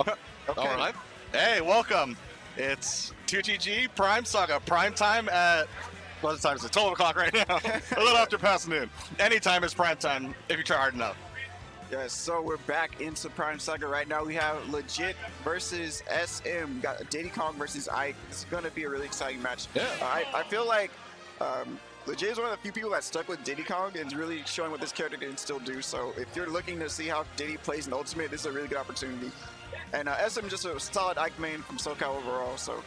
Okay. Okay. All right. Hey, welcome. It's 2GG Prime Saga. Prime time at, what time is it? 12 o'clock right now. A little after past noon. Anytime is prime time if you try hard enough. Yes, so we're back into Prime Saga right now. We have Legit versus SM. We got Diddy Kong versus Ike. It's going to be a really exciting match. Yeah. I feel like Legit is one of the few people that stuck with Diddy Kong and is really showing what this character can still do. So if you're looking to see how Diddy plays in Ultimate, this is a really good opportunity. And SM just a solid Ike main from SoCal overall. So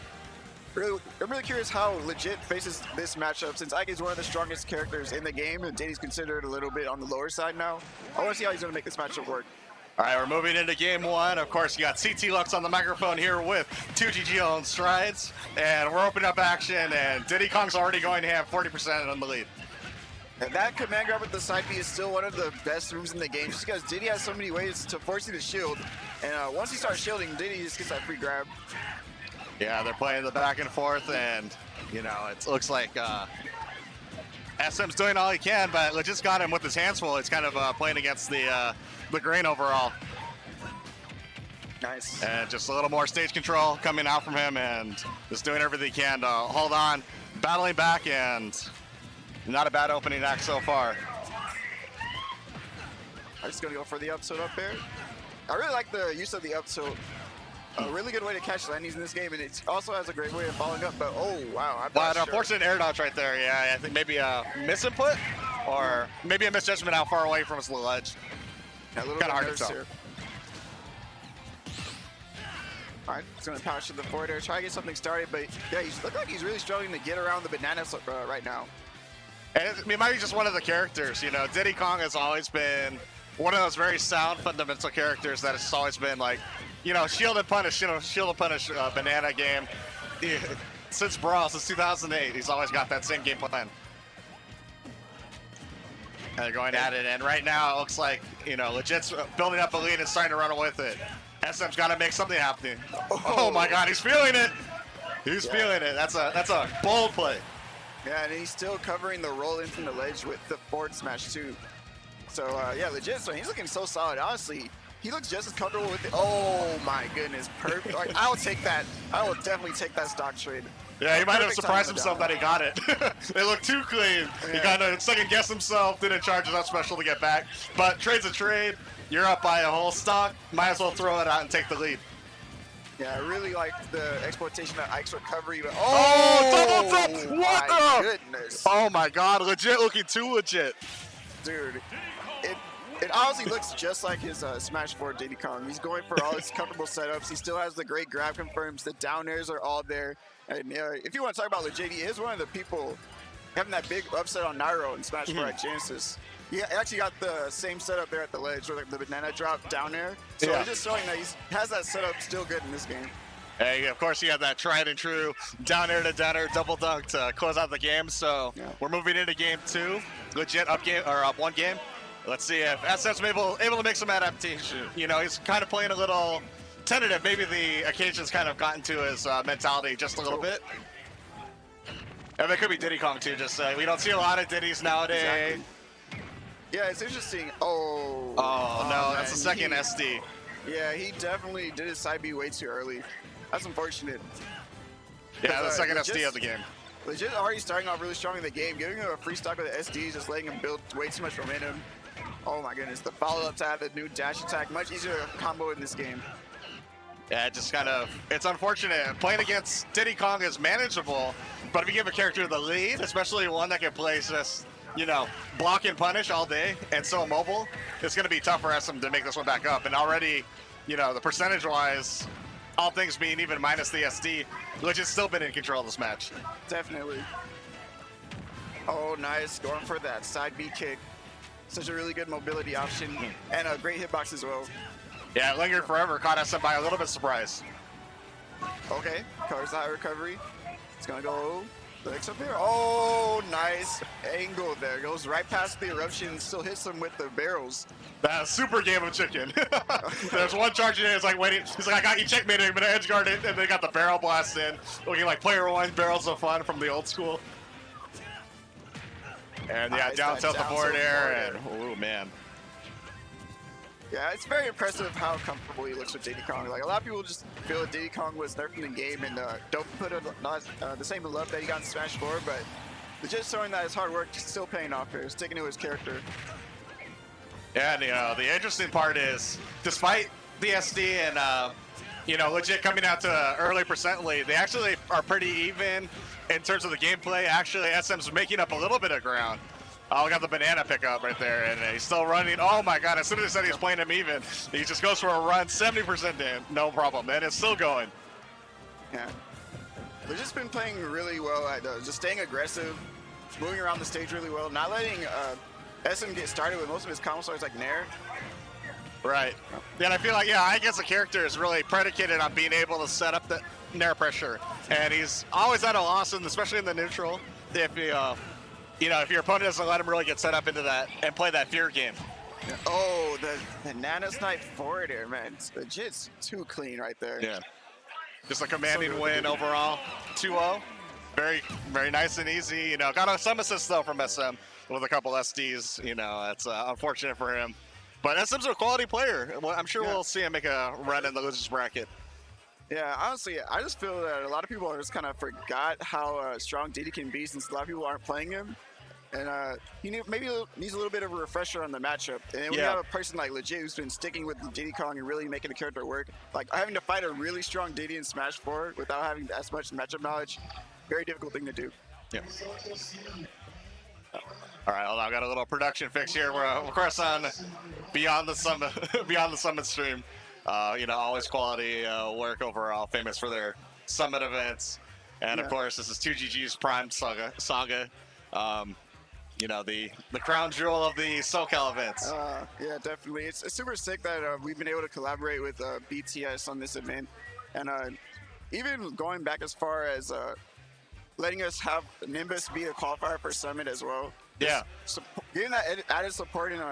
I'm really curious how Legit faces this matchup since Ike is one of the strongest characters in the game and Diddy's considered a little bit on the lower side now. I want to see how he's going to make this matchup work. All right, we're moving into game one. Of course, you got CT Lux on the microphone here with 2GG on strides. And we're opening up action, and Diddy Kong's already going to have 40% on the lead. And that command grab with the side B is still one of the best moves in the game just because Diddy has so many ways to force you to shield. And once he starts shielding, Diddy just gets that free grab. Yeah, they're playing the back and forth, and, you know, it looks like SM's doing all he can, but Legit's got him with his hands full. It's kind of playing against the grain overall. Nice. And just a little more stage control coming out from him, and just doing everything he can to hold on, battling back, and not a bad opening act so far. I'm just going to go for the up tilt up there. I really like the use of the up tilt. A really good way to catch landings in this game, and it also has a great way of following up, but oh, wow. I'm not sure. Unfortunate air dodge right there. Yeah, I think maybe a misinput or maybe a misjudgment how far away from his little edge. Yeah, a little Kind of hard to nervous tell. here. All right, he's going to power to the forward air, try to get something started, but yeah, he looks like he's really struggling to get around the banana right now. And it might be just one of the characters, you know. Diddy Kong has always been one of those very sound, fundamental characters that has always been like, you know, shield and punish, banana game. Since Brawl, since 2008, he's always got that same game plan. And they're going at it, and right now it looks like, you know, Legit's building up a lead and starting to run with it. SM's got to make something happen. Oh my God, he's feeling it. He's feeling it. That's a bold play. Yeah, and he's still covering the roll in from the ledge with the forward smash too. So yeah, Legit, so he's looking so solid. Honestly, he looks just as comfortable with it. Oh my goodness, perfect. Like, I'll take that. I will definitely take that stock trade. Yeah, he might have surprised himself that he got it. It looked too clean. Yeah. He kind of second-guessed himself, didn't charge his up special to get back. But trade's a trade. You're up by a whole stock. Might as well throw it out and take the lead. Yeah, I really like the exploitation of Ike's recovery. But double jump! What my the? goodness. Oh my God, legit looking too legit. Dude, it honestly looks just like his Smash 4 Diddy Kong. He's going for all his comfortable setups. He still has the great grab confirms. The down airs are all there. And if you want to talk about Legit, he is one of the people having that big upset on Nairo in Smash 4 at Genesis. He actually got the same setup there at the ledge, where the banana drop down air. So it's just showing that he has that setup still good in this game. Hey, of course, you have that tried and true down air to down air double dunk to close out the game. So we're moving into game two. Legit up one game. Let's see if SS's able to make some adaptation. You know, he's kind of playing a little tentative. Maybe the occasion's kind of gotten to his mentality just a little bit. And it could be Diddy Kong too. Just we don't see a lot of Diddies nowadays. Exactly. Yeah, it's interesting. Oh no, that's the second SD. Yeah, he definitely did his side B way too early. That's unfortunate. Yeah, the second SD of the game. Legit already starting off really strong in the game. Giving him a free stock with the SD, just letting him build way too much momentum. Oh my goodness, the follow-up to have the new dash attack, much easier to combo in this game. Yeah, it just kind of, it's unfortunate. Playing against Diddy Kong is manageable, but if you give a character the lead, especially one that can play just, you know, block and punish all day and so mobile, it's going to be tough for SM to make this one back up. And already, you know, the percentage-wise, all things being even minus the SD, Legit's still been in control of this match. Definitely. Oh, nice. Going for that side B kick. Such a really good mobility option and a great hitbox as well. Yeah, it lingered forever. Caught SM by a little bit surprise. Okay, covers the high recovery. It's going to go legs up there. Oh, nice angle there. Goes right past the eruption, still hits him with the barrels. That super game of chicken. There's one charging in, it's like waiting. He's like, I got you checkmated, I'm gonna edge guard it, and they got the barrel blast in. Looking like player one barrels of fun from the old school. And yeah, down tilt the forward air, and oh man. Yeah, it's very impressive how comfortable he looks with Diddy Kong. Like, a lot of people just feel that Diddy Kong was nerfed in the game and don't put the same love that he got in Smash 4, but just showing that his hard work is still paying off here, sticking to his character. Yeah, and the interesting part is, despite the SD and legit coming out to early percent lead, they actually are pretty even in terms of the gameplay. Actually, SM's making up a little bit of ground. Oh, got the banana pickup right there, and he's still running. Oh my god, as soon as he said he's playing him even, he just goes for a run, 70% damn, no problem, and it's still going. Yeah. They've just been playing really well at just staying aggressive, moving around the stage really well, not letting SM get started with most of his combo stars like Nair. Right. Yeah, and I feel like, I guess the character is really predicated on being able to set up the Nair pressure, and he's always at a loss, especially in the neutral, if if your opponent doesn't let him really get set up into that and play that fear game. Yeah. Oh, the Nana Snipe forward air, man. It's legit too clean right there. Yeah. Just a commanding win overall. 2-0. Very, very nice and easy. Got some assists though from SM with a couple SDs. That's unfortunate for him. But SM's a quality player. I'm sure we'll see him make a run in the losers bracket. Yeah, honestly, I just feel that a lot of people just kind of forgot how strong Diddy can be since a lot of people aren't playing him. And he maybe needs a little bit of a refresher on the matchup. And then we have a person like Legit who's been sticking with Diddy Kong and really making the character work. Like, having to fight a really strong Diddy in Smash 4 without having as much matchup knowledge, very difficult thing to do. Yeah. All right, hold on. I got a little production fix here. We're of course on Beyond the Summit, Beyond the Summit stream. Always quality work overall, famous for their Summit events. And of course, this is 2GG's Prime Saga. The crown jewel of the SoCal events. Yeah, definitely. It's super sick that we've been able to collaborate with BTS on this event. And even going back as far as letting us have Nimbus be a qualifier for Summit as well. Yeah. Getting that added support and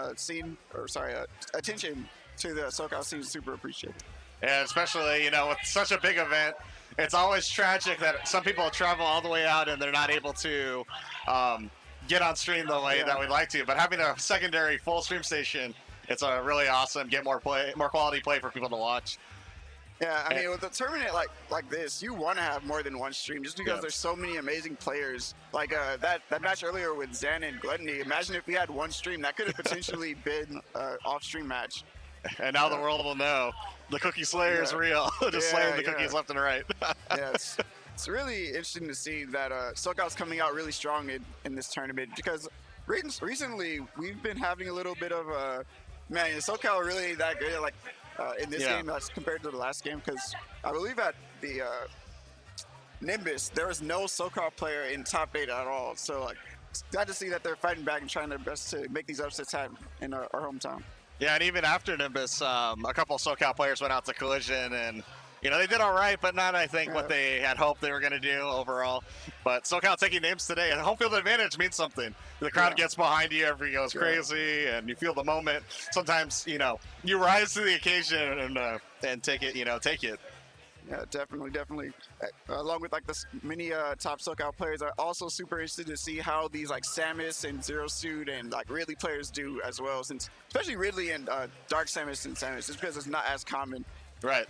attention to the SoCal scene is super appreciated. And especially, with such a big event, it's always tragic that some people travel all the way out and they're not able to get on stream the way that we'd like to. But having a secondary full stream station, it's a really awesome, get more quality play for people to watch. Yeah, I mean, with a tournament like this, you want to have more than one stream just because there's so many amazing players. Like that match earlier with Zan and Gluttony, imagine if we had one stream. That could have potentially been an off-stream match. And now the world will know the cookie slayer is real. Just slaying the cookies left and right. Yeah, it's really interesting to see that SoCal's coming out really strong in this tournament because recently we've been having a little bit of man, is SoCal really that good? In this game as compared to the last game, because I believe at the Nimbus there was no SoCal player in top 8 at all. So it's glad to see that they're fighting back and trying their best to make these upsets happen in our hometown. Yeah, and even after Nimbus, a couple of SoCal players went out to Collision and they did all right, but not, I think, what they had hoped they were going to do overall. But SoCal taking names today, and home field advantage means something. The crowd gets behind you, everything goes crazy, and you feel the moment. Sometimes, you rise to the occasion and take it, take it. Yeah, definitely. Along with the many top SoCal players, are also super interested to see how these Samus and Zero Suit and Ridley players do as well, since especially Ridley and Dark Samus and Samus, just because it's not as common. Right.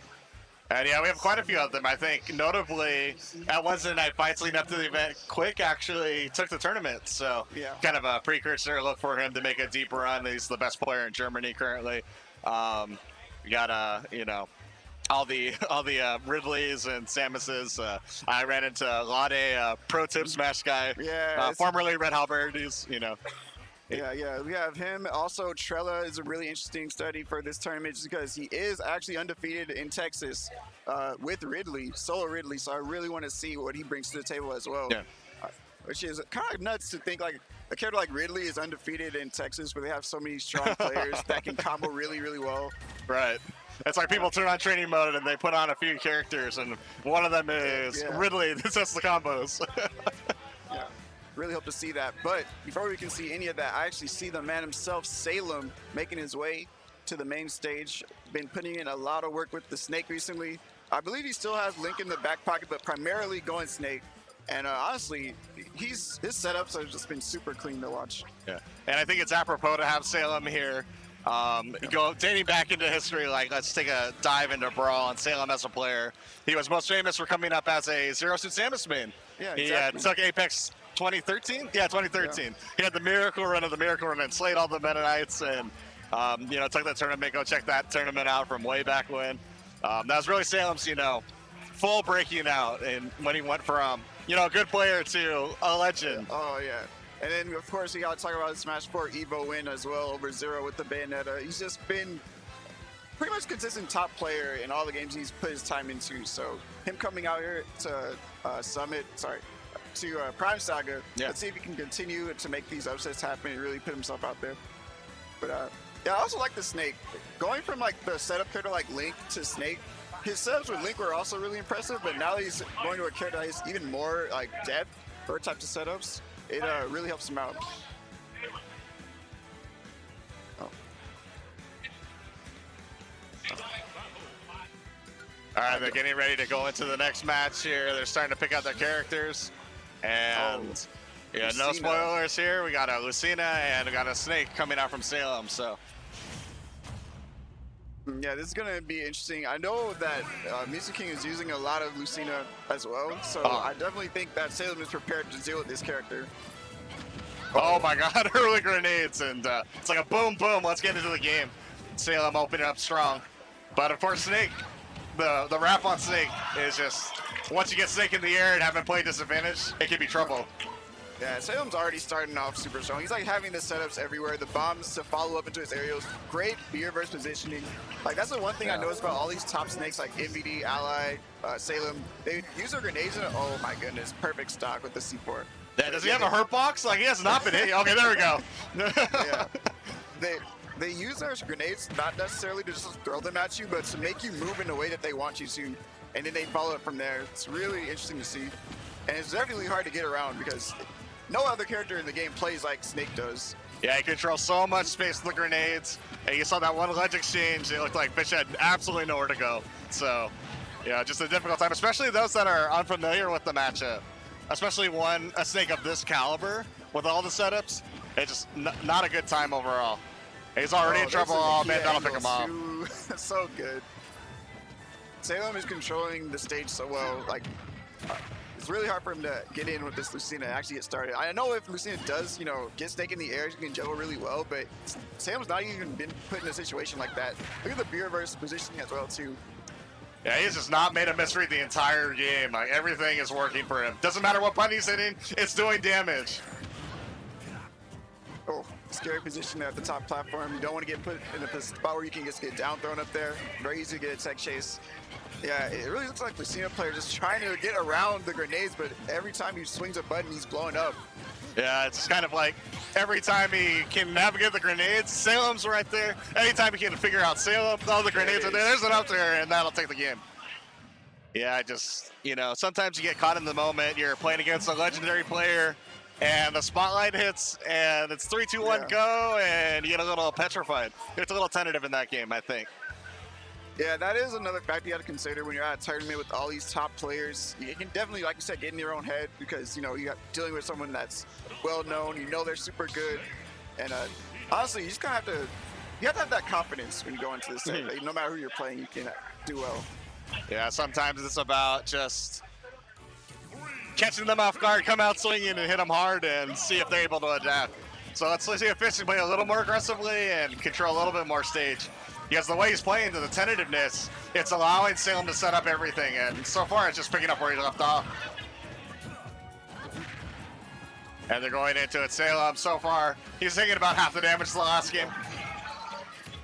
And we have quite a few of them. I think notably at Wednesday night fights leading up to the event, quiK actually took the tournament. So kind of a precursor look for him to make a deep run. He's the best player in Germany currently. We got all the Ridleys and Samuses. I ran into Lade, pro tip Smash guy. Formerly Red Halberd. He's Yeah, we have him. Also, Trella is a really interesting study for this tournament just because he is actually undefeated in Texas with Ridley, solo Ridley. So I really want to see what he brings to the table as well. Yeah. Which is kind of nuts to think a character like Ridley is undefeated in Texas where they have so many strong players that can combo really, really well. Right. It's like people turn on training mode and they put on a few characters and one of them is Ridley. This is the combos. Really hope to see that. But before we can see any of that, I actually see the man himself, Salem, making his way to the main stage. Been putting in a lot of work with the Snake recently. I believe he still has Link in the back pocket, but primarily going Snake. And honestly, his setups have just been super clean to watch. Yeah, and I think it's apropos to have Salem here Go dating back into history, like let's take a dive into Brawl and Salem as a player. He was most famous for coming up as a Zero Suit Samus main. Yeah, He exactly. took Apex 2013. Yeah, 2013. Yeah. He had the Miracle Run of the Miracle Run and slayed all the Meta Knights, and you know, took that tournament. Go check that tournament out from way back when. That was really Salem's, you know, full breaking out, and when he went from, you know, a good player to a legend. Oh yeah. And then of course we got to talk about his Smash 4 Evo win as well over Zero with the Bayonetta. He's just been pretty much consistent top player in all the games he's put his time into. So him coming out here to Prime Saga, let's see if he can continue to make these upsets happen and really put himself out there. But yeah, I also like the Snake. Going from like the setup character like Link to Snake, his setups with Link were also really impressive, but now he's going to a character that has even more like depth for types of setups. It really helps him out. Oh. All right, they're getting ready to go into the next match here. They're starting to pick out their characters. And yeah, no spoilers here. We got a Lucina and we got a Snake coming out from Salem, so. Yeah, this is going to be interesting. I know that Music King is using a lot of Lucina as well, so I definitely think that Salem is prepared to deal with this character. Oh my god, early grenades, and it's like a boom, boom, let's get into the game. Salem opening up strong. But of course, Snake, the wrap on Snake is just, once you get Snake in the air and haven't played disadvantage, it can be trouble. Yeah, Salem's already starting off super strong. He's like having the setups everywhere, the bombs to follow up into his aerials, great beer-verse positioning. Like that's the one thing I noticed about all these top Snakes like MVD, Ally, Salem. They use their grenades in it. Oh my goodness, perfect stock with the C4. Yeah, does he have a hurt box? Like he has not been hit. Okay, there we go. Yeah, they use their grenades not necessarily to just throw them at you, but to make you move in the way that they want you to, and then they follow it from there. It's really interesting to see, and it's definitely hard to get around because no other character in the game plays like Snake does. Yeah, he controls so much space with the grenades. And you saw that one ledge exchange. It looked like Fish had absolutely nowhere to go. So, yeah, just a difficult time, especially those that are unfamiliar with the matchup. Especially a Snake of this caliber with all the setups. It's just not a good time overall. He's already in trouble. Oh, man, that'll pick him off. So good. Salem is controlling the stage so well. Like, it's really hard for him to get in with this Lucina and actually get started. I know if Lucina does, you know, get Snake in the air, she can juggle really well, but Salem's not even been put in a situation like that. Look at the beer-verse positioning as well, too. Yeah, he's just not made a misread the entire game. Like, everything is working for him. Doesn't matter what button he's hitting, it's doing damage. Oh, scary position at the top platform. You don't want to get put in a spot where you can just get down thrown up there. Very easy to get a tech chase. Yeah, it really looks like Lucina player just trying to get around the grenades, but every time he swings a button, he's blowing up. Yeah, it's kind of like every time he can navigate the grenades, Salem's right there. Anytime he can figure out Salem, all the grenades are there. There's an up there, and that'll take the game. Yeah, just, you know, sometimes you get caught in the moment. You're playing against a legendary player, and the spotlight hits, and it's 3, 2, 1, go, and you get a little petrified. It's a little tentative in that game, I think. Yeah, that is another factor you have to consider when you're at a tournament with all these top players. You can definitely, like you said, get in your own head because, you know, you're dealing with someone that's well-known, you know they're super good. And honestly, you just kind of have to have that confidence when you go into this set. Like, no matter who you're playing, you can do well. Yeah, sometimes it's about just catching them off guard, come out swinging and hit them hard and see if they're able to adapt. So let's see if Fish can play a little more aggressively and control a little bit more stage. Because the way he's playing to the tentativeness, it's allowing Salem to set up everything, and so far it's just picking up where he left off. And they're going into it. Salem, so far, he's taking about half the damage the last game.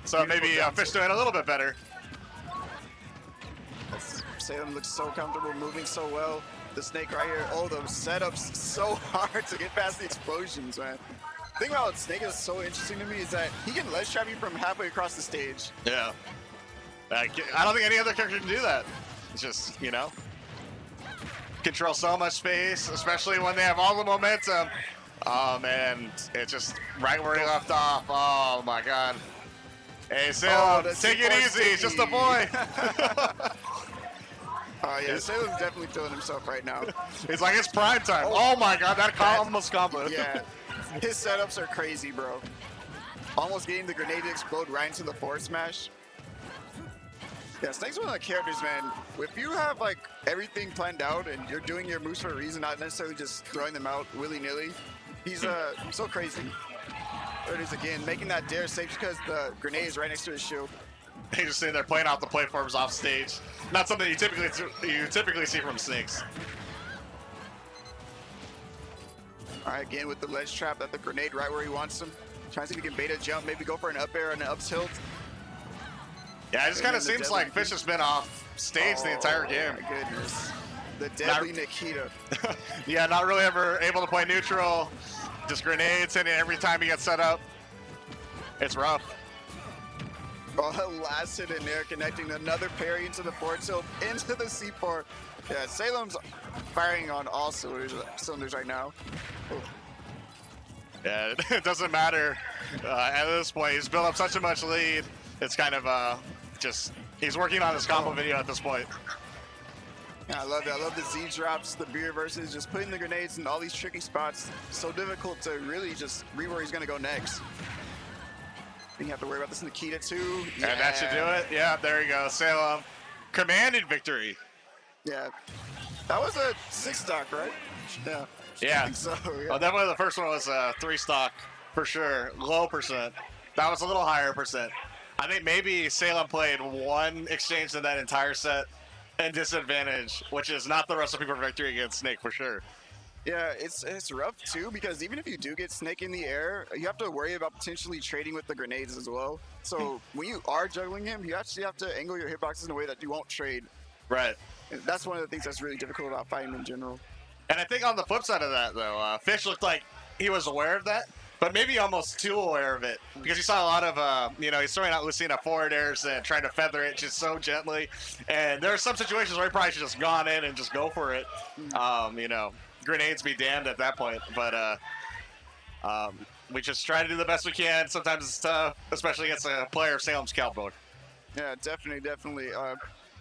So maybe Fish doing a little bit better. Salem looks so comfortable, moving so well. The Snake right here, oh, those setups so hard to get past the explosions, man. The thing about Snake is so interesting to me is that he can ledge trap you from halfway across the stage. Yeah. I don't think any other character can do that. It's just, you know, control so much space, especially when they have all the momentum. And it's just right where he left off. Oh my god. Hey, Salem, take it easy. It's just a boy. Oh yeah, Salem's definitely feeling himself right now. It's like it's prime time. Oh my god, that almost combo. Yeah. His setups are crazy, bro. almost getting the grenade to explode right into the forward smash. Yeah, Snake's one of the characters, man. If you have like everything planned out and you're doing your moves for a reason, not necessarily just throwing them out willy-nilly, he's so crazy. There it is again, making that dare safe because the grenade is right next to his shield. He's just sitting there playing out the platforms off stage. Not something you typically see from Snakes. All right, again with the ledge trap, at the grenade right where he wants him. Trying to see if he can beta jump, maybe go for an up air and an up tilt. Yeah, it just kind of seems like Fish has been off stage the entire game. Oh my goodness. The deadly Nikita. Yeah, not really ever able to play neutral. Just grenades hitting every time he gets set up. It's rough. Oh, the last hit in there, connecting another parry into the forward tilt, into the C4. Yeah, Salem's firing on all cylinders right now. Ooh. Yeah, it doesn't matter at this point. He's built up such a much lead. It's kind of just, he's working on his combo video at this point. Yeah, I love it. I love the Z drops, the B reverses, just putting the grenades in all these tricky spots. So difficult to really just read where he's going to go next. You have to worry about this Nikita too. Yeah. And that should do it. Yeah, there you go. Salem commanded victory. Yeah. That was a 6 stock, right? Yeah. Yeah. I think so, yeah. Oh, definitely the first one was 3 stock for sure. Low percent. That was a little higher percent. I think maybe Salem played 1 exchange in that entire set and disadvantage, which is not the recipe for victory against Snake for sure. Yeah, it's rough too, because even if you do get Snake in the air, you have to worry about potentially trading with the grenades as well. So when you are juggling him, you actually have to angle your hitboxes in a way that you won't trade. Right. And that's one of the things that's really difficult about fighting in general. And I think on the flip side of that, though, Fish looked like he was aware of that, but maybe almost too aware of it, because you saw a lot of, he's throwing out Lucina forward airs and trying to feather it just so gently. And there are some situations where he probably should have just gone in and just go for it. Grenades be damned at that point. But we just try to do the best we can. Sometimes it's tough, especially against a player of Salem's caliber. Yeah, definitely.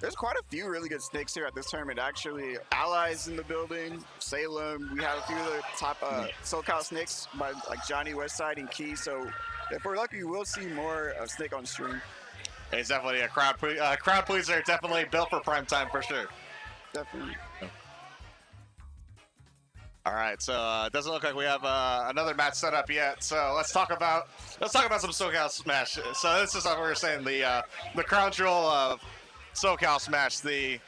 There's quite a few really good Snakes here at this tournament, actually. Allies in the building, Salem. We have a few of the top SoCal Snakes by like Johnny Westside and Key. So if we're lucky, we'll see more of Snake on stream. He's definitely a crowd pleaser. Definitely built for prime time for sure. Definitely. All right, so it doesn't look like we have another match set up yet. So let's talk about some SoCal Smash. So this is what we were saying, the crown jewel of SoCal Smash, the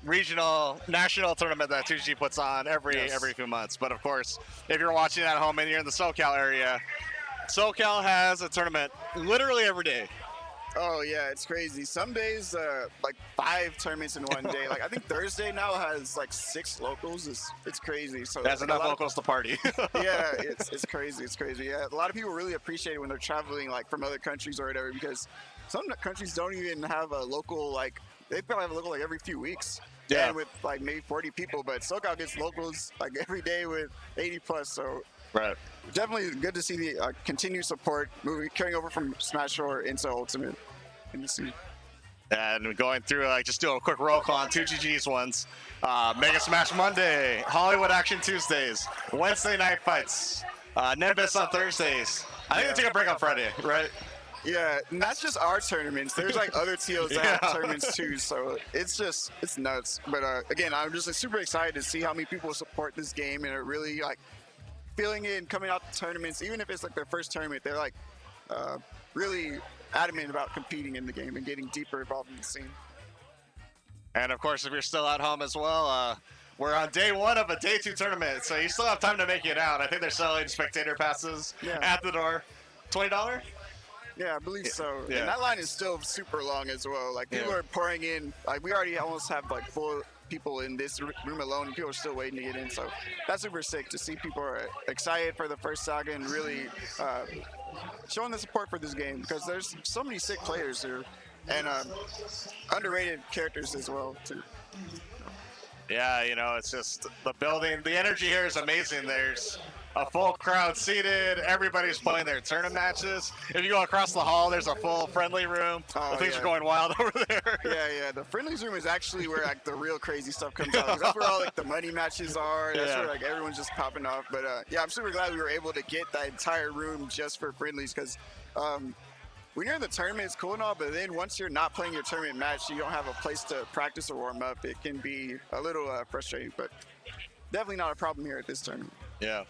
regional national tournament that 2G puts on every few months. But of course, if you're watching at home and you're in the SoCal area, SoCal has a tournament literally every day. Oh yeah, it's crazy. Some days, like 5 tournaments in one day. Like I think Thursday now has like 6 locals. It's crazy. So that's like enough locals to party. Yeah, it's crazy. It's crazy. Yeah, a lot of people really appreciate it when they're traveling like from other countries or whatever, because some countries don't even have a local, like they probably have a local like every few weeks. Yeah. And with like maybe 40 people, but SoCal gets locals like every day with 80 plus. So right. Definitely good to see the continued support carrying over from Smash 4 into Ultimate. And going through, just do a quick roll call on 2GG's ones. Mega Smash Monday, Hollywood Action Tuesdays, Wednesday night fights, Nimbus on Thursdays. I think they take a break on Friday, right? Yeah, and that's just our tournaments. There's like other TOs that have tournaments too, so it's nuts. But again, I'm just super excited to see how many people support this game and are really like feeling it and coming out to tournaments. Even if it's like their first tournament, they're like really adamant about competing in the game and getting deeper involved in the scene. And of course, if you're still at home as well, we're on day 1 of a day 2 tournament, so you still have time to make it out. I think they're selling spectator passes at the door. $20? Yeah, I believe so. Yeah. And that line is still super long as well. Like people are pouring in. Like we already almost have like 4 people in this room alone, and people are still waiting to get in. So that's super sick to see people are excited for the first Saga and really showing the support for this game, because there's so many sick players here and underrated characters as well too. Yeah, it's just the building. The energy here is amazing. There's a full crowd seated. Everybody's playing their tournament matches. If you go across the hall, there's a full friendly room. Things are going wild over there. Yeah. The friendlies room is actually where like the real crazy stuff comes out. That's where all like the money matches are. That's where like everyone's just popping off. But yeah, I'm super glad we were able to get that entire room just for friendlies because when you're in the tournament, it's cool and all, but then once you're not playing your tournament match, you don't have a place to practice or warm up. It can be a little frustrating, but definitely not a problem here at this tournament. Yeah.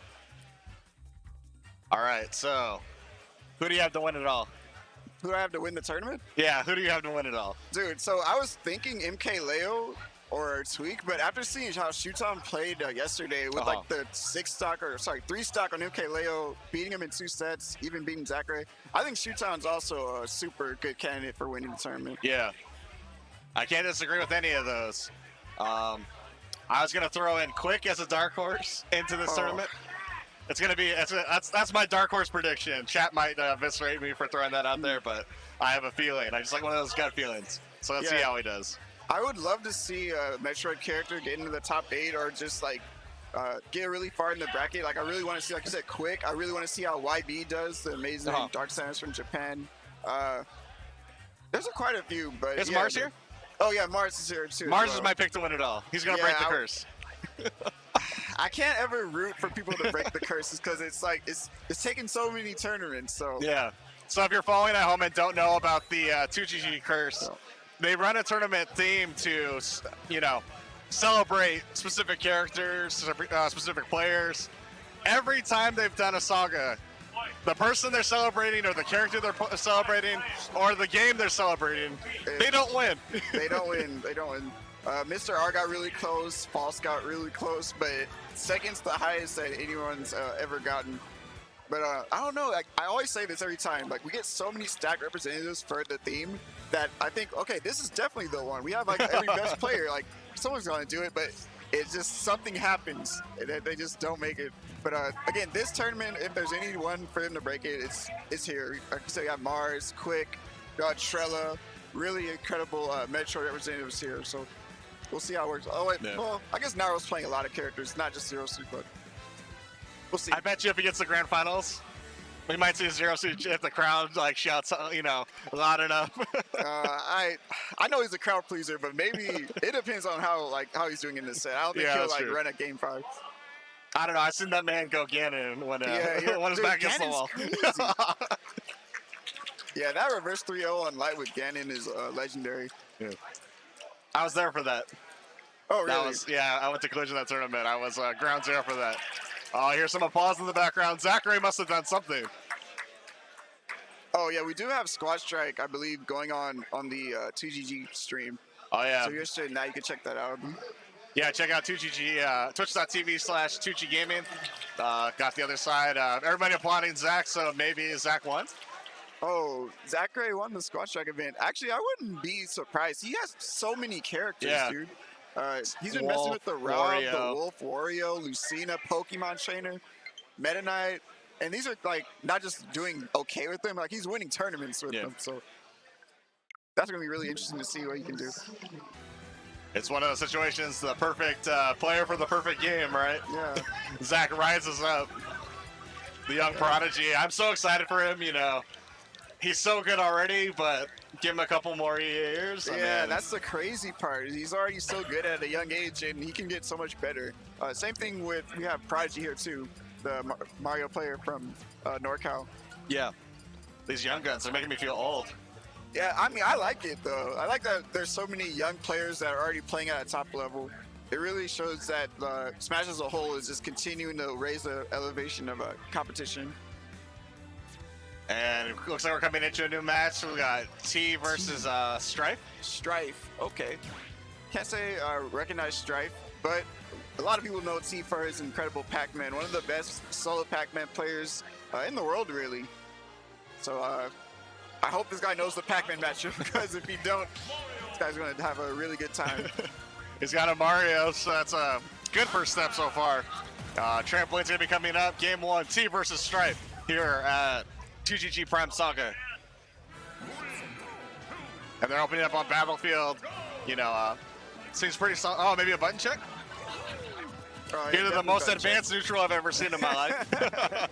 All right, so who do you have to win it all? Who do I have to win the tournament? Yeah, who do you have to win it all? Dude, so I was thinking MK Leo or quiK, but after seeing how Shuton played yesterday with like the 3 stock on MK Leo, beating him in 2 sets, even beating Zachary, I think Shuton's also a super good candidate for winning the tournament. Yeah, I can't disagree with any of those. I was gonna throw in quiK as a dark horse into this tournament. It's gonna be that's my dark horse prediction. Chat might eviscerate me for throwing that out there, but I have a feeling. I just like one of those gut feelings. So let's see how he does. I would love to see a Metroid character get into the top 8 or just like get really far in the bracket. Like I really want to see, like you said, quiK. I really want to see how YB does, the amazing Dark Samus from Japan. There's quite a few, but is Mars here? Oh yeah, Mars is here too. Mars is my pick to win it all. He's gonna break the curse. I can't ever root for people to break the curses because it's like it's taken so many tournaments. So yeah. So if you're following at home and don't know about the 2GG curse, they run a tournament theme to, you know, celebrate specific characters, specific players. Every time they've done a Saga, the person they're celebrating or the character they're celebrating or the game they're celebrating, they don't win. They don't win. They don't win. Mr. R got really close. False got really close, but second's the highest that anyone's ever gotten. But I don't know. Like I always say this every time. Like we get so many stacked representatives for the theme that I think, okay, this is definitely the one. We have like every best player. Like someone's gonna do it, but it's just something happens. They just don't make it. But again, this tournament, if there's anyone for them to break it, it's here. Like I said, you have Mars, quiK, Trella, really incredible Metroid representatives here. So we'll see how it works. Oh wait, well, I guess Naro's playing a lot of characters, not just ZeroSuit, but we'll see. I bet you if he gets the grand finals, we might see ZeroSuit if the crowd like shouts, you know, loud enough. I know he's a crowd pleaser, but maybe it depends on how he's doing in this set. I don't think he'll like run a game 5. I don't know. I've seen that man go Ganon when his back against the wall. Yeah, that reverse 3-0 on light with Ganon is legendary. Yeah. I was there for that. Oh, really? I went to Collision that tournament. I was ground zero for that. Oh, I hear some applause in the background. Zachary must have done something. Oh, yeah, we do have Squad Strike, I believe, going on the 2GG stream. Oh, yeah. So you're interested now, you can check that out. Yeah, check out 2GG, twitch.tv/2G Gaming. Got the other side. Everybody applauding Zach, so maybe Zach won. Oh, Zachary won the Squad Strike event. Actually, I wouldn't be surprised. He has so many characters, dude. He's been messing with the Ruff, the Wolf, Wario, Lucina, Pokemon Trainer, Meta Knight, and these are like not just doing okay with them, like he's winning tournaments with them. So that's gonna be really interesting to see what he can do. It's one of those situations, the perfect player for the perfect game, right? Yeah. Zach rises up, the young prodigy. I'm so excited for him, you know. He's so good already, but give him a couple more years. Yeah, that's the crazy part. He's already so good at a young age, and he can get so much better. Same thing with, we have Prodigy here too, the Mario player from NorCal. Yeah, these young guns are making me feel old. Yeah, I mean, I like it though. I like that there's so many young players that are already playing at a top level. It really shows that Smash as a whole is just continuing to raise the elevation of a competition. And it looks like we're coming into a new match. We got T versus Strife. Strife, okay. Can't say I recognize Strife, but a lot of people know T for his incredible Pac-Man. One of the best solo Pac-Man players in the world, really. So I hope this guy knows the Pac-Man matchup, because if he don't, this guy's going to have a really good time. He's got a Mario, so that's a good first step so far. Trampoline's going to be coming up. Game 1, T versus Strife here at 2GG Prime Saga. And they're opening up on Battlefield. You know, seems pretty solid. Oh, maybe a button check? Either the most advanced neutral I've ever seen in my life.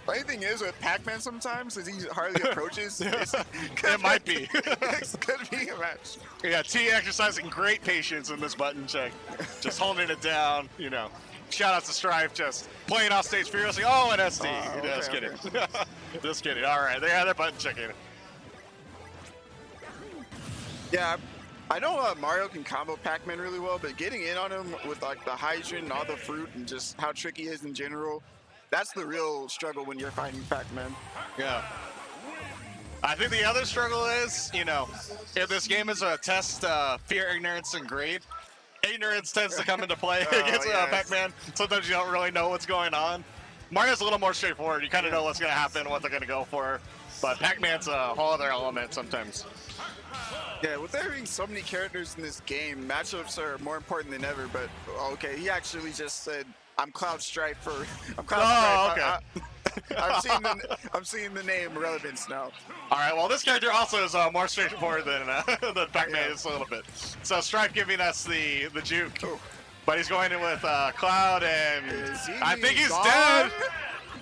Funny thing is with Pac-Man sometimes is he hardly approaches. It might be. It could be a match. Yeah, T exercising great patience in this button check. Just holding it down, you know. Shout out to Strife, just playing off stage furiously. Oh, an SD. Okay, Just kidding. okay. Just kidding. All right, they're button checking. Yeah, I know Mario can combo Pac-Man really well, but getting in on him with like the hydrant and all the fruit and just how tricky he is in general, that's the real struggle when you're fighting Pac-Man. Yeah. I think the other struggle is, you know, if this game is a test fear, ignorance, and greed, ignorance tends to come into play against Pac-Man. Sometimes you don't really know what's going on. Mario's a little more straightforward. You kind of know what's going to happen, what they're going to go for. But Pac-Man's a whole other element sometimes. Yeah, with there being so many characters in this game, matchups are more important than ever. But okay, he actually just said, "I'm Cloud Strife for." I'm Cloud Strife. Okay. I'm seeing the name relevance now. All right. Well, this character also is more straightforward than Pac-Man is a little bit. So Strife giving us the juke, but he's going in with Cloud, and I think he's dead.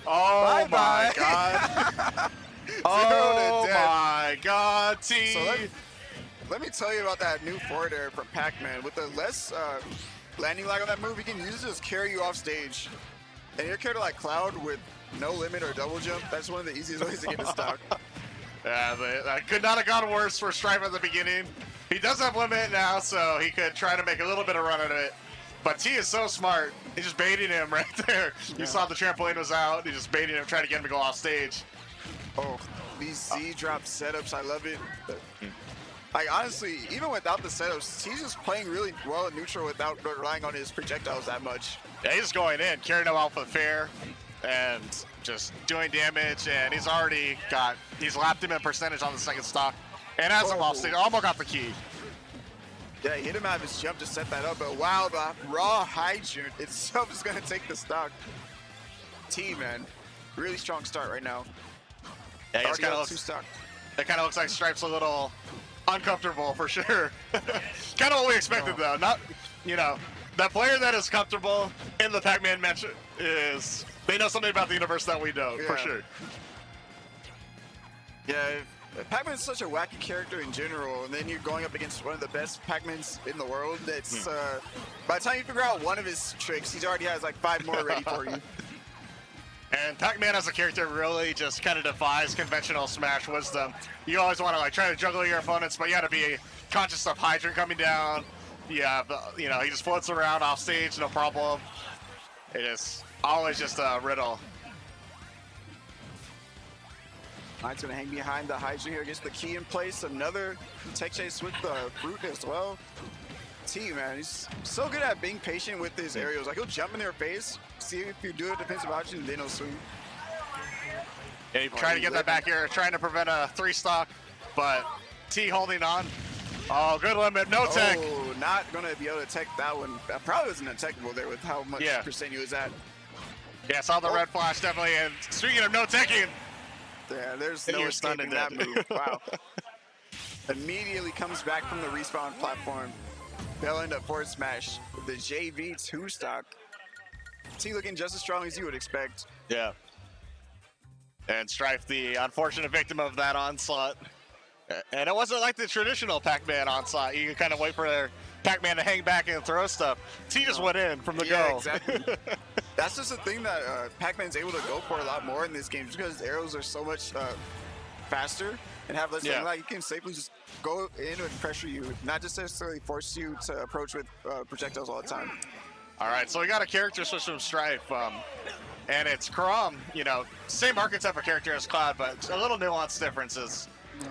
Oh my god. Oh my god, T. So let me tell you about that new forward air from Pac-Man. With the less landing lag on that move, he can use it to just carry you off stage. And your character like Cloud with no limit or double jump, that's one of the easiest ways to get to stock. Yeah, that could not have gone worse for Strife at the beginning. He does have limit now, so he could try to make a little bit of run out of it. But T is so smart. He's just baiting him right there. You saw the trampoline was out. He's just baiting him, trying to get him to go off stage. Oh, these Z drop setups, I love it. But, like, honestly, even without the setups, he's just playing really well in neutral without relying on his projectiles that much. Yeah, he's just going in, carrying him out for the fair, and just doing damage, and he's lapped him in percentage on the second stock, and has him off stage, almost got the key. Yeah, he hit him out of his jump to set that up, but wow, the raw hydrant itself is going to take the stock. T, man, really strong start right now. Yeah, it kind of looks like Strife's a little uncomfortable for sure. Kind of what we expected though. Not, you know, that player that is comfortable in the Pac-Man match is, they know something about the universe that we don't, for sure. Yeah, Pac-Man's such a wacky character in general, and then you're going up against one of the best Pac-Mans in the world. That's by the time you figure out one of his tricks, he already has like 5 more ready for you. And Pac-Man as a character really just kind of defies conventional Smash wisdom. You always want to like try to juggle your opponents, but you got to be conscious of hydrant coming down. Yeah, you know, he just floats around off stage, no problem. It is always just a riddle. Knight's gonna hang behind the hydrant here, gets the key in place. Another tech chase with the fruit as well. T, man, he's so good at being patient with his aerials. Like, he'll jump in their face, see if you do a defensive option, then he'll swing. Yeah, he's trying to get that back here, trying to prevent a 3-stock, but T holding on. Oh, good limit, no tech. Oh, not gonna be able to tech that one. Probably wasn't untechable there with how much percent he was at. Yeah, saw the red flash definitely, and speaking of no teching. Yeah, there's no escaping that move. Wow. Immediately comes back from the respawn platform. They'll end up forward smash with the JV 2-stock. T looking just as strong as you would expect. Yeah. And Strife, the unfortunate victim of that onslaught. And it wasn't like the traditional Pac-Man onslaught. You could kind of wait for Pac-Man to hang back and throw stuff. T just went in from the go. Exactly. That's just the thing that Pac-Man's able to go for a lot more in this game, just because his arrows are so much faster and have less like you can safely just go in and pressure you, not just necessarily force you to approach with projectiles all the time. All right, so we got a character switch from Strife, and it's Crom. You know, same archetype of character as Cloud, but a little nuanced differences. Yeah.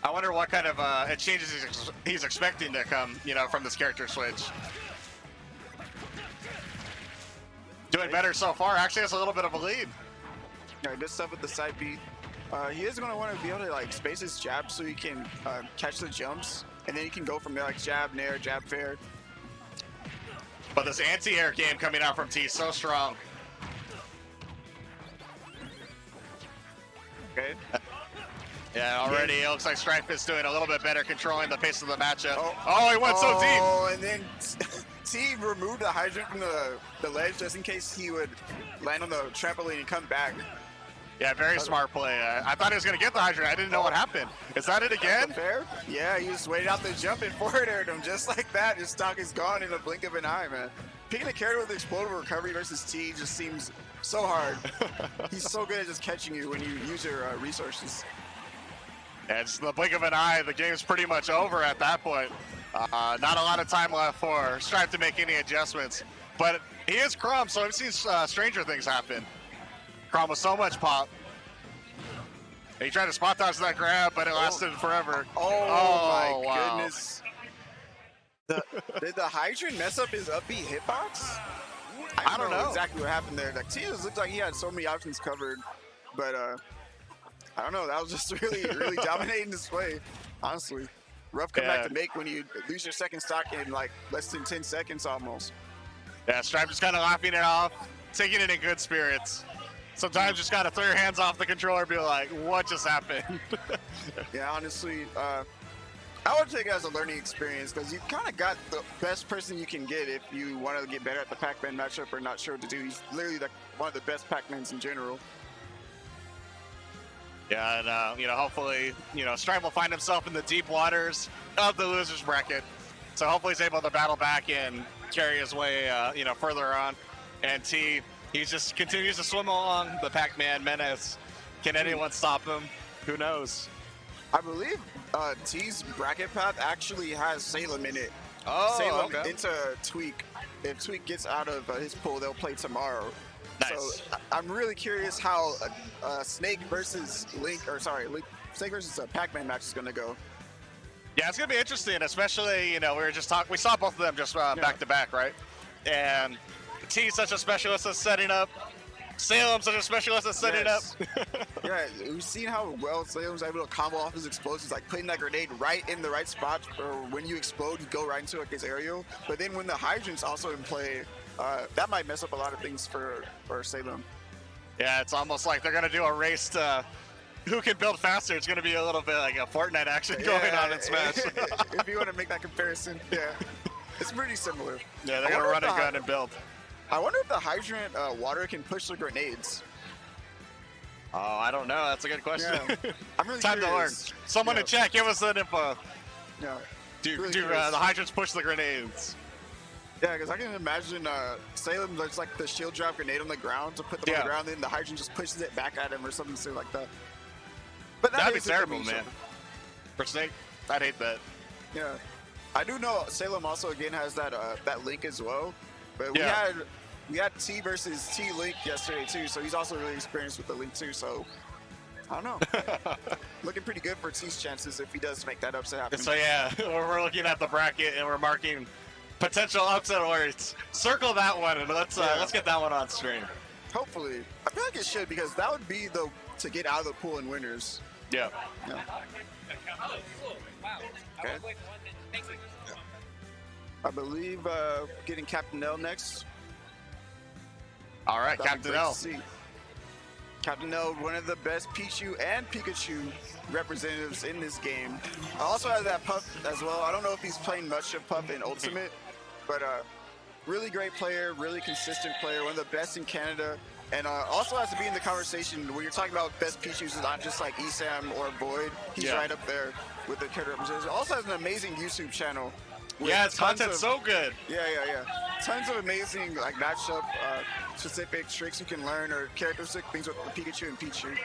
I wonder what kind of changes he's expecting to come, you know, from this character switch. Doing better so far. Actually has a little bit of a lead. Yeah, good stuff with the side beat. He is going to want to be able to like space his jab so he can catch the jumps, and then he can go from there like jab, nair, jab, fair. But this anti-air game coming out from T is so strong. Okay. Yeah, already it looks like Strife is doing a little bit better controlling the pace of the matchup. Oh, he went so deep. Oh, and then T removed the hydrant from the ledge just in case he would land on the trampoline and come back. Yeah, very smart play. I thought he was going to get the hydrant. I didn't know what happened. Is that it again? Fair? Yeah, he just waited out the jump and forward aired him just like that. His stock is gone in the blink of an eye, man. Picking a character with explosive recovery versus T just seems so hard. He's so good at just catching you when you use your resources. Yeah, just in the blink of an eye, the game's pretty much over at that point. Not a lot of time left for Strife to make any adjustments. But he is Crom, so I've seen stranger things happen. Crom with so much pop. He tried to spot dodge that grab, but it lasted forever. Oh my wow. goodness. Did the hydrant mess up his up B hitbox? I don't know exactly what happened there. Like, T just looked like he had so many options covered, but I don't know. That was just really dominating display, honestly. Rough comeback to make when you lose your second stock in like less than 10 seconds almost. Yeah, Stripe just kind of laughing it off, taking it in good spirits. Sometimes just gotta throw your hands off the controller and be like, what just happened? Yeah, honestly, I would take it as a learning experience because you kind of got the best person you can get if you want to get better at the Pac-Man matchup or not sure what to do. He's literally like one of the best Pac-Mans in general. Yeah, and hopefully, Strife will find himself in the deep waters of the losers bracket. So hopefully he's able to battle back and carry his way, further on. And T, he just continues to swim along the Pac-Man menace. Can anyone stop him? Who knows? I believe T's bracket path actually has Salem in it. Oh, Salem okay. into tweak. If tweak gets out of his pool, they'll play tomorrow. Nice. So I'm really curious how Snake versus Snake versus Pac-Man match is gonna go. Yeah, it's gonna be interesting, especially we saw both of them just back to back, right? And T's such a specialist at setting up. Salem's such a specialist at setting up. Yeah, we've seen how well Salem's able to combo off his explosives, like putting that grenade right in the right spot, or when you explode, you go right into his aerial. But then when the hydrant's also in play, that might mess up a lot of things for Salem. Yeah, it's almost like they're gonna do a race to who can build faster. It's gonna be a little bit like a Fortnite action going on in Smash. If you want to make that comparison, yeah, it's pretty similar. Yeah, they're gonna run and gun and build. I wonder if the hydrant water can push the grenades. Oh, I don't know. That's a good question. Yeah. I'm really Time curious. to learn. Someone in chat, give us that info. Yeah. Do really the hydrants push the grenades? Yeah, because I can imagine Salem, there's like the shield drop grenade on the ground to put them on the ground, then the hydrant just pushes it back at him or something silly like that. But that'd be terrible, man. For Snake, I'd hate that. Yeah. I do know Salem also again has that link as well. But we had T versus T Link yesterday too, so he's also really experienced with the Link too. So I don't know. Looking pretty good for T's chances if he does make that upset happen. So yeah, we're looking at the bracket and we're marking potential upset alerts. Circle that one and let's get that one on stream. Hopefully, I feel like it should because that would be to get out of the pool in winners. Yeah. Okay. I believe getting Captain L next. All right, Captain L. Captain L, one of the best Pichu and Pikachu representatives in this game. I also have that Puff as well. I don't know if he's playing much of Puff in Ultimate, but really great player, really consistent player, one of the best in Canada. And also has to be in the conversation when you're talking about best Pichus, it's not just like Esam or Void. He's right up there with the character representation. Also has an amazing YouTube channel. Yeah, his content's so good. Yeah. Tons of amazing like matchup specific tricks you can learn or characteristic things with the Pikachu and Pichu.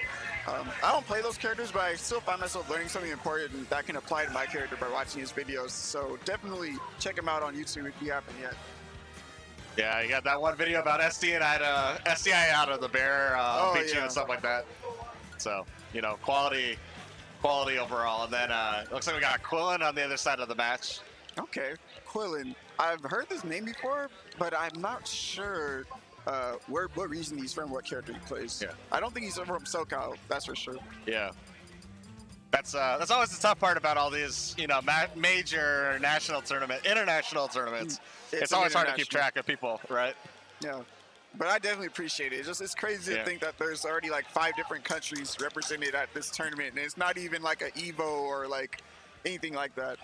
I don't play those characters, but I still find myself learning something important that can apply to my character by watching his videos. So definitely check him out on YouTube if you haven't yet. Yeah, you got that one video about SDI out of the bear, Pichu and stuff like that. So, quality overall. And then looks like we got Quillen on the other side of the match. Okay, Quillen. I've heard this name before, but I'm not sure what region he's from, what character he plays. Yeah. I don't think he's from SoCal, that's for sure. Yeah. That's always the tough part about all these, major international tournaments. It's always hard to keep track of people, right? Yeah. But I definitely appreciate it. It's crazy to think that there's already like 5 different countries represented at this tournament, and it's not even like an Evo or like anything like that.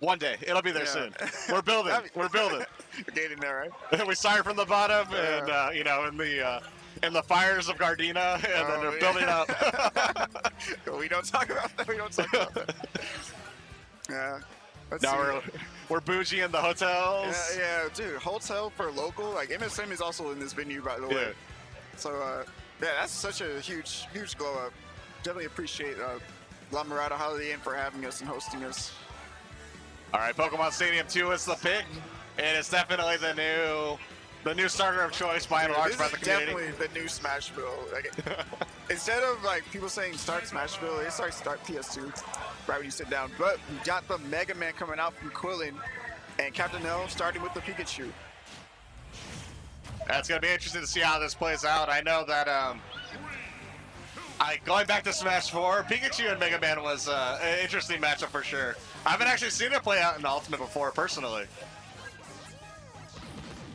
One day, it'll be there soon. We're building. We're building. We're getting there, right? We started from the bottom, and you know, in the fires of Gardena, and then they're building up. We don't talk about that. We don't talk about that. Yeah. Now we're bougie in the hotels. Yeah, dude. Hotel for local. Like MSM is also in this venue, by the way. So yeah, that's such a huge glow up. Definitely appreciate La Mirada Holiday Inn for having us and hosting us. All right, Pokemon Stadium 2 is the pick, and it's definitely the new starter of choice by and large by the community. Definitely the new Smashville. Like, instead of like people saying start Smashville, they start PS2 right when you sit down. But we got the Mega Man coming out from Quillen, and Captain L starting with the Pikachu. That's gonna be interesting to see how this plays out. I know that going back to Smash 4, Pikachu and Mega Man was an interesting matchup for sure. I haven't actually seen it play out in Ultimate before, personally.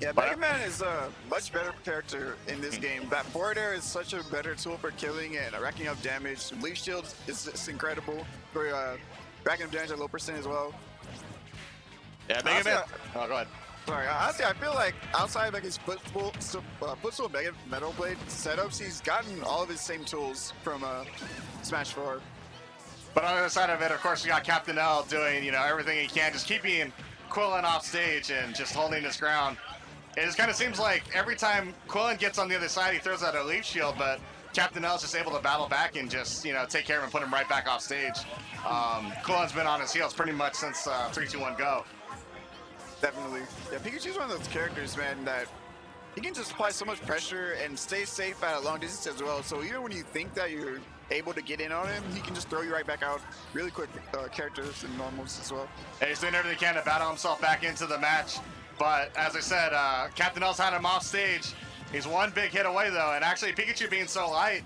Yeah, Mega Man is a much better character in this game. That forward air is such a better tool for killing and racking up damage. Leaf Shield is incredible for racking up damage at low percent as well. Yeah, Mega Man. Oh, go ahead. Sorry, honestly, I feel like outside of like his footstool Mega Metal Blade setups, he's gotten all of his same tools from Smash 4. But on the other side of it, of course, we got Captain L doing, you know, everything he can, just keeping Quillen off stage and just holding his ground. It just kind of seems like every time Quillen gets on the other side, he throws out a Leaf Shield, but Captain L's just able to battle back and just, you know, take care of him and put him right back off stage. Quillen's been on his heels pretty much since 3, 2, 1, go. Definitely. Yeah, Pikachu's one of those characters, man, that he can just apply so much pressure and stay safe at a long distance as well. So even when you think that you're able to get in on him, he can just throw you right back out. Really quick characters and normals as well. And he's doing everything he can to battle himself back into the match. But as I said, Captain L's had him off stage. He's one big hit away though, and actually Pikachu being so light,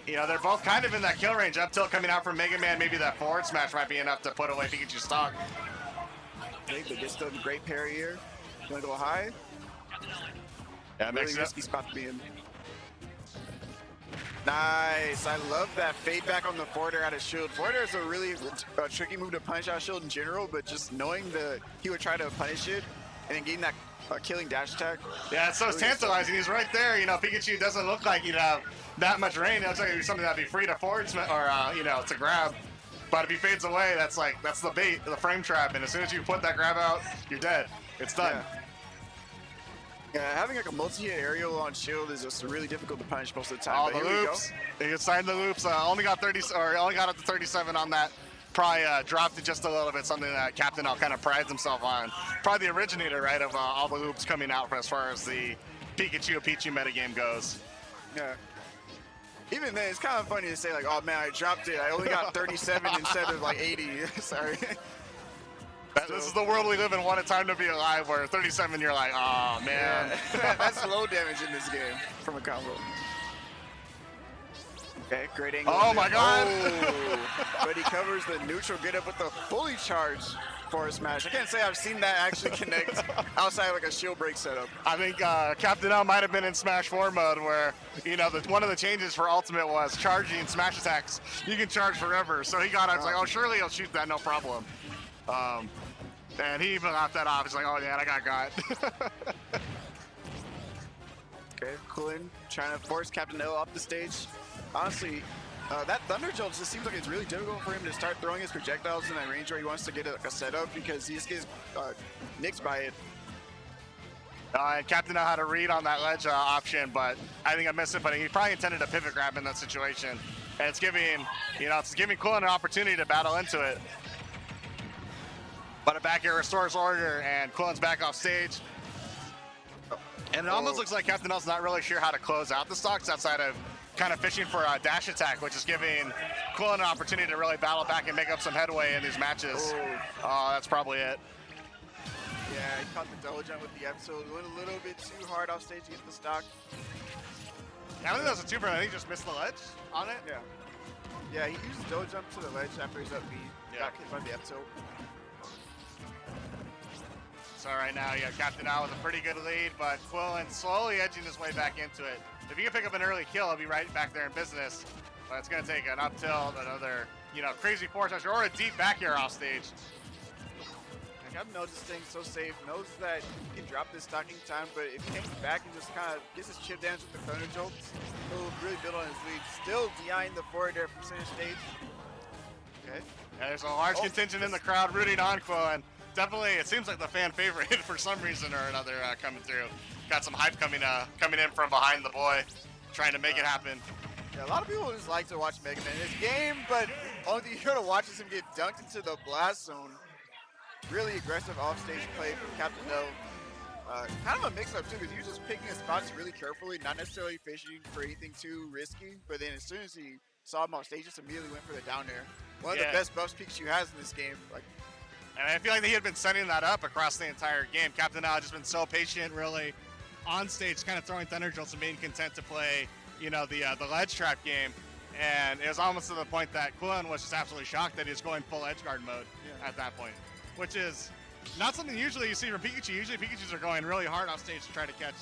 you know, they're both kind of in that kill range. Up tilt coming out from Mega Man, maybe that forward smash might be enough to put away Pikachu's stock. They get still a great parry here. Gonna go high. Yeah, really risky spot to be in. Nice. I love that fade back on the forward air out of shield. Forward air is a really tricky move to punish out shield in general, but just knowing that he would try to punish it and then getting that killing dash attack. Yeah, it's so really tantalizing. He's right there. You know, Pikachu doesn't look like he'd have that much range. It looks like it'd be something that'd be free to forward or you know, to grab. But if he fades away, that's the bait, the frame trap. And as soon as you put that grab out, you're dead. It's done. Yeah, having like a multi-hit aerial on shield is just really difficult to punish most of the time. Oh, the loops. He can sign the loops. Only got 30, or only got up to 37 on that. Probably dropped it just a little bit. Something that Captain L kind of prides himself on. Probably the originator, right, of all the loops coming out for as far as the Pikachu metagame goes. Yeah. Even then, it's kind of funny to say like, oh man, I dropped it. I only got 37 instead of like 80. Sorry. This is the world we live in. What a time to be alive, where 37 you're like, oh man. Yeah. That's low damage in this game from a combo. Okay, great angle. Oh my god. Oh, but he covers the neutral get up with the fully charged forward smash. I can't say I've seen that actually connect outside of like a shield break setup. I think Captain L might have been in Smash 4 mode where, you know, one of the changes for Ultimate was charging smash attacks. You can charge forever. So he got, I was like, oh, surely he'll shoot that, no problem. And he even got that off. He's like, oh, yeah, I got. Okay, Quillen trying to force Captain L off the stage. Honestly, that Thunder Jolt just seems like it's really difficult for him to start throwing his projectiles in that range where he wants to get a setup because he just gets nicked by it. And Captain L had a read on that ledge option, but I think I missed it. But he probably intended a pivot grab in that situation. And it's giving, you know, Quillen an opportunity to battle into it. But a back air restores order, and Quillen's back off stage. And it almost looks like Captain L's not really sure how to close out the stocks outside of kind of fishing for a dash attack, which is giving Quillen an opportunity to really battle back and make up some headway in these matches. That's probably it. Yeah, he caught the double jump with the episode. Went a little bit too hard off stage to get the stock. I don't think that was a two-burn. I think he just missed the ledge on it. Yeah. Yeah, he used double jump to the ledge after his up B. Yeah. Got hit by the episode. So right now, yeah, Captain Al with a pretty good lead, but Quillen slowly edging his way back into it. If he can pick up an early kill, he'll be right back there in business. But it's going to take an up tilt, another, crazy force touch, or a deep back air off stage. I've noticed things so safe, knows that he can drop this stocking time, but if he hangs back and just kind of gets his chip downs with the thunder jolts, he'll really build on his lead. Still behind the forward air from center stage. Okay. Yeah, there's a large contingent in the crowd rooting on Quillen. Definitely, it seems like the fan favorite for some reason or another coming through. Got some hype coming in from behind the boy, trying to make it happen. Yeah, a lot of people just like to watch Mega Man in this game, but only thing you're gonna watch is him get dunked into the blast zone. Really aggressive offstage play from Captain L. Kind of a mix-up too, because he was just picking his spots really carefully, not necessarily fishing for anything too risky. But then as soon as he saw him on stage, just immediately went for the down air. One of the best buffs Pikachu has in this game. And I feel like he had been setting that up across the entire game. Captain Al just been so patient, really, on stage, kind of throwing thunder jolts and being content to play, the ledge trap game. And it was almost to the point that Quillen was just absolutely shocked that he was going full edge guard mode at that point, which is not something usually you see from Pikachu. Usually Pikachus are going really hard off stage to try to catch,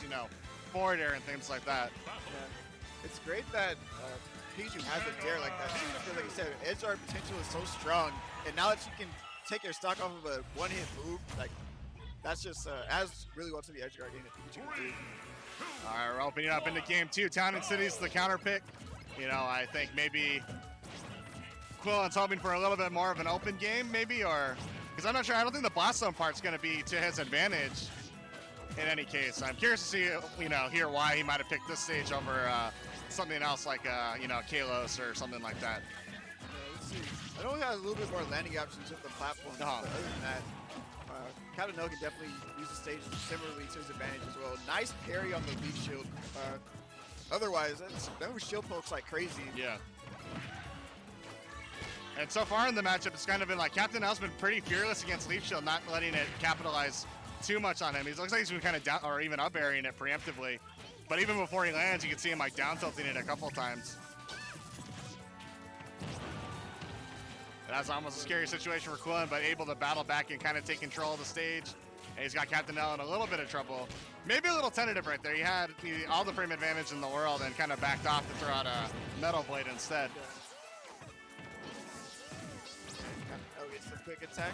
forward air and things like that. Yeah. It's great that Pikachu has a dare like that. Because like you said, edge guard potential is so strong, and now that you can take your stock off of a one-hit move, that's just adds really well to the edge guard game that Pikachu can do. All right, we're opening up into game 2. Town and City's the counter pick. I think maybe Quillen's hoping for a little bit more of an open game, maybe, or because I'm not sure. I don't think the blast zone part's going to be to his advantage in any case. I'm curious to see, hear why he might have picked this stage over something else like, Kalos or something like that. Yeah, let's see. I know he has a little bit more landing options with the platform, but other than that, Captain L can definitely use the stage similarly to his advantage as well. Nice parry on the leaf shield. Otherwise, those shield pokes like crazy. Yeah. And so far in the matchup, it's kind of been like Captain L's been pretty fearless against Leaf Shield, not letting it capitalize too much on him. He looks like he's been kind of down, or even up airing it preemptively. But even before he lands, you can see him like down tilting it a couple times. That's almost a scary situation for Quillen, but able to battle back and kind of take control of the stage. And he's got Captain L in a little bit of trouble. Maybe a little tentative right there. He had all the frame advantage in the world and kind of backed off to throw out a Metal Blade instead. Oh, gets the quick attack.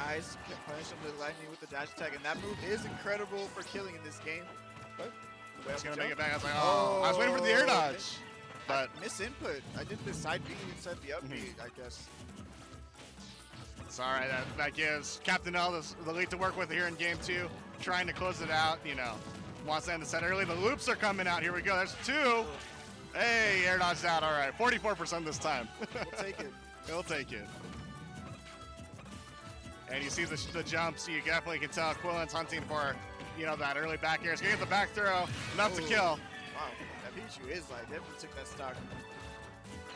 Nice. Can punish him with lightning with the dash attack. And that move is incredible for killing in this game. But he's going to make it back. I was like, oh, I was waiting for the air dodge. But misinput. I did the side B instead of the up B, I guess. It's all right. That gives Captain L the lead to work with here in game 2. Trying to close it out, wants to end the set early. The loops are coming out. Here we go. There's 2. Hey, air dodged out. All right, 44% this time. We'll take it. He'll take it. And you see the jumps. You definitely can tell Quillen's hunting for, that early back air. He's going to get the back throw. Enough to kill. Wow. That Pikachu is definitely took that stock.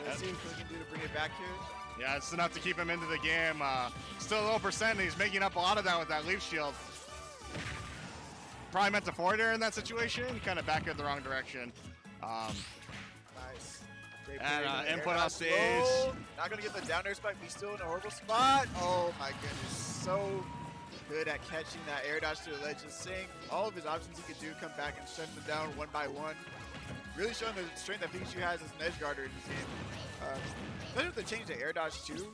Let's see what we can do to bring it back here. Yeah, it's enough to keep him into the game. Still a low percent, and he's making up a lot of that with that leaf shield. Probably meant to forward air in that situation, kind of back in the wrong direction. Nice. Great and input off stage. Not going to get the down air spike, but he's still in a horrible spot. Oh my goodness. So good at catching that air dodge to the ledge and seeing all of his options he could do come back and shut them down one by one. Really showing the strength that Pikachu has as an edge guarder in this game. Especially with the change to air dodge too,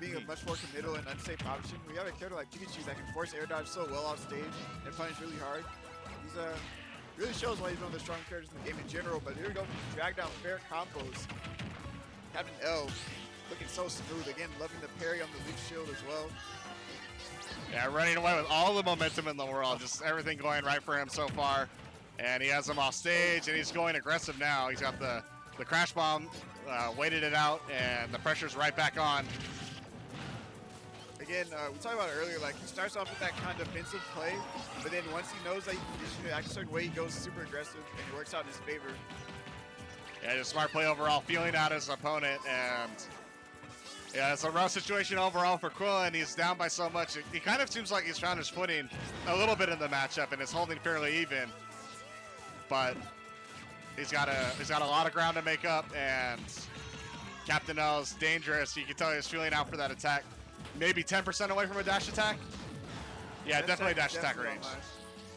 being a much more committal and unsafe option. We have a character like Pikachu that can force air dodge so well off stage and punish really hard. He's really shows why he's one of the strong characters in the game in general. But here we go, drag down fair combos. Captain L looking so smooth again, loving the parry on the leaf shield as well. Yeah, running away with all the momentum in the world, just everything going right for him so far. And he has him off stage, and he's going aggressive now. He's got the crash bomb, waited it out, and the pressure's right back on. Again, we talked about it earlier, he starts off with that kind of defensive play, but then once he knows that he can condition it, actually a certain way, he goes super aggressive, and it works out in his favor. Yeah, just smart play overall, feeling out his opponent, and yeah, it's a rough situation overall for Quillen. He's down by so much. It kind of seems like he's found his footing a little bit in the matchup, and is holding fairly even. But he's got a lot of ground to make up, and Captain L is dangerous. You can tell he's feeling out for that attack. Maybe 10% away from a dash attack. Yeah, definitely dash attack range.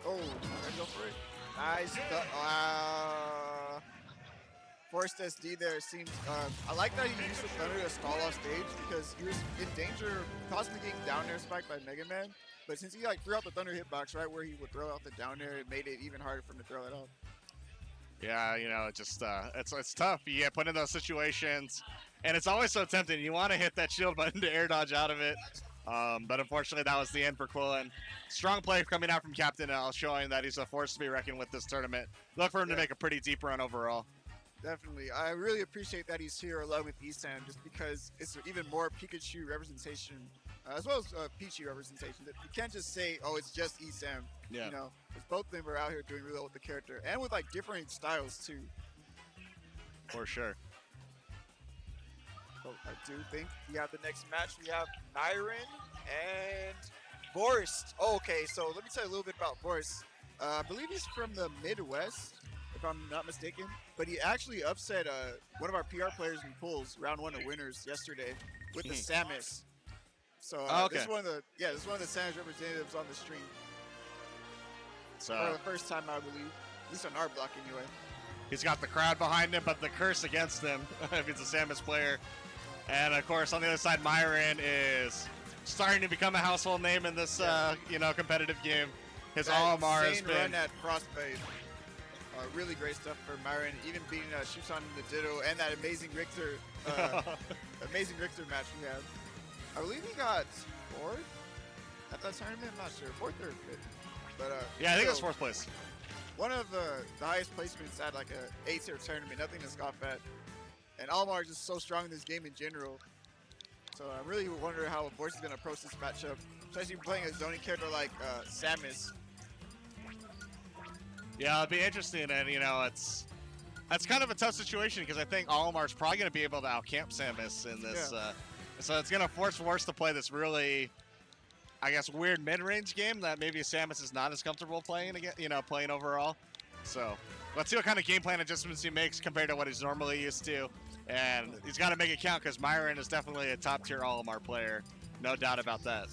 Oh, gotta go for it. Nice. Vorst SD there seems. I like that he used the thunder to stall off stage because he was in danger of possibly getting down air spiked by Mega Man. But since he like threw out the thunder hitbox right where he would throw out the down air, it made it even harder for him to throw it out. Yeah, you know, it just it's tough. You get put in those situations, and it's always so tempting. You want to hit that shield button to air dodge out of it, but unfortunately that was the end for Quillen. Strong play coming out from Captain L, showing that he's a force to be reckoned with this tournament. Look for him to make a pretty deep run overall. Definitely. I really appreciate that he's here along with ESAM just because it's even more Pikachu representation as well as Pichu representation. You can't just say, oh, it's just ESAM. Yeah. You know, because both of them are out here doing really well with the character and with like different styles too. For sure. So I do think we have the next match. We have Myran and Vorst. Oh, okay, so let me tell you a little bit about Vorst. I believe he's from the Midwest, if I'm not mistaken. But he actually upset one of our PR players in pools, round 1 of winners yesterday, with the Samus. So this is one of the Samus representatives on the stream. So for the first time, I believe, at least on our block anyway. He's got the crowd behind him, but the curse against him if he's a Samus player. And of course, on the other side, Myran is starting to become a household name in this competitive game. His Olimar has been run at Frostbite. Really great stuff for Myran, even beating Shusan in the Ditto and that amazing Richter match we had. I believe he got 4th at that tournament. I'm not sure, 4th or 5th. But yeah, I think it was 4th place. One of the highest placements at like a 8-tier tournament, nothing to scoff at. And Olimar is just so strong in this game in general. So I really wonder how Vorst is going to approach this matchup, especially playing a zoning character like Samus. Yeah, it'll be interesting, and that's kind of a tough situation because I think Olimar's probably going to be able to outcamp Samus in this. So it's going to force Vorst to play this really, I guess, weird mid-range game that maybe Samus is not as comfortable playing again, playing overall. So let's see what kind of game plan adjustments he makes compared to what he's normally used to. And he's got to make it count because Myran is definitely a top-tier Olimar player. No doubt about that.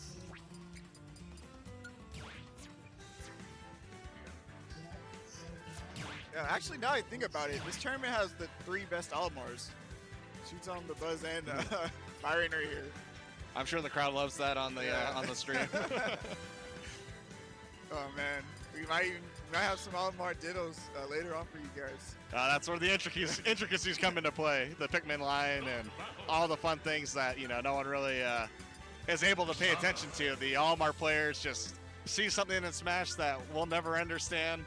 Yeah, actually, now I think about it, this tournament has the 3 best Olimars. Shoots on the Buzz and Myran are here. I'm sure the crowd loves that on the stream. Oh man, we might have some Olimar Dittos later on for you guys. That's where the intricacies come into play. The Pikmin line and all the fun things that no one really is able to pay attention to. The Olimar players just see something in Smash that we'll never understand.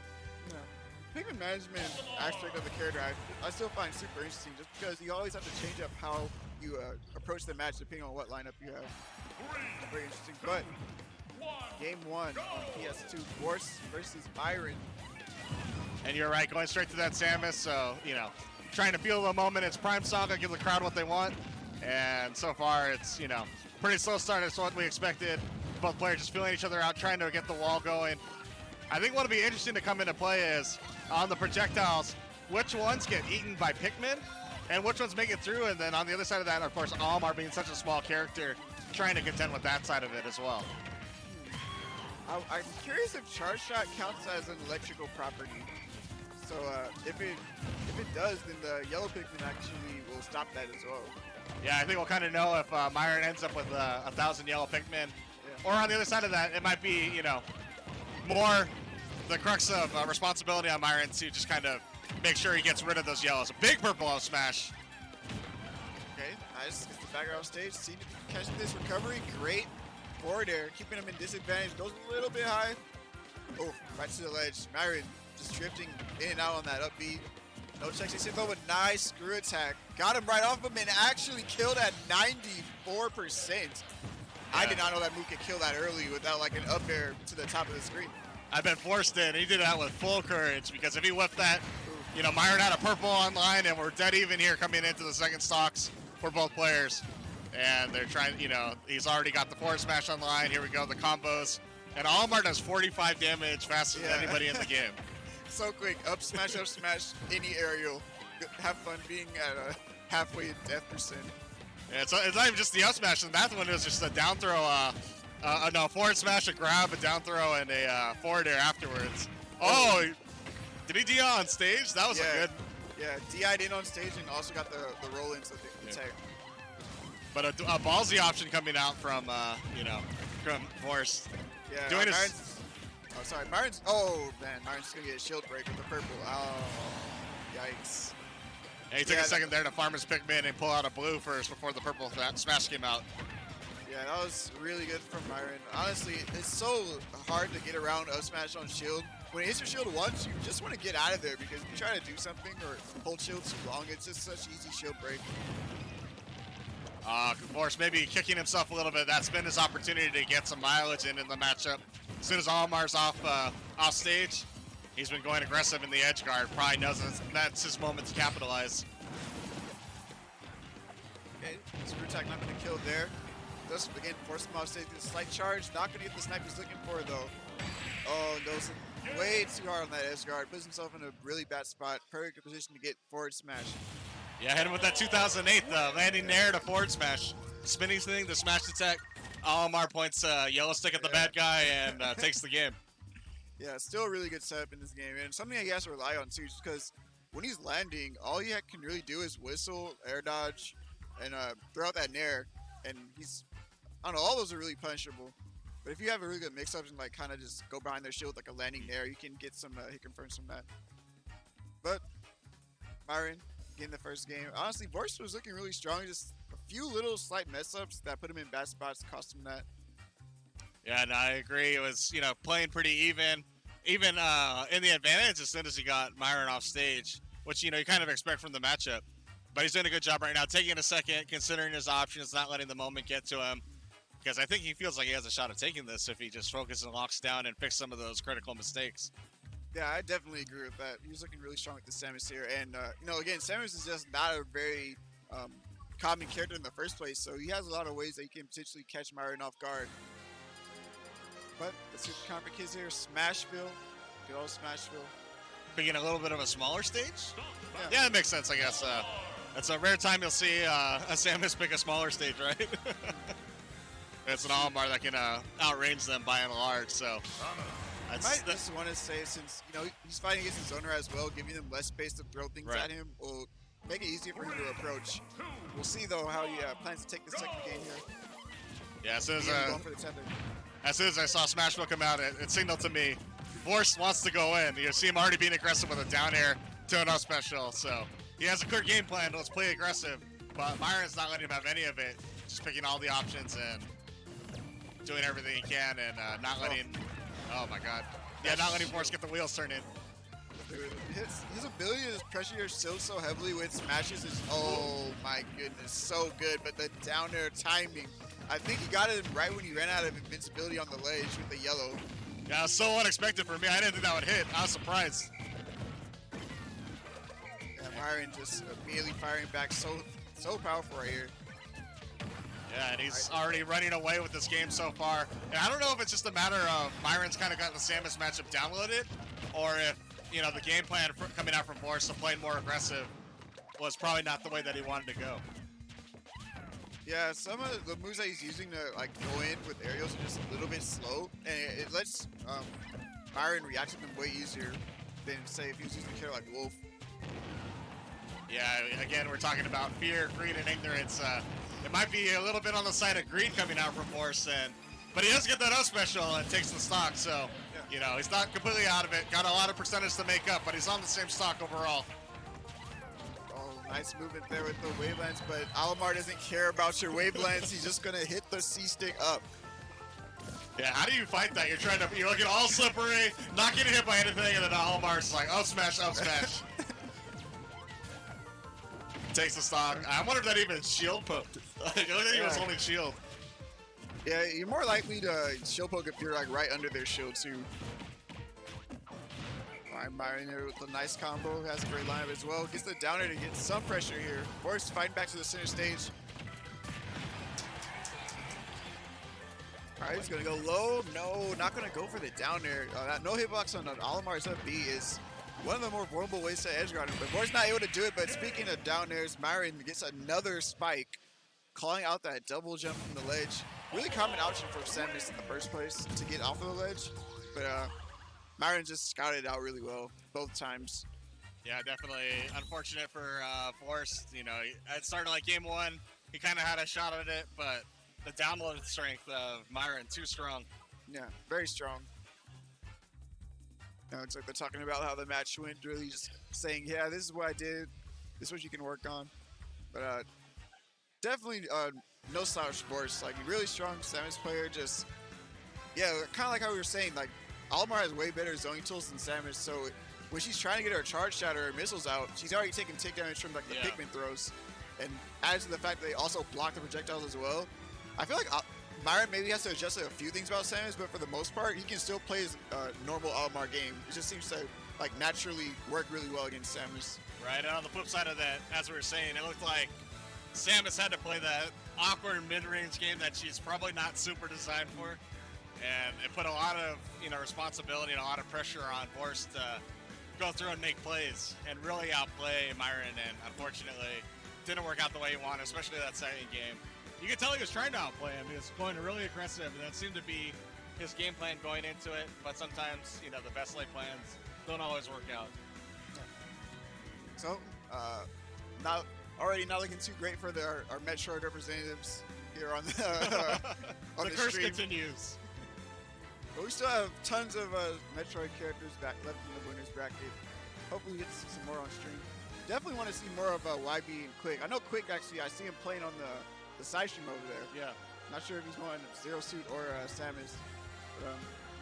Pikmin management aspect of the character I still find super interesting just because you always have to change up how you approach the match depending on what lineup you have. Very interesting. But game 1 on PS2, Vorst versus Myran. And you're right, going straight to that Samus, so, trying to feel the moment. It's Prime Saga, give the crowd what they want. And so far, it's, pretty slow start. It's what we expected. Both players just feeling each other out, trying to get the wall going. I think what'll be interesting to come into play is, on the projectiles, which ones get eaten by Pikmin, and which ones make it through. And then on the other side of that, of course, Olimar being such a small character, trying to contend with that side of it as well. I'm curious if Charge Shot counts as an electrical property. So if it does, then the yellow Pikmin actually will stop that as well. Yeah, I think we'll kind of know if Myran ends up with 1,000 yellow Pikmin. Yeah. Or on the other side of that, it might be, more the crux of responsibility on Myran to just kind of make sure he gets rid of those yellows. A big purple out smash. Okay, nice. Gets the backer off stage. See, catching this recovery. Great forward air, keeping him in disadvantage. Goes a little bit high. Oh, right to the ledge. Myran just drifting in and out on that upbeat. No checks. He's though, but nice screw attack. Got him right off him and actually killed at 94%. Yeah. I did not know that move could kill that early without like an up air to the top of the screen. I've been forced in. He did that with full courage because if he whipped that, Myran had a purple online and we're dead even here coming into the second stocks for both players. And they're trying, he's already got the forward smash online. Here we go, the combos. And Olimar does 45 damage faster than anybody in the game. So quick, up smash, any aerial. Have fun being at a halfway death percent. Yeah, it's not even just the up smash. The math one is just a down throw No, forward smash, a grab, a down throw, and a forward air afterwards. Oh, did he DI on stage? That was a good. Yeah, DI'd in on stage and also got the roll into the tag. But a ballsy option coming out from, you know, from Vorst. Yeah, doing his... Oh, sorry, Myran's... Oh, man, Myran's just going to get a shield break with the purple. Oh, yikes. Yeah, he took a second there to farm his Pikmin and pull out a blue first before the purple smash came out. Yeah, that was really good from Myran. Honestly, it's so hard to get around up smash on shield. When it hits your shield once, you just want to get out of there because if you try to do something or hold shield too long, it's just such easy shield break. Vorst maybe kicking himself a little bit. That's been his opportunity to get some mileage in the matchup. As soon as Almar's off stage, he's been going aggressive in the edge guard. Probably knows that's his moment to capitalize. Okay, screw attack not going to kill there. Does again force him off stage with a slight charge. Not going to get the snipe he's looking for though. Oh, goes way too hard on that edge guard. Puts himself in a really bad spot. Perfect position to get forward smash. Yeah, hit him with that 2008 landing there to forward smash. Spinning thing, the smash attack. Almar points yellow stick at the bad guy and takes the game. Yeah, still a really good setup in this game. And something he has to rely on too, just because when he's landing, all he can really do is whistle, air dodge, and throw out that nair. And he's, I don't know, all those are really punishable. But if you have a really good mix-up and like kind of just go behind their shield like a landing nair, you can get some hit confirms from that. But Myran getting the first game. Honestly, Vorst was looking really strong. Just a few little slight mess-ups that put him in bad spots, cost him that. Yeah, no, I agree. It was, you know, playing pretty even. Even in the advantage as soon as he got Myran off stage, which, you know, you kind of expect from the matchup. But he's doing a good job right now, taking a second, considering his options, not letting the moment get to him. Because I think he feels like he has a shot at taking this if he just focuses and locks down and fix some of those critical mistakes. Yeah, I definitely agree with that. He was looking really strong with the Samus here. And, you know, again, Samus is just not a very common character in the first place. So he has a lot of ways that he can potentially catch Myran off guard. But let's see what the counter kids here. Smashville. Good old Smashville. Picking a little bit of a smaller stage? Yeah, that makes sense, I guess. It's a rare time you'll see a Samus pick a smaller stage, right? It's an Almar that can outrange them by and large, so... I might just want to say, since, you know, he's fighting against his owner as well, giving them less space to throw things at him will make it easier for him to approach. We'll see, though, how he plans to take the second game here. Yeah, as soon as I saw Smashville come out, it signaled to me, Vorst wants to go in. You see him already being aggressive with a down air to an up special, so he has a clear game plan. Let's play aggressive, but Myron's not letting him have any of it. Just picking all the options and doing everything he can and not letting... Oh my god. Yeah, not letting Vorst get the wheels turned in. Dude, his ability to pressure your shield so heavily with smashes is, oh my goodness, so good. But the down air timing, I think he got it right when he ran out of invincibility on the ledge with the yellow. Yeah, it was so unexpected for me. I didn't think that would hit. I was surprised. Yeah, Myran just immediately firing back, so powerful right here. Yeah, and he's already running away with this game so far. And I don't know if it's just a matter of Myron's kind of got the Samus matchup downloaded, or if, you know, the game plan coming out from Vorst to play more aggressive was probably not the way that he wanted to go. Yeah, some of the moves that he's using to like go in with aerials are just a little bit slow, and it lets Myran react to them way easier than, say, if he was using a character like Wolf. Yeah, again, we're talking about fear, greed, and ignorance. It might be a little bit on the side of greed coming out from Vorst, but he does get that O special and takes the stock, so, you know, he's not completely out of it. Got a lot of percentage to make up, but he's on the same stock overall. Oh, nice movement there with the wavelengths, but Almar doesn't care about your wavelengths. He's just going to hit the C-stick up. Yeah, how do you fight that? You're looking all slippery, not getting hit by anything, and then Almar's like, up smash, up smash. Takes the stock. I wonder if that even shield poked. Look at he was holding shield. Yeah, you're more likely to shield poke if you're like right under their shield too. Alright, Myran here with a nice combo. Has a great lineup as well. Gets the downer to get some pressure here. Vorst fighting back to the center stage. Alright, he's gonna go low. No, not gonna go for the downer. No hitbox on Almar's up B is one of the more vulnerable ways to edge guard him, but Vorst's not able to do it. But speaking of down airs, Myran gets another spike, calling out that double jump from the ledge. really common option for Samus in the first place to get off of the ledge. But Myran just scouted it out really well both times. Yeah, definitely unfortunate for Vorst. You know, it started like game 1. He kind of had a shot at it, but the download strength of Myran too strong. Yeah, very strong. It's like they're talking about how the match went, really just saying, yeah, this is what I did. This is what you can work on. But definitely no slouch Vorst. Like, really strong Samus player. Just, yeah, kind of like how we were saying, like, Olimar has way better zoning tools than Samus, so when she's trying to get her charge shot or her missiles out, she's already taking tick damage from like the Pikmin throws. And adds to the fact that they also block the projectiles as well. I feel like Myran maybe has to adjust a few things about Samus, but for the most part, he can still play his normal Olimar game. It just seems to like naturally work really well against Samus. Right, and on the flip side of that, as we were saying, it looked like Samus had to play that awkward mid-range game that she's probably not super designed for. And it put a lot of, you know, responsibility and a lot of pressure on Vorst to go through and make plays and really outplay Myran, and unfortunately didn't work out the way he wanted, especially that second game. You could tell he was trying to outplay him. He was going really aggressive, and that seemed to be his game plan going into it. But sometimes, you know, the best laid plans don't always work out. So, not looking too great for our Metroid representatives here on the on the curse stream. continues. But we still have tons of Metroid characters left in the winners bracket. Hopefully we get to see some more on stream. Definitely want to see more of YB and quiK. I know quiK actually, I see him playing on the side stream over there. Yeah. Not sure if he's going Zero Suit or Samus. But,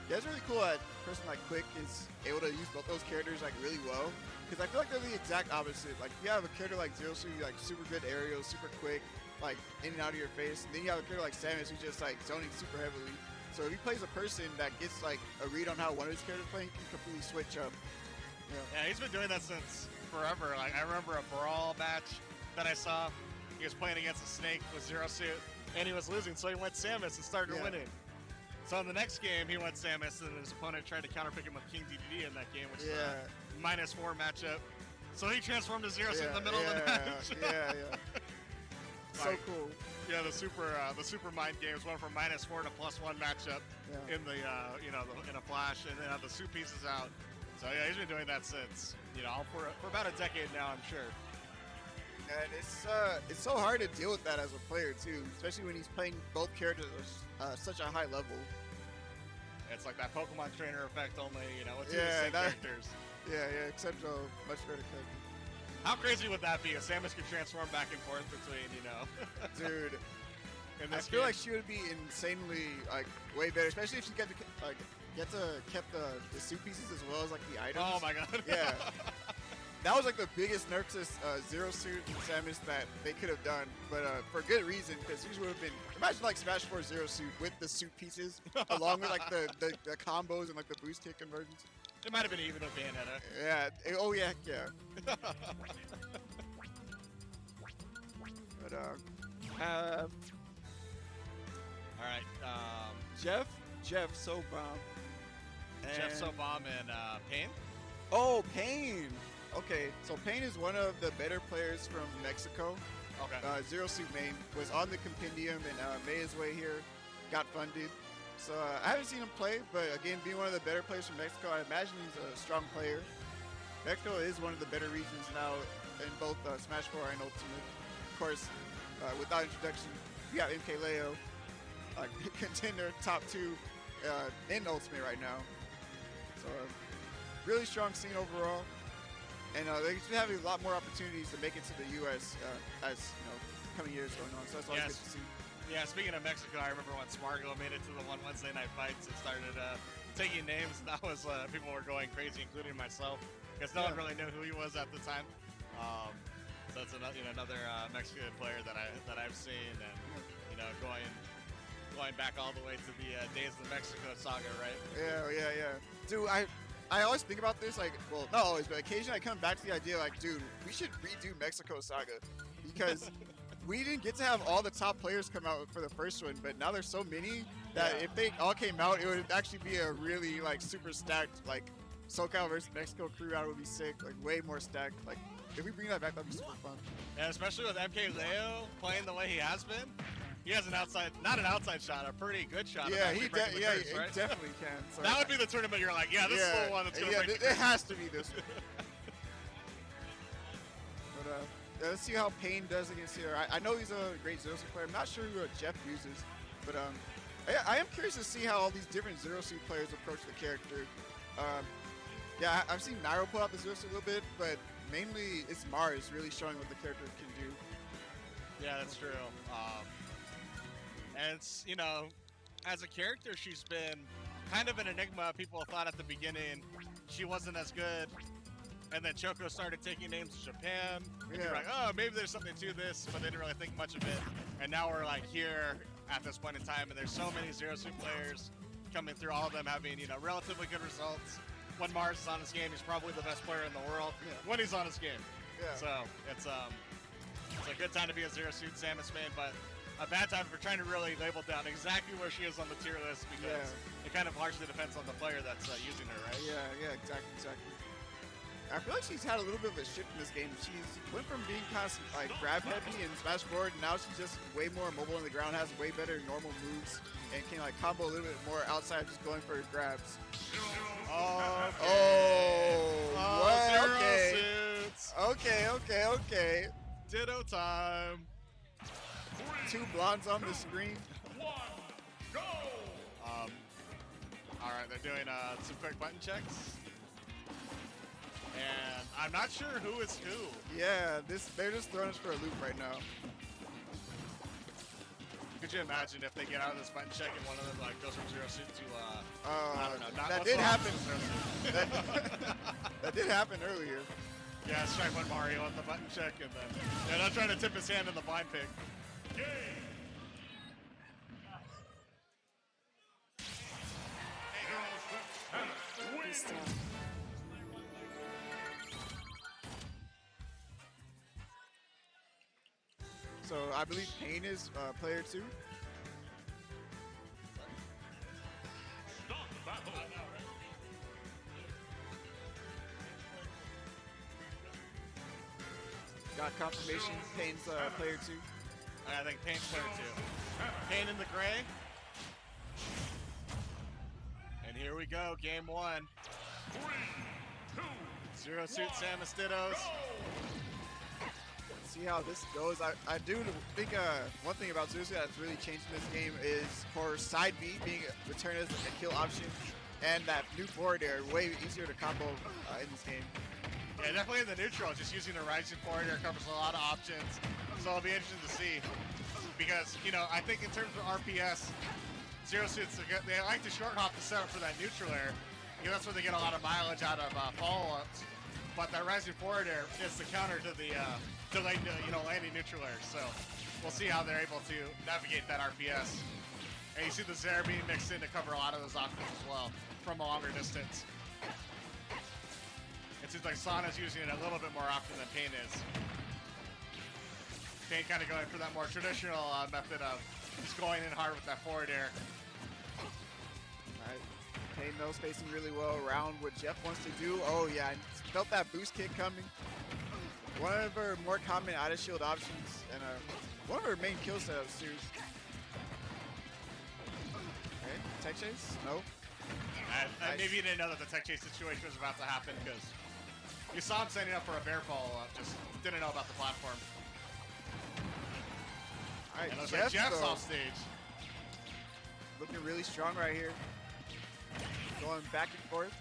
yeah, it's really cool that a person like quiK is able to use both those characters like really well. Because I feel like they're the exact opposite. Like, you have a character like Zero Suit, like super good aerials, super quick, like in and out of your face. And then you have a character like Samus who's just like zoning super heavily. So if he plays a person that gets like a read on how one of his characters playing, he can completely switch up. Yeah, he's been doing that since forever. Like, I remember a Brawl match that I saw. He was playing against a Snake with Zero Suit, and he was losing, so he went Samus and started winning. So in the next game, he went Samus, and his opponent tried to counterpick him with King DDD in that game, which is a -4 matchup. So he transformed to Zero Suit in the middle of the match. So cool. Yeah, the super mind games went from -4 to +1 matchup in the you know, in a flash, and then have the suit pieces out. So yeah, he's been doing that since, you know, for about a decade now, I'm sure. And it's so hard to deal with that as a player too, especially when he's playing both characters at such a high level. It's like that Pokemon trainer effect, only, you know, with two Yeah, characters. Yeah, except a much better character. How crazy would that be if Samus could transform back and forth between, you know? Dude, in I this feel game? like she would be insanely like way better, especially if she kept the suit pieces as well as like the items. Oh my god. Yeah. That was like the biggest nerf to Zero Suit and Samus that they could have done, but for good reason, because these would have been, imagine like Smash 4 Zero Suit with the suit pieces, along with like the combos and like the boost kick conversions. It might have been even with Bayonetta. Yeah. Oh yeah. But all right. JEFFsoBOMB. JEFFsoBOMB and Pain. Oh, Pain. Okay, so Pain is one of the better players from Mexico. Okay. Zero Suit main was on the compendium and made his way here, got funded. So I haven't seen him play, but again, being one of the better players from Mexico, I imagine he's a strong player. Mexico is one of the better regions now in both Smash 4 and Ultimate. Of course, without introduction, we got MKLeo, contender top 2 in Ultimate right now. So really strong scene overall. And they should have a lot more opportunities to make it to the U.S. As you know, coming years going on. So that's always good to see. Yeah, speaking of Mexico, I remember when Smargo made it to the one Wednesday night fights and started taking names. That was people were going crazy, including myself, because no one really knew who he was at the time. So that's another, you know, another Mexican player that I've seen, and you know, going back all the way to the days of the Mexico saga, right? Yeah. Dude, I always think about this, like, well, not always, but occasionally I come back to the idea, like, dude, we should redo Mexico Saga, because we didn't get to have all the top players come out for the first one, but now there's so many that if they all came out, it would actually be a really, like, super stacked, like, SoCal versus Mexico crew out would be sick, like, way more stacked. Like, if we bring that back, that'd be super fun. And especially with MKLeo playing the way he has been, He has an outside, not an outside shot, a pretty good shot. Yeah, he definitely definitely can. So that would be the tournament you're like, yeah, this is the one that's going to break it has to be this one. But let's see how Pain does against here. I know he's a great Zero Suit player. I'm not sure who Jeff uses, but I am curious to see how all these different Zero Suit players approach the character. Yeah, I've seen Nairo pull out the Zero Suit a little bit, but mainly it's Mars really showing what the character can do. Yeah, that's true. And it's, you know, as a character, she's been kind of an enigma. People thought at the beginning she wasn't as good. And then Choco started taking names in Japan. And you're like, oh, maybe there's something to this, but they didn't really think much of it. And now we're like here at this point in time, and there's so many Zero Suit players coming through, all of them having, you know, relatively good results. When Mars is on his game, he's probably the best player in the world when he's on his game. Yeah. So it's a good time to be a Zero Suit Samus main, but a bad time for trying to really label down exactly where she is on the tier list, because it kind of largely depends on the player that's using her, right? Yeah, exactly. I feel like she's had a little bit of a shift in this game. She's went from being kind of like grab heavy and smash forward, and now she's just way more mobile on the ground, has way better normal moves, and can like combo a little bit more outside just going for grabs. Oh, what? Okay. Ditto time. 2 blondes on the screen. All right, they're doing some quick button checks. And I'm not sure who is who. Yeah, they're just throwing us for a loop right now. Could you imagine if they get out of this button check and one of them like goes from Zero Suit to I don't know. That did happen. That did happen earlier. Yeah, Strife went Mario on the button check, and then not trying to tip his hand in the blind pig. So I believe Pain is player 2. Got confirmation. Pain's player 2. I think Pain's player 2. Pain in the gray. And here we go, game 1. 3, 2, Zero Suit Samus Dittos. See how this goes. I do think one thing about Zero Suit that's really changed in this game is for side B being returned as a kill option, and that new forward air way easier to combo in this game. Yeah, definitely in the neutral, just using a rising forward air covers a lot of options. So it'll be interesting to see, because, you know, I think in terms of RPS, Zero Suits, they like to short hop the setup for that neutral air, because that's where they get a lot of mileage out of follow-ups. But that rising forward air is the counter to the delayed, landing neutral air. So we'll see how they're able to navigate that RPS. And you see the Zera being mixed in to cover a lot of those options as well from a longer distance. It seems like Sana's using it a little bit more often than Pain is. Pain kind of going for that more traditional method of just going in hard with that forward air. All right. Pain knows spacing really well around what Jeff wants to do. Oh yeah, I felt that boost kick coming. One of her more common out of shield options, and one of her main kill setups too. Okay, tech chase? No. Nice. Maybe you didn't know that the tech chase situation was about to happen, because you saw him standing up for a bear follow-up, just didn't know about the platform. All right, and looks like Jeff's off stage. Looking really strong right here. Going back and forth.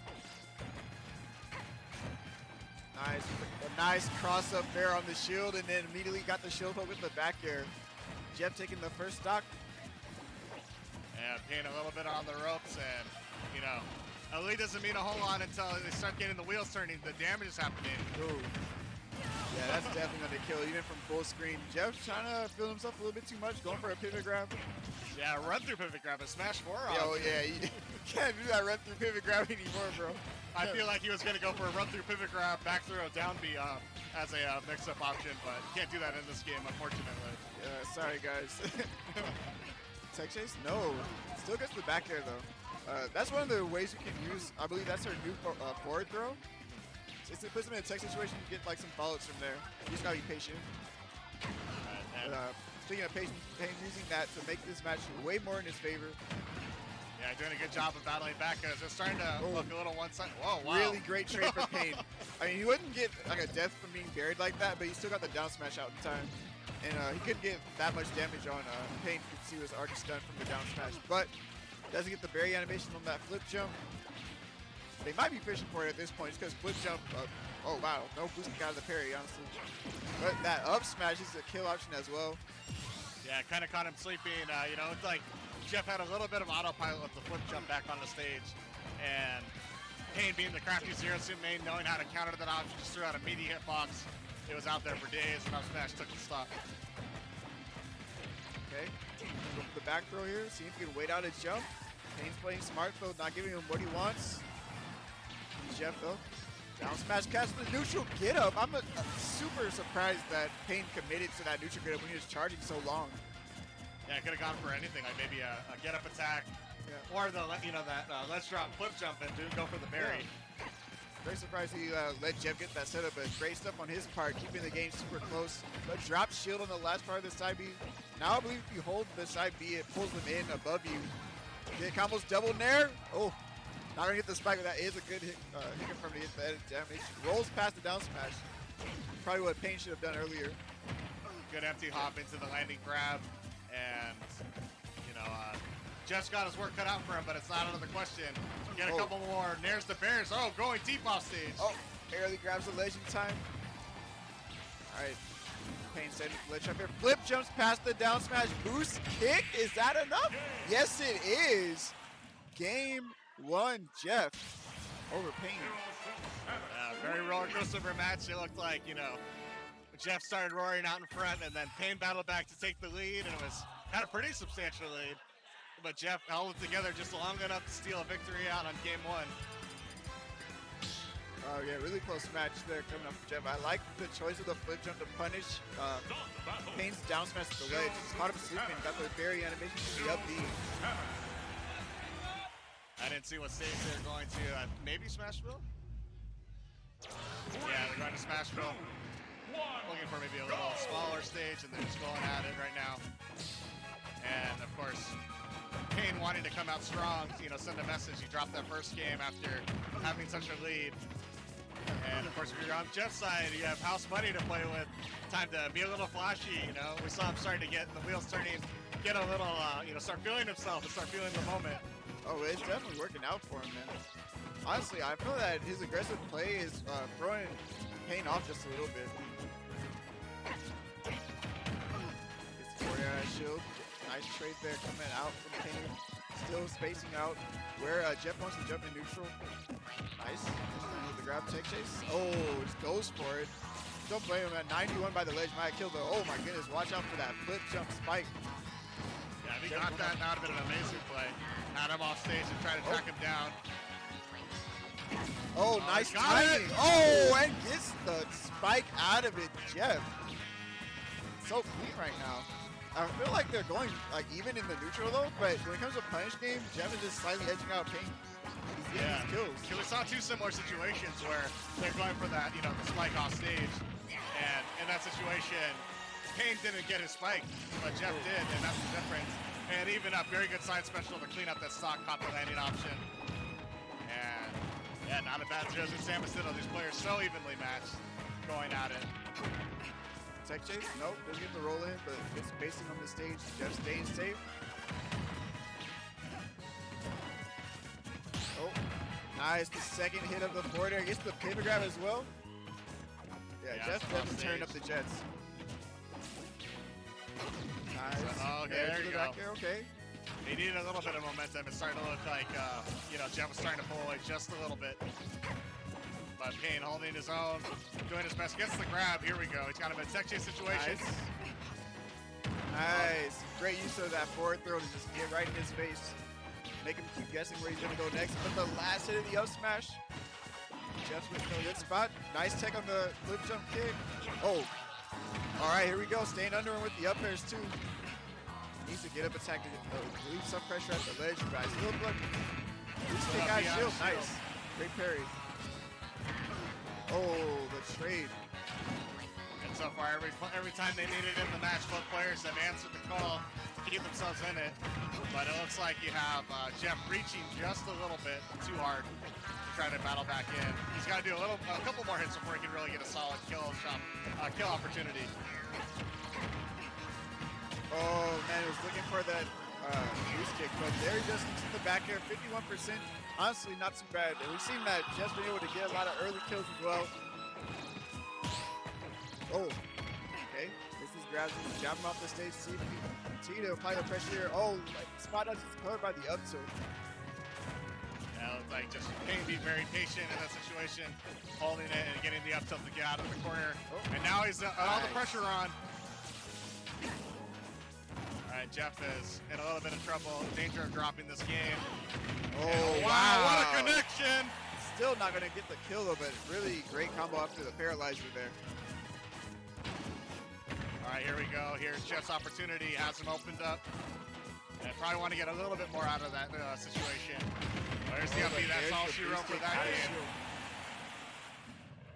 Nice, a nice cross-up there on the shield, and then immediately got the shield hook with the back air. Jeff taking the first stock. And Pain a little bit on the ropes, and, you know, a lead doesn't mean a whole lot until they start getting the wheels turning, the damage is happening. Ooh. Yeah, that's definitely going to kill, even from full screen. Jeff's trying to feel himself a little bit too much, going for a pivot grab. Yeah, run through pivot grab, a smash 4 off. Oh yeah, you can't do that run through pivot grab anymore, bro. I feel like he was going to go for a run through pivot grab, back throw, down B as a mix-up option, but can't do that in this game, unfortunately. Yeah, sorry guys. Tech chase? No. Still gets the back air though. That's one of the ways you can use, I believe that's her new forward throw. It puts him in a tech situation, you get like some follow-ups from there. You just gotta be patient. speaking of Payne using that to make this match way more in his favor. Yeah, doing a good job of battling back as it's starting to look a little one-sided. Whoa, wow. Really great trade for Payne. I mean, he wouldn't get like a death from being buried like that, but he still got the down smash out in time. And he couldn't get that much damage on Payne because he was already stunned from the down smash. But doesn't get the berry animation on that flip jump. They might be fishing for it at this point just because flip jump, oh wow, no boosting out of the parry, honestly. But that up smash is a kill option as well. Yeah, kind of caught him sleeping. You know, it's like Jeff had a little bit of autopilot with the flip jump back on the stage. And Payne being the crafty zero suit main, knowing how to counter that option, just threw out a meaty hitbox. It was out there for days, and up smash took the stock. Okay, go for the back throw here, see if he can wait out his jump. Payne's playing smart though, not giving him what he wants. Jeff though, down smash catch the neutral get up. I'm super surprised that Payne committed to that neutral get up when he was charging so long. Yeah, I could have gone for anything, like maybe a get up attack, or the that let's drop flip jump and go for the berry. Yeah. Very surprised he let Jeff get that setup, but great stuff on his part, keeping the game super close. But drop shield on the last part of the side B. Now I believe if you hold the side B, it pulls them in above you. Get combos double nair. Oh, not gonna get the spike, but that is a good hit from to get the edit damage. Rolls past the down smash. Probably what Payne should have done earlier. Good empty hop into the landing grab, and Jeff's got his work cut out for him, but it's not out of the question. Get a couple more. Nairs the bears. Oh, going deep off stage. Oh, barely grabs the ledge in time. All right. Payne setting the ledge up here. Flip jumps past the down smash. Boost kick. Is that enough? Yes, it is. Game 1, Jeff over Payne. Very roller coaster of a match. It looked like, Jeff started roaring out in front, and then Payne battled back to take the lead, and it was kind of pretty substantial lead. But Jeff held it together just long enough to steal a victory out on game 1. Oh yeah, really close match there coming up for Jeff. I like the choice of the flip jump to punish Payne's down smash to the ledge. Just caught him sleeping, got the berry animation to the up B. I didn't see what stage they're going to. Maybe Smashville? Yeah, they're going to Smashville. Looking for maybe a little smaller stage, and they're just going at it right now. And of course, Payne wanting to come out strong, send a message. He dropped that first game after having such a lead. And of course, if you're on Jeff's side, you have house money to play with. Time to be a little flashy, We saw him starting to get the wheels turning, get a little, start feeling himself and start feeling the moment. Oh, it's definitely working out for him, man. Honestly, I feel that his aggressive play is throwing Payne off just a little bit. Gets the forward air shield. Nice trade there coming out from Payne. Still spacing out where Jeff wants to jump in neutral. Nice. With the grab tech chase. Oh, just goes for it. Don't blame him at 91 by the ledge. Might kill the. Oh my goodness, watch out for that flip jump spike. Yeah, if he got that, that would have been an amazing play. Had him off stage and try to track him down. Oh, nice timing. Oh, and gets the spike out of it, Jeff. So clean right now. I feel like they're going even in the neutral though, but when it comes to punish game, Jeff is just slightly edging out Payne. He's getting his kills. We saw two similar situations where they're going for that, the spike off stage. And in that situation, Payne didn't get his spike, but Jeff did, and that's the difference. And even a very good side special to clean up that stock, caught the landing option. And yeah, not a bad 0-0 Samus did. These players so evenly matched going at it. Tech chase? Nope, doesn't get the roll in, but gets spacing on the stage. Jeff staying safe. Oh, nice. The second hit of the forward air. Gets the pivot grab as well. Yeah, Jeff doesn't turn up the jets. Nice. Okay, there you go. Back there. Okay. He needed a little bit of momentum. It's starting to look like, Jeff was starting to pull away just a little bit. But Payne holding his own, doing his best. Gets the grab. Here we go. He's got him in a tech chase situation. Nice. Great use of that forward throw to just get right in his face. Make him keep guessing where he's going to go next. But the last hit of the up smash. Jeff's in a good spot. Nice tech on the flip jump kick. Oh. All right, here we go. Staying under him with the up airs too. Needs to get up attack to relieve some pressure at the ledge, guys. Look, kick out shield. Nice. Great parry. Oh, the trade. And so far. Every time they needed it in the match, both players have answered the call to keep themselves in it. But it looks like you have Jeff reaching just a little bit too hard to try to battle back in. He's got to do a couple more hits before he can really get a solid kill opportunity. Oh man, he was looking for that boost kick, but there he just gets the back air, 51%. Honestly, not too bad. And we've seen that Jeff's been able to get a lot of early kills as well. Oh, okay. This is grabs him, jab him off the stage, see if he can continue to apply the pressure here. Oh, like, spot dodge is covered by the up tilt. Yeah, it looks like just being very patient in that situation, holding it and getting the up tilt to get out of the corner. Oh. And now he's all the pressure on. All right, Jeff is in a little bit of trouble. Danger of dropping this game. Oh, wow, what a connection! Still not going to get the kill though, but really great combo after the paralyzer there. All right, here we go. Here's Jeff's opportunity. Has him opened up. And probably want to get a little bit more out of that situation. There's the uppy. That's all she wrote for that game.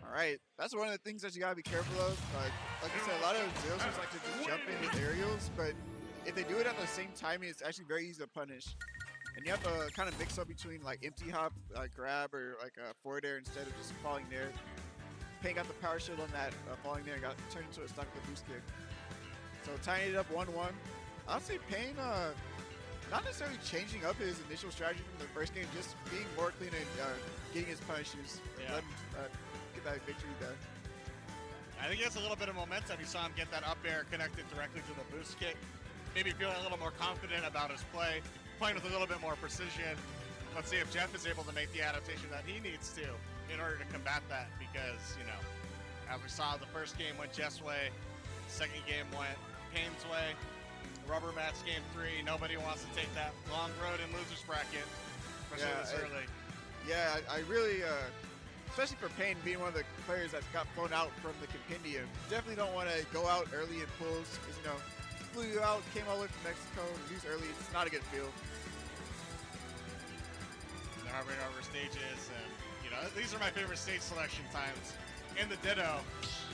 All right, that's one of the things that you gotta be careful of. Like I said, a lot of Zeros like to just jump in with aerials, but if they do it at the same timing, it's actually very easy to punish. And you have to kind of mix up between like empty hop, grab, or like a forward air instead of just falling there. Payne got the power shield on that falling there and got turned into a stock with a boost kick. So tying it up 1-1. Honestly, Payne not necessarily changing up his initial strategy from the first game, just being more clean and getting his punishes. Yeah. Let him get that victory there. I think he has a little bit of momentum. You saw him get that up air connected directly to the boost kick. Maybe feeling a little more confident about his play, playing with a little bit more precision. Let's see if Jeff is able to make the adaptation that he needs to in order to combat that, because, you know, as we saw, the first game went Jeff's way, second game went Payne's way, rubber match game 3, nobody wants to take that long road in losers bracket, especially this early. Yeah, I really, especially for Payne being one of the players that got flown out from the compendium, definitely don't want to go out early in pulls, because, you know, flew you out, came all the way from Mexico, lose early, it's not a good feel. They're hovering over stages, and, you know, these are my favorite stage selection times. In the Ditto,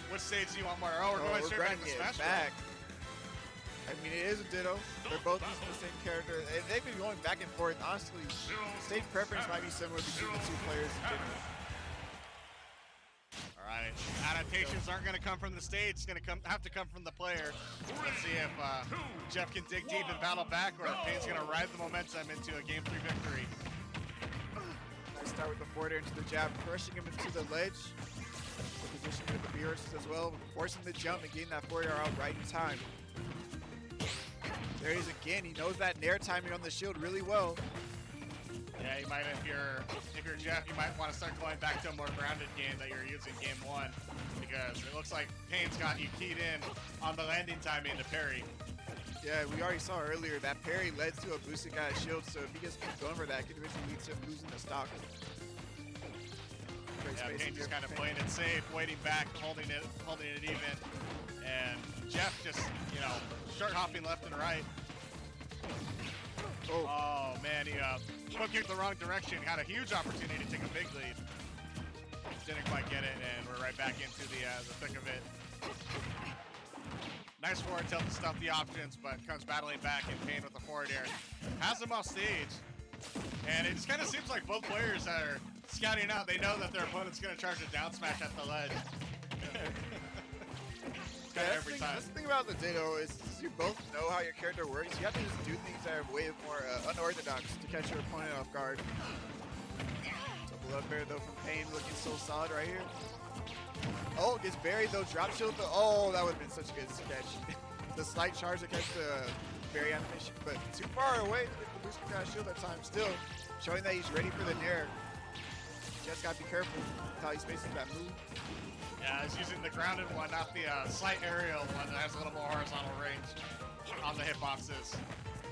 what stage do you want more? Oh, we're going straight back to Smash back. I mean, it is a Ditto. They're both using the same character, and they've been going back and forth. Honestly, stage preference might be similar between the two players in Ditto. All right, adaptations aren't going to come from the stage. It's going to have to come from the player. Let's see if Jeff can dig deep and battle back, or if Payne's going to ride the momentum into a game 3 victory. Nice start with the forward air into the jab, crushing him into the ledge. The position with the Vorst as well, forcing the jump and getting that forward air out right in time. There he is again. He knows that nair timing on the shield really well. Yeah, you might, if you're Jeff, you might want to start going back to a more grounded game that you're using game 1, because it looks like Payne's got you keyed in on the landing timing to parry. Yeah, we already saw earlier that parry led to a boosted guy's shield, so if he just keeps going for that, it could eventually lead to him losing the stock. Yeah, Payne just kind of playing it safe, waiting back, holding it even, and Jeff just, you know, short hopping left and right. Oh man, he quick kicked the wrong direction, had a huge opportunity to take a big lead. Didn't quite get it, and we're right back into the thick of it. Nice forward tilt to stuff the options, but comes battling back in Payne with the forward air. Has him off stage, and it just kind of seems like both players are scouting out. They know that their opponent's going to charge a down smash at the ledge. Every time. That's the thing about the Ditto is you both know how your character works. You have to just do things that are way more unorthodox to catch your opponent off guard. Double up air though from Payne, looking so solid right here. Oh, gets buried though, drop shield though. Oh, that would have been such a good catch. The slight charge to catch the berry animation, but too far away to get the boost shield that time. Still showing that he's ready for the nair. Just gotta be careful with how he spaces that move. Yeah, he's using the grounded one, not the slight aerial one that has a little more horizontal range on the hitboxes.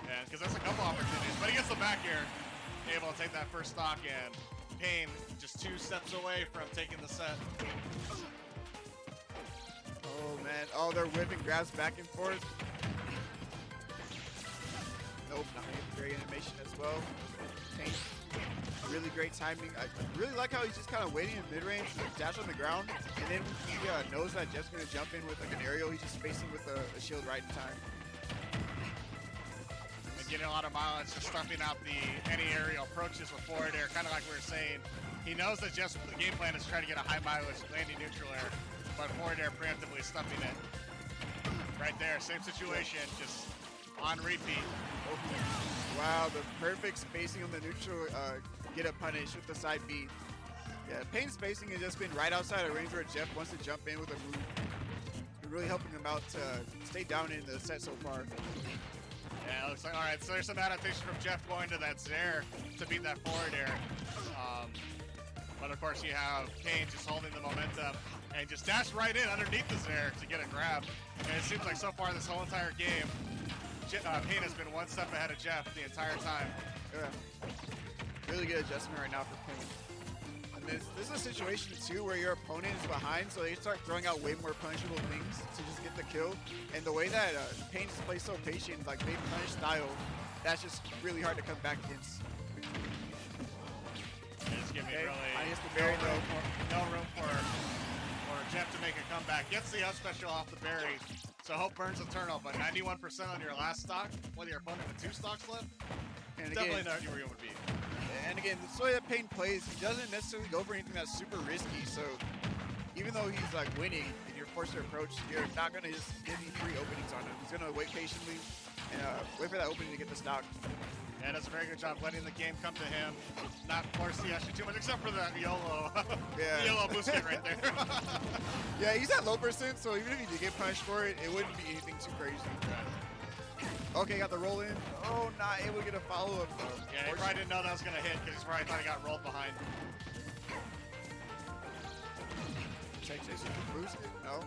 And because that's a couple opportunities, but he gets the back air, able to take that first stock, and Payne just 2 steps away from taking the set. Oh man, oh they're whipping grabs back and forth. Nope, not getting the berry animation as well. Payne really really great timing. I really like how he's just kind of waiting in mid-range, dash on the ground, and then he knows that Jeff's going to jump in with like an aerial. He's just spacing with a shield right in time. And getting a lot of mileage, just stuffing out any aerial approaches with forward air, kind of like we were saying. He knows that just the game plan is trying to get a high mileage landing neutral air, but forward air preemptively stuffing it. Right there, same situation, just on repeat. Wow, the perfect spacing on the neutral get a punish with the side B. Yeah, Pain's spacing has just been right outside of range where Jeff wants to jump in with a move. Been really helping him out to stay down in the set so far. Yeah, it looks like, all right, so there's some adaptation from Jeff going to that Zaire to beat that forward air. But of course you have Pain just holding the momentum and just dash right in underneath the Zaire to get a grab. And it seems like so far this whole entire game, Pain has been one step ahead of Jeff the entire time. Yeah. Really good adjustment right now for Pain. And this is a situation too where your opponent is behind, so they start throwing out way more punishable things to just get the kill. And the way that Pain just plays so patient, like big punish style, that's just really hard to come back against. Just give me really minus the berry though. No room for Jeff to make a comeback. Gets the up special off the berry. So hope burns a turtle, but 91% on your last stock, with your opponent with 2 stocks left. And Definitely again, not where you would be. And again, the way that Pain plays, he doesn't necessarily go for anything that's super risky. So even though he's like winning and you're forced to approach, you're not gonna just give any free openings on him. He's gonna wait patiently and wait for that opening to get the stock. And does a very good job letting the game come to him, not force the issue too much, except for that YOLO, Yeah. YOLO boost hit right there. Yeah, he's at low percent, so even if he did get punished for it, it wouldn't be anything too crazy. Okay, got the roll in. Oh, not able to get a follow-up. Yeah, he probably didn't know that was going to hit because he probably thought he got rolled behind. Check this, he can boost it. No.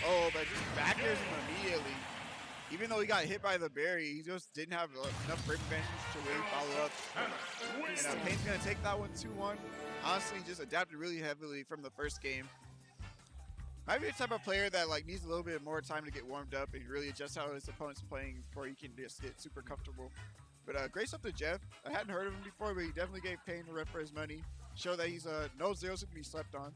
Oh, but just back airs him immediately. Even though he got hit by the berry, he just didn't have enough grip advantage to really follow up. And Pain's going to take that one 2-1. Honestly, just adapted really heavily from the first game. Might be the type of player that like needs a little bit more time to get warmed up and really adjust how his opponent's playing before he can just get super comfortable. But great stuff to Jeff. I hadn't heard of him before, but he definitely gave Pain a rep for his money. Showed that he's no zeros to be slept on.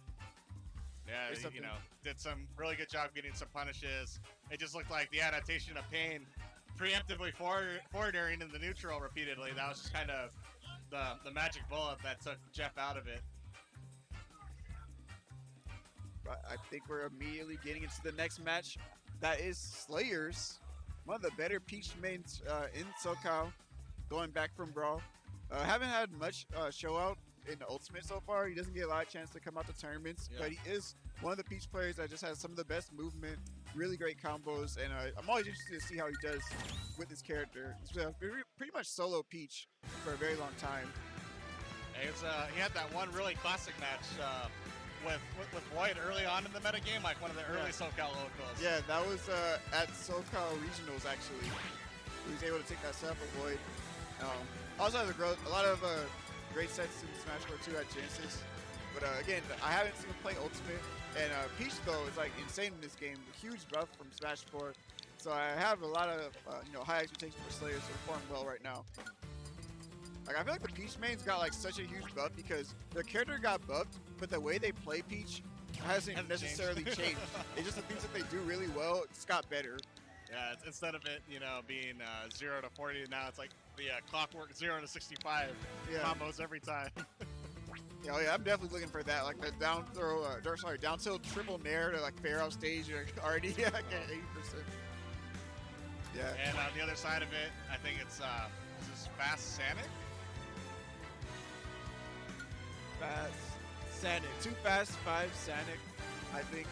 Yeah, you know, did some really good job getting some punishes. It just looked like the adaptation of Pain preemptively forward airing in the neutral repeatedly. That was just kind of the magic bullet that took Jeff out of it. I think we're immediately getting into the next match. That is SlayerZ, one of the better Peach mains in SoCal, going back from Brawl. Haven't had much show out in the Ultimate so far. He doesn't get a lot of chance to come out to tournaments, but he is one of the Peach players that just has some of the best movement, really great combos, and I'm always interested to see how he does with his character. He's pretty much solo Peach for a very long time. He had that one really classic match with Void early on in the metagame, like one of the early SoCal locals. Yeah, that was at SoCal Regionals, actually. He was able to take that set up with Void. Also has a lot of great sets in Smash 4 2 at Genesis. But again, I haven't seen him play Ultimate. And Peach, though, is like insane in this game. A huge buff from Smash 4. So I have a lot of high expectations for SlayerZ to perform well right now. Like, I feel like the Peach mains got like such a huge buff because their character got buffed, but the way they play Peach hasn't necessarily changed. It's just the things that they do really well just got better. Yeah, instead of it, being 0 to 40, now it's like the clockwork 0 to 65 combos every time. Yeah, I'm definitely looking for that, like the down throw, down tilt triple nair to like fair off stage. You're already at 80%. Yeah. And on the other side of it, I think it's this is Fast Sanic. Fast Sanic. Too Fast 5 Sanic, I think.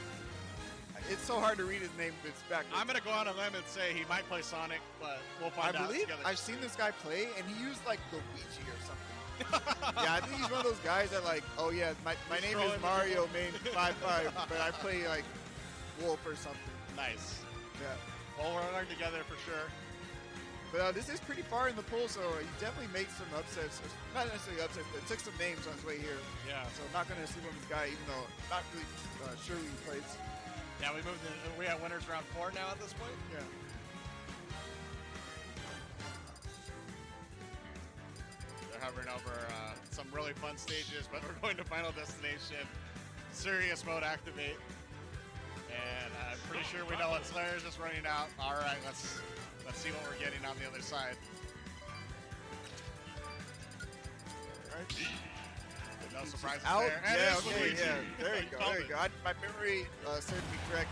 It's so hard to read his name, but it's backwards. I'm going to go on a limb and say he might play Sonic, but we'll find out together. I've seen this guy play, and he used like Luigi or something. Yeah, I think he's one of those guys that like, oh yeah, my name is Mario, main 5-5, but I play like Wolf or something. Nice. Yeah. Well, we're learning together for sure. But this is pretty far in the pool, so he definitely made some upsets. Not necessarily upsets, but took some names on his way here. Yeah. So I'm not going to sleep on this guy, even though I'm not really sure who he plays. Yeah, we have winners round 4 now at this point. Yeah. They're hovering over some really fun stages, but we're going to Final Destination. Serious mode activate. And I'm pretty sure we know what SlayerZ is running out. All right, let's see what we're getting on the other side. No surprises Out. there. And Yeah, it's okay, Luigi. yeah. There you You go. called There you it. go. My memory served me correct.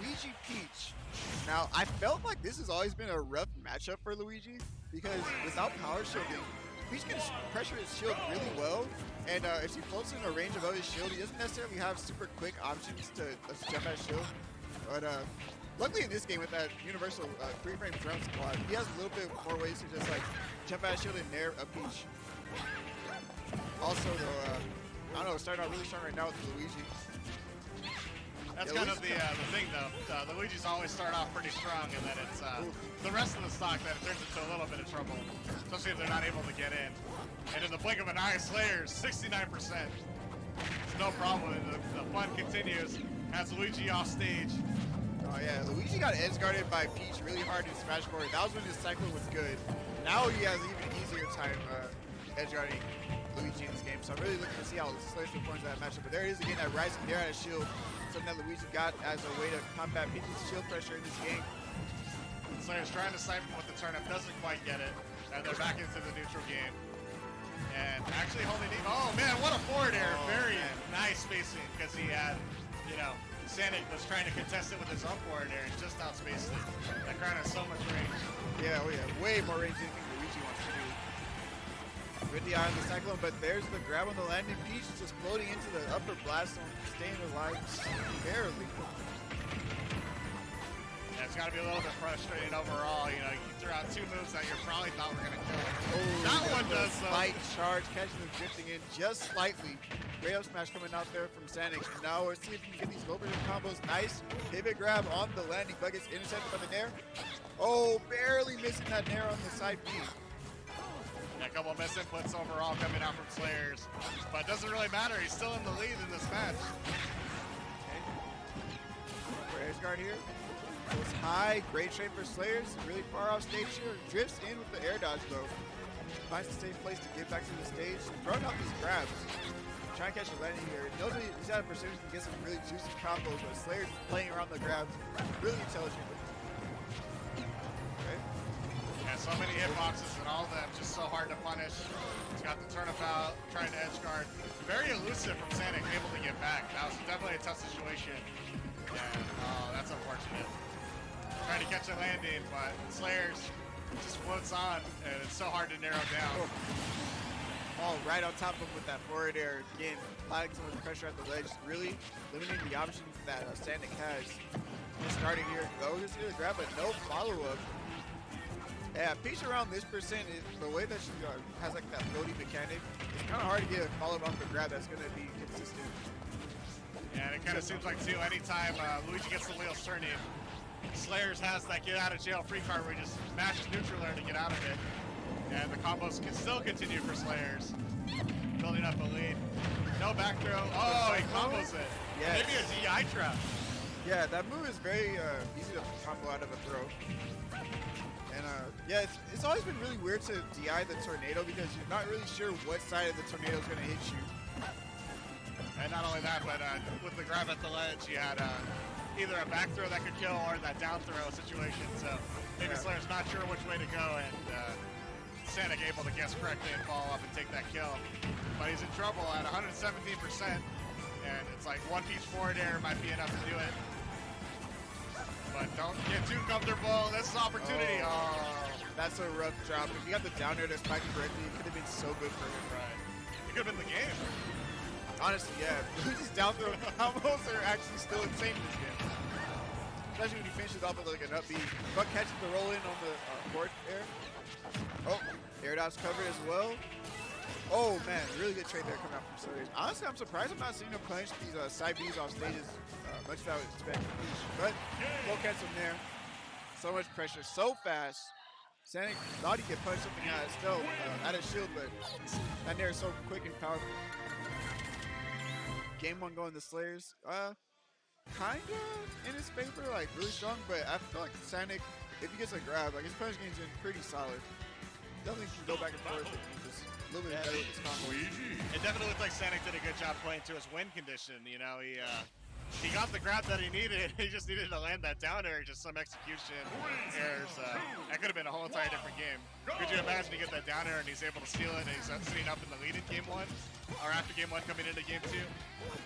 Luigi Peach. Now, I felt like this has always been a rough matchup for Luigi because without power shielding, Peach can pressure his shield really well. And if he floats in a range above his shield, he doesn't necessarily have super quick options to jump at shield. But luckily in this game with that universal 3-frame drone squad, he has a little bit more ways to just like jump at shield and nair a Peach. Also though, I don't know, starting out really strong right now with Luigi. That's Yeah, kind of the thing, though. The Luigi's always start off pretty strong, and then it's the rest of the stock that it turns into a little bit of trouble, especially if they're not able to get in. And in the blink of an eye, SlayerZ 69%. It's no problem. The fun continues as Luigi off stage. Oh yeah, Luigi got edge guarded by Peach really hard in Smash 4. That was when his cycle was good. Now he has even easier time edge guarding Luigi in this game. So I'm really looking to see how SlayerZ performs that matchup. But there it is again, that rising there at a shield. Something that Luigi got as a way to combat Peach's shield pressure in this game. SlayerZ trying to siphon with the turnip, doesn't quite get it. And they're back into the neutral game. And actually holding, oh man, what a forward air. Very nice spacing because he had, you know, Sanic was trying to contest it with his own forward air and just outspaced it. That crown has so much range. Yeah, oh yeah, way more range than anything Luigi wants to do. With the eye on the Cyclone, but there's the grab on the landing. Peach just floating into the upper blast zone, staying alive barely. Yeah, it's got to be a little bit frustrating overall. You know, you threw out two moves that you probably thought were going to kill. Oh, That one does, though. Light charge, catching them drifting in just slightly. Great up smash coming out there from Sanic. And now we're seeing if we can get these low version combos. Nice pivot grab on the landing, but gets intercepted by the nair. Oh, barely missing that nair on the side B. Yeah, a couple of misinputs overall coming out from SlayerZ. But it doesn't really matter. He's still in the lead in this match. Okay. For edge guard here. Goes high, great trade for SlayerZ. Really far off stage here. Drifts in with the air dodge though. Finds a safe place to get back to the stage. Throwing out these grabs. Trying to catch a landing here. Knows that he's out of pursuit to get some really juicy combos, but SlayerZ playing around the grabs. Really intelligent. Okay. Yeah, so many hitboxes and all of them just so hard to punish. He's got the turnip out, trying to edge guard. Very elusive from Sanic, able to get back. That was definitely a tough situation. And that's unfortunate. Trying to catch a landing, but SlayerZ just floats on, and it's so hard to narrow down. Oh, right on top of him with that forward air. Again, applying so much pressure at the ledge, really limiting the options that Sanic has. Just starting here, though, just here to grab, but no follow-up. Yeah, Peach around this percent, the way that she has like that floating mechanic, it's kind of hard to get a follow-up off the grab that's going to be consistent. Yeah, and it kind of seems like, too, anytime Luigi gets the wheels turning, SlayerZ has that get out of jail free card where he just smashes neutral air to get out of it. And the combos can still continue for SlayerZ. Building up a lead. No back throw. Oh, he combos it. Yes. Maybe a DI trap. Yeah, that move is very easy to combo out of a throw. And yeah, it's always been really weird to DI the tornado because you're not really sure what side of the tornado is going to hit you. And not only that, but with the grab at the ledge, you had either a back throw that could kill or that down throw situation. So maybe SlayerZ not sure which way to go, and Sanic able to guess correctly and follow up and take that kill. But he's in trouble at 117%, and it's like one Peach forward air might be enough to do it. But don't get too comfortable. This is opportunity. Oh. That's a rough drop. If you got the down air to spike correctly, it could have been so good for him. Right. It could have been the game. Honestly, yeah. These down throw combos are actually still insane in this game. Especially when he finishes off with like an up B. But catches the roll in on the forward air. Oh, air dodge covered as well. Oh man, really good trade there coming out from SlayerZ. Honestly, I'm surprised I'm not seeing him punish these side Bs off stages much as I would expect. But we'll catch him there. So much pressure, so fast. Sanic thought he could punch something out still out of shield, but that nair is so quick and powerful. Game one going to SlayerZ. Kind of in his favor, like really strong, but I feel like Sanic, if he gets a grab, like his punch game's been pretty solid. Definitely can go back and forth if he just little bit better with his combo. It definitely looked like Sanic did a good job playing to his win condition. You know, he got the grab that he needed. He just needed to land that down air, just some execution errors. That could have been a whole entire different game. Could you imagine you get that down air and he's able to steal it and he's sitting up in the lead in game 1? Or after game 1 coming into game 2?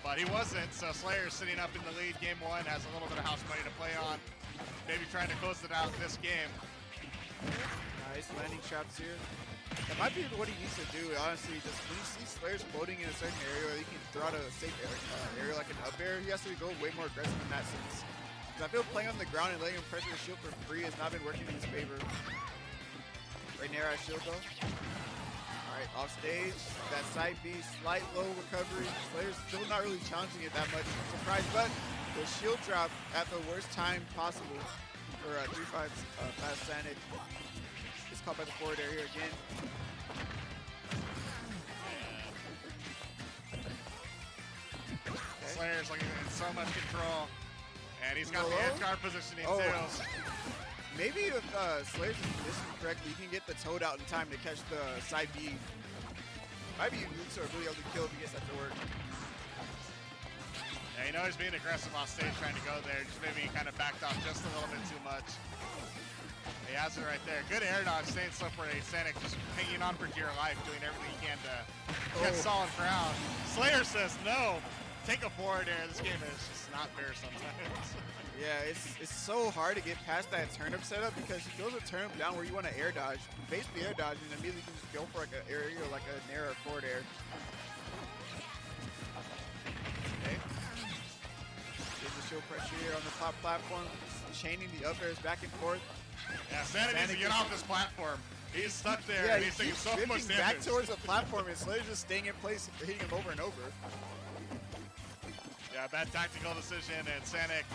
But he wasn't, so SlayerZ sitting up in the lead game 1, has a little bit of house money to play on. Maybe trying to close it out this game. Nice landing traps here. That might be what he needs to do, honestly. Just when you see SlayerZ floating in a certain area where he can throw out a safe area like an up air, he has to go way more aggressive in that sense. Because I feel playing on the ground and letting him pressure the shield for free has not been working in his favor. Right near our shield though. Alright, off stage. That side B, slight low recovery. SlayerZ still not really challenging it that much. Surprise, but the shield drop at the worst time possible for 3-5 past Sanic. It's caught by the forward air here again. Okay. SlayerZ looking in so much control. And he's got the end guard positioning too. Maybe if SlayerZ is positioned correctly, you can get the toad out in time to catch the side B. Might be Luke's or really able to kill if he gets that to work. Yeah, you know he's being aggressive off stage trying to go there. Just maybe he kind of backed off just a little bit too much. He has it right there. Good air dodge, staying slippery. Sanic just hanging on for dear life, doing everything he can to get solid ground. SlayerZ says no. Take a forward air. This game is just not fair sometimes. Yeah, it's so hard to get past that turnip setup because he goes a turnip down where you want to air dodge. You basically air dodge and immediately you can just go for like an air or like a narrow forward air. Okay. There's the shield pressure here on the top platform. Chaining the up airs back and forth. Yeah, Sanic needs to get off this platform. He's stuck there. Yeah, and he's taking so much damage. Back towards the platform and SlayerZ just staying in place, hitting him over and over. Yeah, bad tactical decision, and Sanic,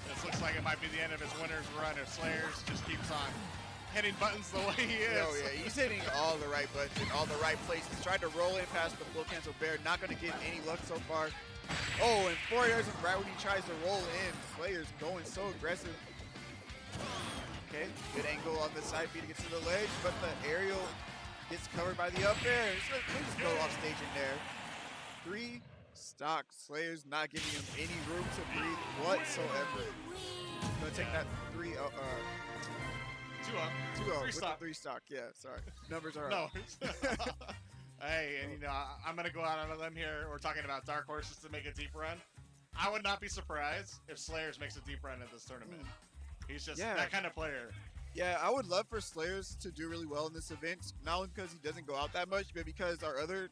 this looks like it might be the end of his winner's run if SlayerZ just keeps on hitting buttons the way he is. Oh yeah, he's hitting all the right buttons in all the right places. Tried to roll in past the full cancel bear, not going to get any luck so far. Oh, and 4 airs right when he tries to roll in. SlayerZ going so aggressive. Okay, good angle on the side B to get to the ledge, but the aerial gets covered by the up air. Let's just go off stage in there. 3 stock. SlayerZ not giving him any room to breathe whatsoever. Gonna take that 2 up. 2 up. 3 stock. 3 stock. Yeah, sorry. Numbers are No. up. Hey, and you know, I'm gonna go out on a limb here. We're talking about dark horses to make a deep run. I would not be surprised if SlayerZ makes a deep run at this tournament. He's just that kind of player. Yeah, I would love for SlayerZ to do really well in this event, not only because he doesn't go out that much, but because our other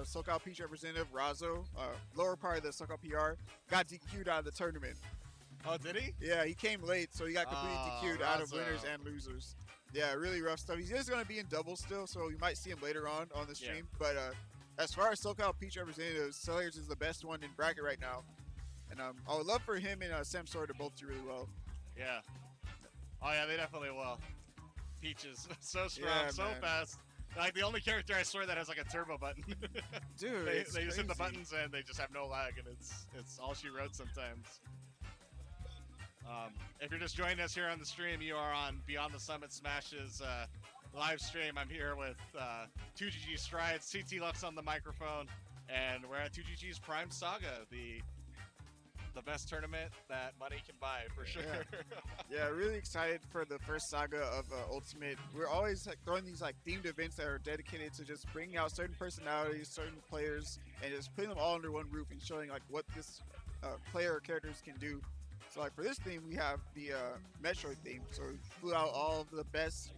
SoCal Peach representative, Razo, lower part of the SoCal PR, got DQ'd out of the tournament. Oh, did he? Yeah, he came late, so he got completely DQ'd out of winners and losers. Yeah, really rough stuff. He's just going to be in doubles still, so you might see him later on the stream. Yeah. But as far as SoCal Peach representatives, SlayerZ is the best one in bracket right now. And I would love for him and Samsor to both do really well. Yeah. Oh, yeah, they definitely will. Peach is so strong, so fast. Like, the only character I swear that has, like, a turbo button. Dude, they just hit the buttons and they just have no lag, and it's all she wrote sometimes. If you're just joining us here on the stream, you are on Beyond the Summit Smashes live stream. I'm here with 2GG Strides, CT Lux on the microphone, and we're at 2GG's Prime Saga, the best tournament that money can buy, for sure. Yeah, really excited for the first Saga of Ultimate. We're always throwing these themed events that are dedicated to just bringing out certain personalities, certain players, and just putting them all under one roof and showing what this player or characters can do. So for this theme, we have the Metroid theme. So we flew out all of the best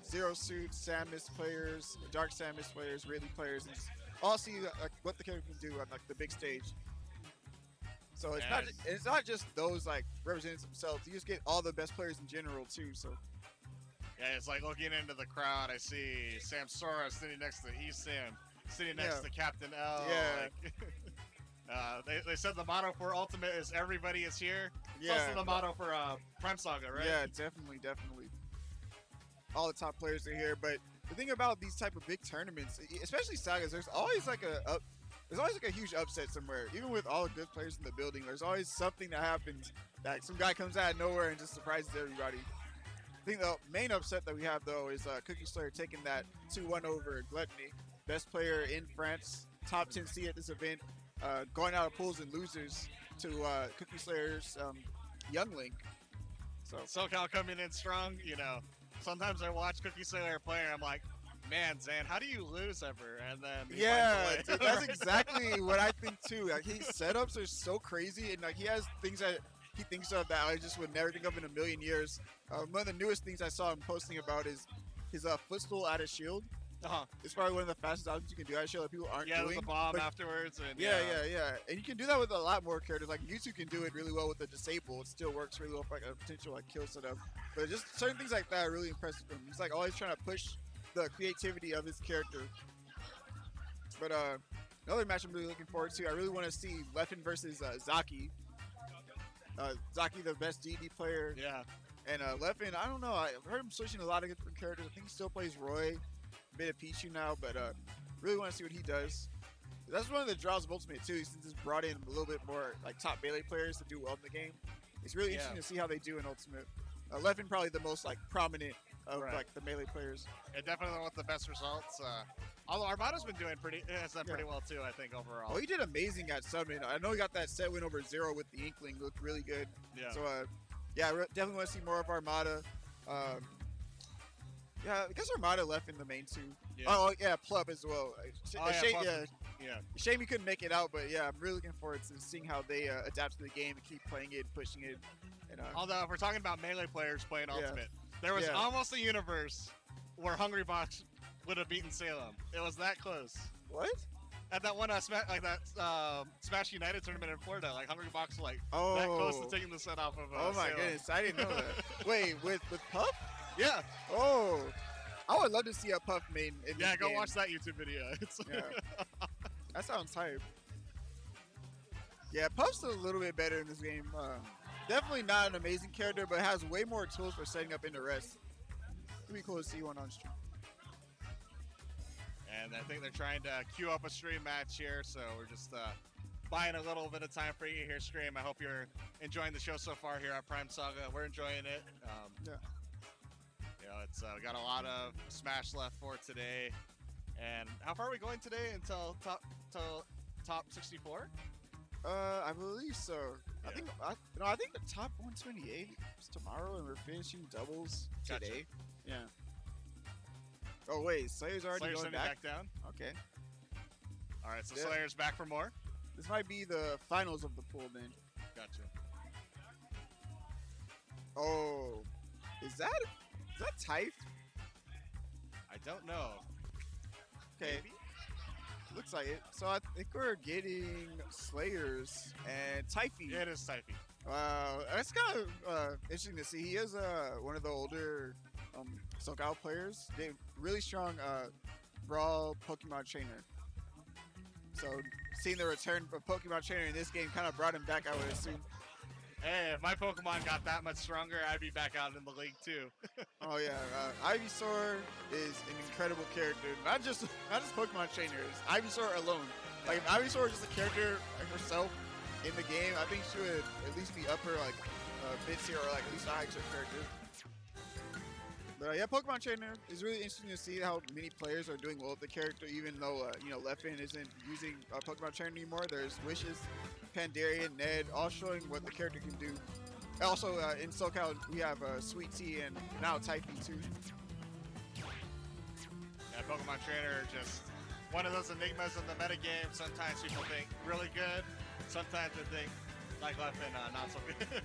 Zero Suit, Samus players, Dark Samus players, Ridley players, and just all see what the character can do on the big stage. So it's not just those representatives themselves. You just get all the best players in general too. So yeah, it's like looking into the crowd. I see Sam Sora sitting next to Sam, sitting next to Captain L. Yeah. They said the motto for Ultimate is everybody is here. Yeah. It's also the motto for Prime Saga, right? Yeah, definitely. All the top players are here. But the thing about these type of big tournaments, especially Sagas, there's always a huge upset somewhere. Even with all the good players in the building, there's always something that happens that some guy comes out of nowhere and just surprises everybody. I think the main upset that we have though is Cookie Slayer taking that 2-1 over Gluttony. best player in France, top 10 seed at this event, going out of pools and losers to quiK Slayer's Young Link. So SoCal coming in strong, you know. Sometimes I watch quiK Slayer play and I'm like, man, Zan, how do you lose ever? And then he yeah, finds a way. dude, that's exactly what I think too. Like his setups are so crazy, and like he has things that he thinks of that I just would never think of in a million years. One of the newest things I saw him posting about is his footstool out of shield. It's probably one of the fastest options you can do out of shield that people aren't Yeah, doing. there's a bomb but afterwards. And yeah. And you can do that with a lot more characters. Like Mewtwo can do it really well with the disable. It still works really well for like a potential like kill setup. But just certain things like that are really impressive him. He's like always trying to push the creativity of his character. But another match I'm really looking forward to. I really want to see Leffen versus Zaki. Zaki, the best DD player. Yeah. And Leffen, I don't know. I've heard him switching a lot of different characters. I think he still plays Roy, a bit of Pichu now, but really want to see what he does. That's one of the draws of Ultimate too, since it's brought in a little bit more like top melee players to do well in the game. It's really interesting to see how they do in Ultimate. Leffen probably the most like prominent of like the melee players. And definitely with the best results. Although Armada's been doing pretty well too, I think overall. Oh, he did amazing at Summon. I know he got that set win over Zero with the Inkling. Looked really good. Yeah. So yeah, definitely want to see more of Armada. Yeah, I guess Armada left in the main two. Yeah. Oh yeah, Plup as well. Yeah. Shame he couldn't make it out, but yeah, I'm really looking forward to seeing how they adapt to the game and keep playing it, pushing it. And, although if we're talking about melee players playing Ultimate, there was almost a universe where Hungrybox would have beaten Salem. It was that close. What? At that one Smash United tournament in Florida, like Hungrybox was like that close to taking the set off of oh my Salem. goodness, I didn't know that. Wait, with Puff? Yeah. Oh, I would love to see a Puff main in this go game. watch that YouTube video. That sounds hype. Yeah, Puff's a little bit better in this game. Definitely not an amazing character, but has way more tools for setting up into rest. It'd be cool to see one on stream. And I think they're trying to queue up a stream match here, so we're just buying a little bit of time for you here, stream. I hope you're enjoying the show so far here at Prime Saga. We're enjoying it. You know, it's we got a lot of Smash left for today. And how far are we going today until top 64? I believe so. Yeah. I think the top 128 is tomorrow, and we're finishing doubles today. Yeah. Oh wait, Slayer's already going back down. Okay. All right, so Slayer's back for more. This might be the finals of the pool then. Gotcha. Oh, is that typhy? I don't know. Okay. Maybe? Looks like it. So I think we're getting SlayerZ and typhy. Yeah, it is typhy. Wow, that's kind of interesting to see. He is one of the older SoCal players. They're really strong Brawl Pokemon trainer. So seeing the return of Pokemon trainer in this game kind of brought him back, I would assume. Hey, if my Pokemon got that much stronger, I'd be back out in the league too. Oh yeah, Ivysaur is an incredible character. Not just Pokemon trainers. Ivysaur alone. Like if Ivysaur is just a character herself in the game, I think she would at least be upper like mid tier or like at least a high tier character. But yeah, Pokemon Trainer is really interesting to see how many players are doing well with the character, even though Leffen isn't using Pokemon Trainer anymore. There's Wishes, Pandaria, Ned, all showing what the character can do. Also in SoCal we have Sweet Tea and now typhy too. Yeah, Pokemon Trainer just one of those enigmas in the metagame. Sometimes people think really good, sometimes they think like Leffen, not so good.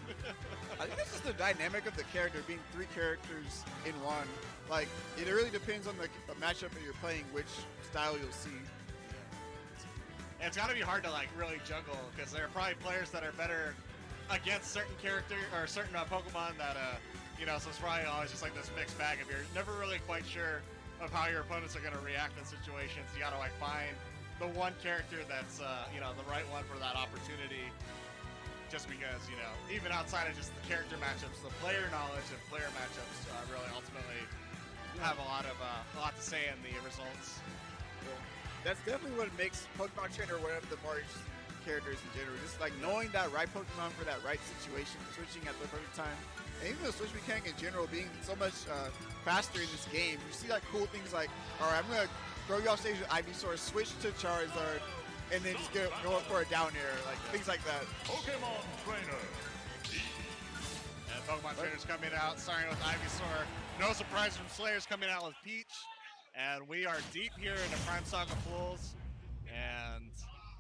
I think that's just the dynamic of the character being 3 characters in one. Like, it really depends on the matchup that you're playing, which style you'll see. And it's got to be hard to like really juggle because there are probably players that are better against certain character or certain Pokemon that so it's probably always just like this mixed bag of you're never really quite sure of how your opponents are going to react in situations. You got to like find the one character that's the right one for that opportunity. Just because, even outside of just the character matchups, the player knowledge of player matchups really ultimately have a lot to say in the results. Yeah. That's definitely what makes Pokemon Trainer one of the more interesting characters in general. Just like knowing that right Pokemon for that right situation, switching at the perfect time. And even the switch mechanic in general being so much faster in this game, you see like cool things like, all right, I'm going to throw you off stage with Ivysaur, switch to Charizard, and then just go up for a down air, like things like that. Pokemon Trainer. And Pokemon Trainers coming out, starting with Ivysaur. No surprise from SlayerZ coming out with Peach. And we are deep here in the Prime Saga pools. And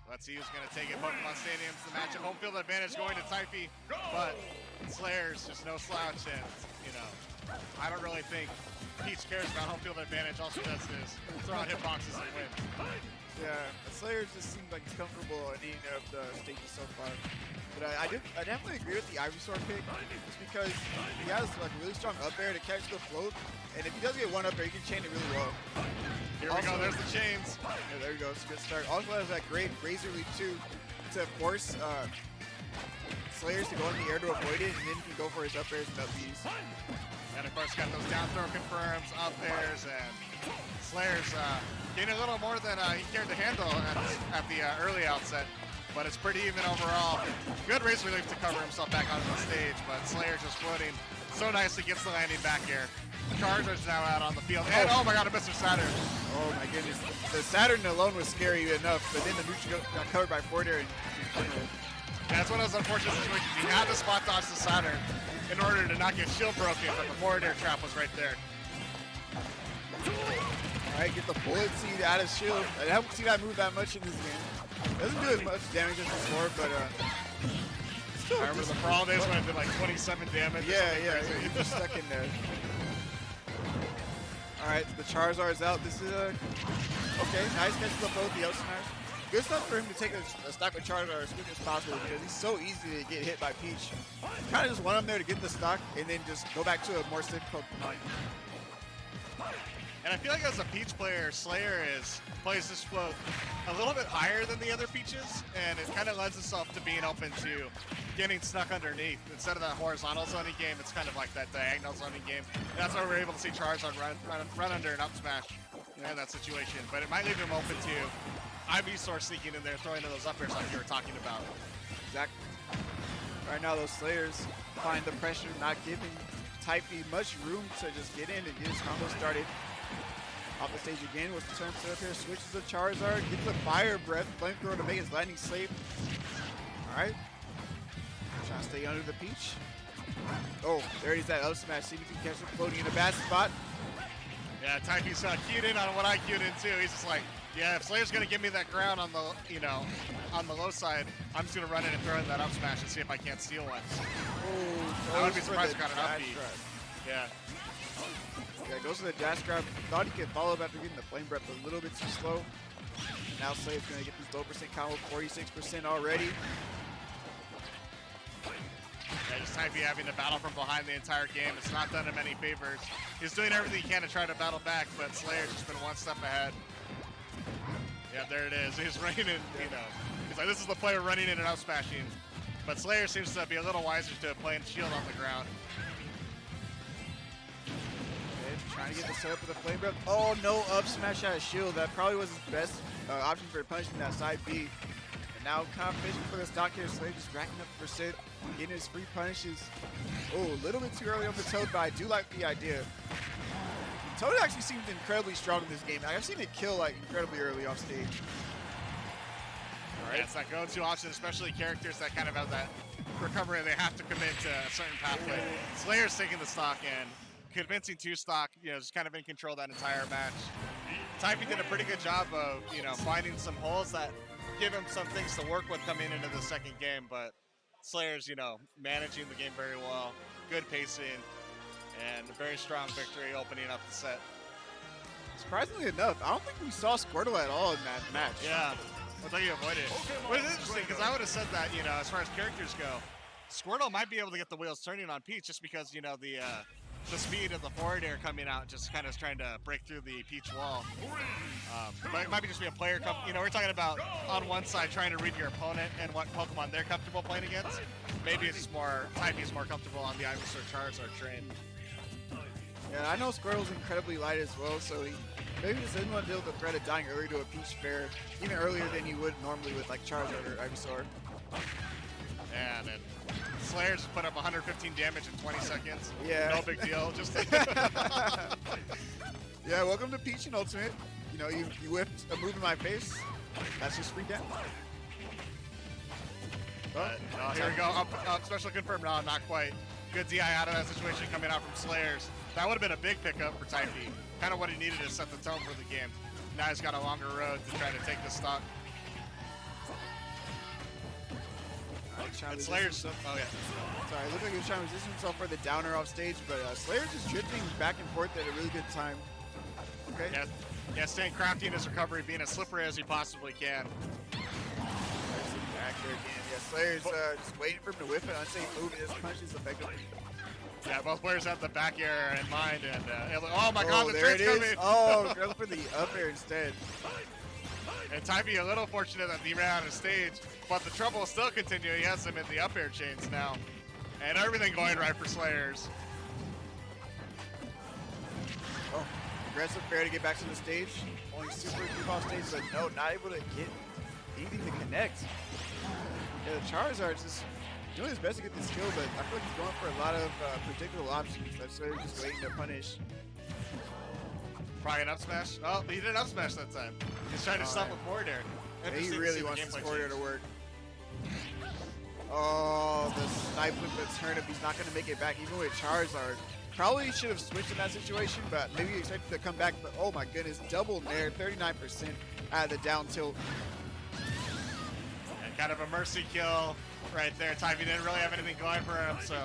let's see who's going to take it. Pokemon Stadium's the matchup. Home field advantage going to typhy, but SlayerZ just no slouch. And, you know, I don't really think Peach cares about home field advantage. All she does is throw out hitboxes and win. Yeah, SlayerZ just seems like he's comfortable in any of the stages so far. But I definitely agree with the Ivysaur pick, just because he has like really strong up air to catch the float, and if he does get one up air, he can chain it really well. Here we go, there's the chains. Yeah, there we go, it's a good start. Also has that great Razor Leap too, to force SlayerZ to go in the air to avoid it, and then he can go for his up airs and up Bs. And of course got those down throw confirms, up airs, and SlayerZ getting a little more than he cared to handle at the early outset. But it's pretty even overall. Good Razor Leaf to cover himself back onto the stage, but SlayerZ just floating so nicely, gets the landing back here. Charizard's now out on the field, and oh my god, a Mr. Saturn. Oh my goodness, the Saturn alone was scary enough, but then the neutral got covered by forward air. Yeah, that's one of those unfortunate situations. He had to spot dodge the Saturn in order to not get shield broken, but the forward air trap was right there. All right, get the bullet seed out of shield. I haven't seen that move that much in this game. Doesn't do as much damage as before, but still. I remember the Brawl days when it did like 27 damage. Yeah, it's just stuck in there. All right, the Charizard's out. This is okay. Nice catches up both the up smash. Good stuff for him to take a stock with Charizard as quick as possible because he's so easy to get hit by Peach. Kind of just want him there to get the stock and then just go back to a more safe Pokemon. And I feel like as a Peach player, SlayerZ plays this float a little bit higher than the other Peaches, and it kind of lends itself to being open to getting stuck underneath. Instead of that horizontal zoning game, it's kind of like that diagonal zoning game. And that's why we're able to see Charizard run under an up smash in that situation. But it might leave him open to Ivysaur sneaking in there, throwing those up airs like you were talking about. Exactly. Right now, those SlayerZ find the pressure, not giving typhy much room to just get in and get his combo started. Off the stage again, what's the turn set up here? Switches to Charizard, gets the Fire Breath, Flamethrower to make his landing safe. All right. Trying to stay under the Peach. Oh, there he's that up smash. See if he can catch him floating in a bad spot. Yeah, typhy's cued in on what I cued in too. He's just like, yeah, if SlayerZ gonna give me that ground on the, on the low side, I'm just gonna run in and throw in that up smash and see if I can't steal one. Oh, I would be surprised if I got an up beat. Yeah. Yeah, goes to the dash grab. Thought he could follow up after getting the flame breath a little bit too slow. Now SlayerZ gonna get this low percent combo, 46% already. Yeah, just typhy having to battle from behind the entire game. It's not done him any favors. He's doing everything he can to try to battle back, but SlayerZ just been one step ahead. Yeah, there it is. He's running in, he's like, this is the player running in and out smashing. But SlayerZ seems to be a little wiser to playing shield on the ground. Trying to get the setup with the flame breath. Oh, no up smash out of shield. That probably was his best option for punishing that side B. And now competition for the stock here. SlayerZ just racking up percent, getting his free punishes. Oh, a little bit too early on the Toad, but I do like the idea. Toad actually seems incredibly strong in this game. I've seen it kill like incredibly early off stage. All right, it's that go-to option, especially characters that kind of have that recovery. They have to commit to a certain pathway. SlayerZ taking the stock and convincing two stock, just kind of in control that entire match. typhy did a pretty good job of, finding some holes that give him some things to work with coming into the second game, but SlayerZ, managing the game very well, good pacing, and a very strong victory opening up the set. Surprisingly enough, I don't think we saw Squirtle at all in that match. Yeah, I thought you avoided it. But it's interesting, because I would have said that, as far as characters go, Squirtle might be able to get the wheels turning on Peach just because, the speed of the forward air coming out, just kind of trying to break through the Peach wall. But it might be just be a player, we're talking about on one side trying to read your opponent and what Pokemon they're comfortable playing against. Maybe it's more, typhy's more comfortable on the Ivysaur Charizard train. Yeah, I know Squirtle's incredibly light as well, so he maybe just didn't want to deal with the threat of dying early to a Peach fair, even earlier than you would normally with like Charizard or Ivysaur. And then SlayerZ put up 115 damage in 20 seconds. Yeah. No big deal. Just yeah, welcome to Peach and Ultimate. You know, you whipped a move in my face. That's just free down. Oh, here we go. Up special confirmed. No, not quite. Good DI out of that situation coming out from SlayerZ. That would have been a big pickup for typhy. Kind of what he needed to set the tone for the game. Now he's got a longer road to try to take the stock. And SlayerZ. Oh, yeah. Sorry, it looked like he was trying to resist himself for the downer off stage, but SlayerZ is drifting back and forth at a really good time. Okay. Yeah, staying crafty in his recovery, being as slippery as he possibly can. Back there again. Yeah, SlayerZ just waiting for him to whip an unsafe move and just punches effectively. Yeah, both players have the back air in mind, and oh my God, the there trade's it is. coming! Oh, go for the up air instead. And typhy a little fortunate that he ran out of stage, but the trouble will still continue. He has him in the up air chains now, and everything going right for SlayerZ. Oh, aggressive fair to get back to the stage. Only super deep off stage, but no, not able to get anything to connect. Yeah, the Charizard just doing his best to get this kill, but I feel like he's going for a lot of predictable options. That's why he's just waiting to punish. Probably an up smash. Oh, he didn't up smash that time. He's trying to stop a forward air. Yeah, he really wants this forward air to work. Oh, the snipe with the turnip. He's not going to make it back, even with Charizard. Probably should have switched in that situation, but maybe he expected to come back. But oh my goodness, double nair, 39% out of the down tilt. And kind of a mercy kill right there. typhy didn't really have anything going for him, so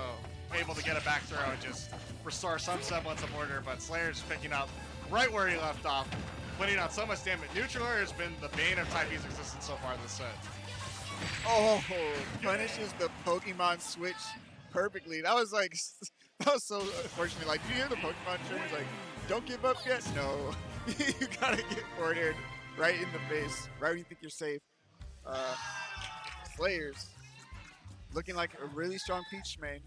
able to get a back throw and just restore some semblance of order. But SlayerZ picking up right where he left off, putting out so much damage. Neutral air has been the bane of typhy's existence so far this set. Oh, punishes the Pokemon switch perfectly. That was like, that was so unfortunate. Like, did you hear the Pokemon train? Like, don't give up yet. No, you gotta get forward aired right in the face, right when you think you're safe. SlayerZ looking like a really strong Peach main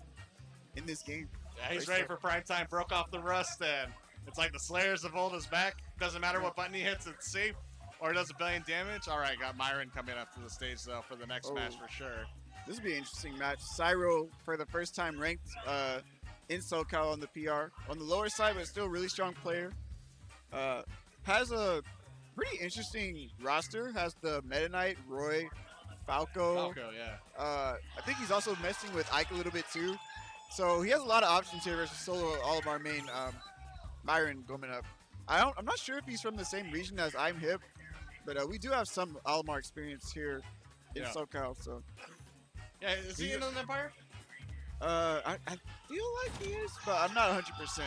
in this game. Yeah, he's ready for prime time. Broke off the rust, and it's like the SlayerZ of old is back. Doesn't matter what button he hits, it's safe. Or does a billion damage. All right, got Myran coming up to the stage though for the next match for sure. This will be an interesting match. Cyro, for the first time ranked in SoCal on the PR. On the lower side, but still a really strong player. Has a pretty interesting roster. Has the Meta Knight, Roy, Falco. Yeah. I think he's also messing with quiK a little bit too. So he has a lot of options here versus solo all of our main Myran coming up. I'm not sure if he's from the same region as I'm Hip, but we do have some Almar experience here in SoCal. So yeah, is he in an Empire? I feel like he is, but I'm not 100%. Yeah.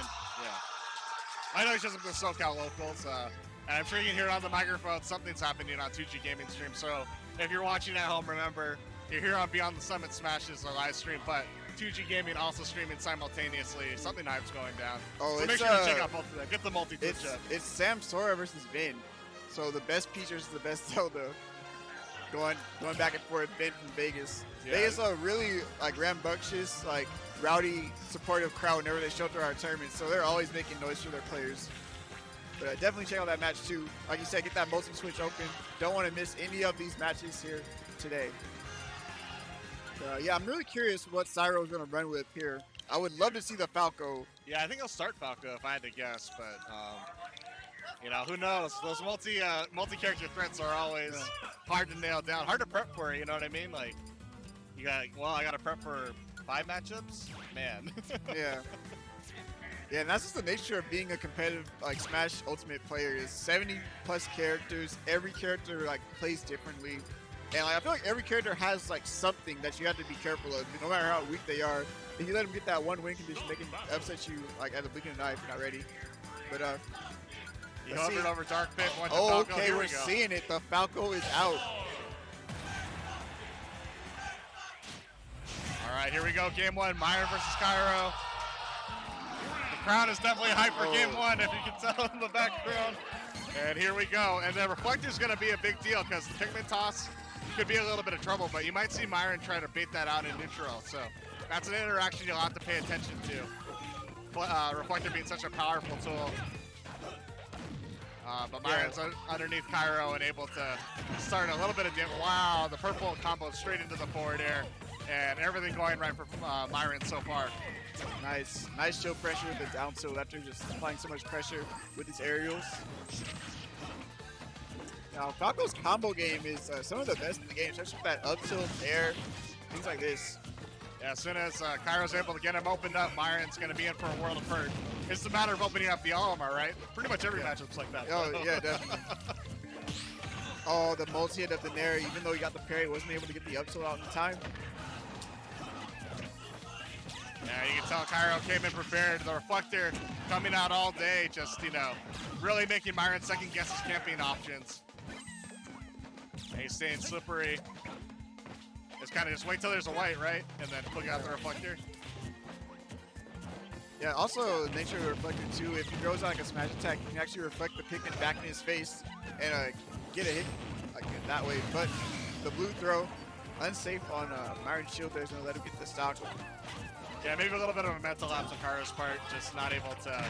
I know he's just with SoCal locals, and I'm sure you can hear it on the microphone. Something's happening on 2G Gaming stream. So if you're watching at home, remember, you're here on Beyond the Summit Smashes, a live stream, but 2G Gaming also streaming simultaneously. Something hype's going down. Oh, so make sure to check out both of them. Get the multi-twitch up. It's Sam Sora versus Vin. So the best Peach versus the best Zelda. Going back and forth, Vin from Vegas. Yeah. Vegas are really like rambunctious, like rowdy, supportive crowd whenever they show up to our tournaments. So they're always making noise for their players. But definitely check out that match too. Like you said, get that multi-switch open. Don't want to miss any of these matches here today. Yeah, I'm really curious what Cyro is going to run with here. I would love to see the Falco. Yeah, I think he'll start Falco if I had to guess, but you know, who knows? Those multi-character threats are always hard to nail down, hard to prep for. You know what I mean? Like, you got, well, I got to prep for 5 matchups, man. Yeah. Yeah, and that's just the nature of being a competitive like Smash Ultimate player. Is 70+ characters. Every character like plays differently. And like, I feel like every character has like something that you have to be careful of, no matter how weak they are. If you let them get that one win condition, they can upset you like at the beginning of the night if you're not ready. But you hovered over Dark Pit. Went to oh, Falco. okay, Here we're we go. seeing it. The Falco is out. All right, here we go. Game 1, Myran versus Cyro. The crowd is definitely hyped for Game 1, if you can tell in the background. And here we go. And the Reflector is going to be a big deal because the Pikmin Toss could be a little bit of trouble, but you might see Myran try to bait that out in neutral. So that's an interaction you'll have to pay attention to. Reflector being such a powerful tool. But Myran's underneath Cyro and able to start a little bit of damage. Wow, the purple combo straight into the forward air. And everything going right for Myran so far. Nice chill pressure with the down tilt after just applying so much pressure with his aerials. Now, Falco's combo game is some of the best in the game, especially with that up tilt air, things like this. Yeah, as soon as Cyro's able to get him opened up, Myron's going to be in for a world of hurt. It's a matter of opening up the Olimar, right? Pretty much every matchup's like that. Oh, yeah, definitely. Oh, the multi-hit of the Nair, even though he got the parry, wasn't able to get the up tilt out in time. Yeah, you can tell Cyro came in prepared. The reflector coming out all day, just, you know, really making Myron second guess his camping options. And he's staying slippery. It's kind of just wait till there's a white, right? And then put out the reflector. Yeah, also the nature of the reflector too, if he throws out like a smash attack, you can actually reflect the Pikmin back in his face and get a hit like that way. But the blue throw, unsafe on Myron's shield, there's gonna let him get the stock. Yeah, maybe a little bit of a mental lapse on Cyro's part, just not able to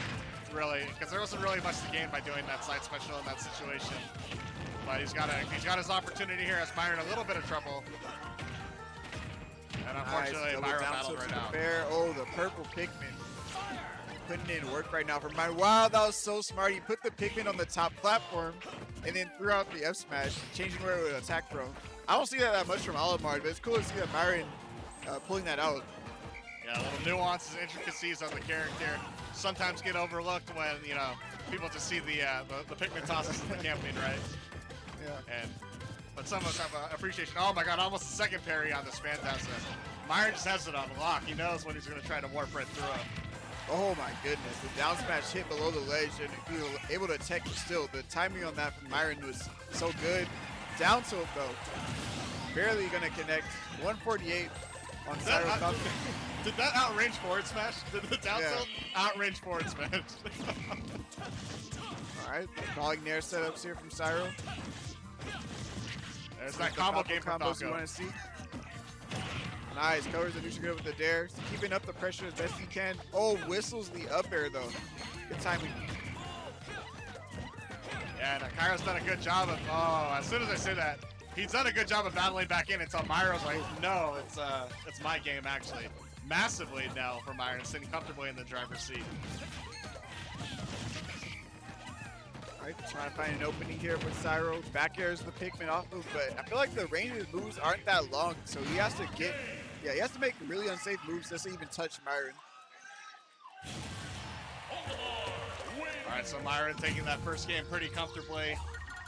really, because there wasn't really much to gain by doing that side special in that situation. But he's got his opportunity here as Myron in a little bit of trouble. And unfortunately, nice, Myron down battled tilt right to out. the fair. Oh, the purple Pikmin putting in work right now for Myron. Wow, that was so smart. He put the Pikmin on the top platform and then threw out the F smash, changing where it would attack from. I don't see that much from Olimar, but it's cool to see that Myron pulling that out. Yeah, little nuances, intricacies of the character sometimes get overlooked when, you know, people just see the Pikmin tosses in the camping, right? Yeah. But some of us have an appreciation. Oh my god, almost a second parry on this Phantasm. Myron just has it on lock. He knows when he's going to try to warp right through him. Oh my goodness, the down smash hit below the ledge and he was able to tech still. The timing on that from Myron was so good. Down tilt though, barely going to connect. 148 on Cyro. Did that outrange forward smash? Did the down tilt outrange forward smash? Alright, calling Nair setups here from Cyro. There's that combo game for combos you Falco. want to see. Nice, covers the neutral good with the dare. Keeping up the pressure as best he can. Oh, whistles the up air though. Good timing. Yeah, and Cyro's done a good job of, as soon as I say that, he's done a good job of battling back in until Myro's like, no, it's my game actually. Massively now for Myron, sitting comfortably in the driver's seat. Alright, trying to find an opening here with Cyro. Back airs the Pikmin off move, but I feel like the range of his moves aren't that long, so he has to get, he has to make really unsafe moves just to even touch Myron. Alright, so Myron taking that first game pretty comfortably.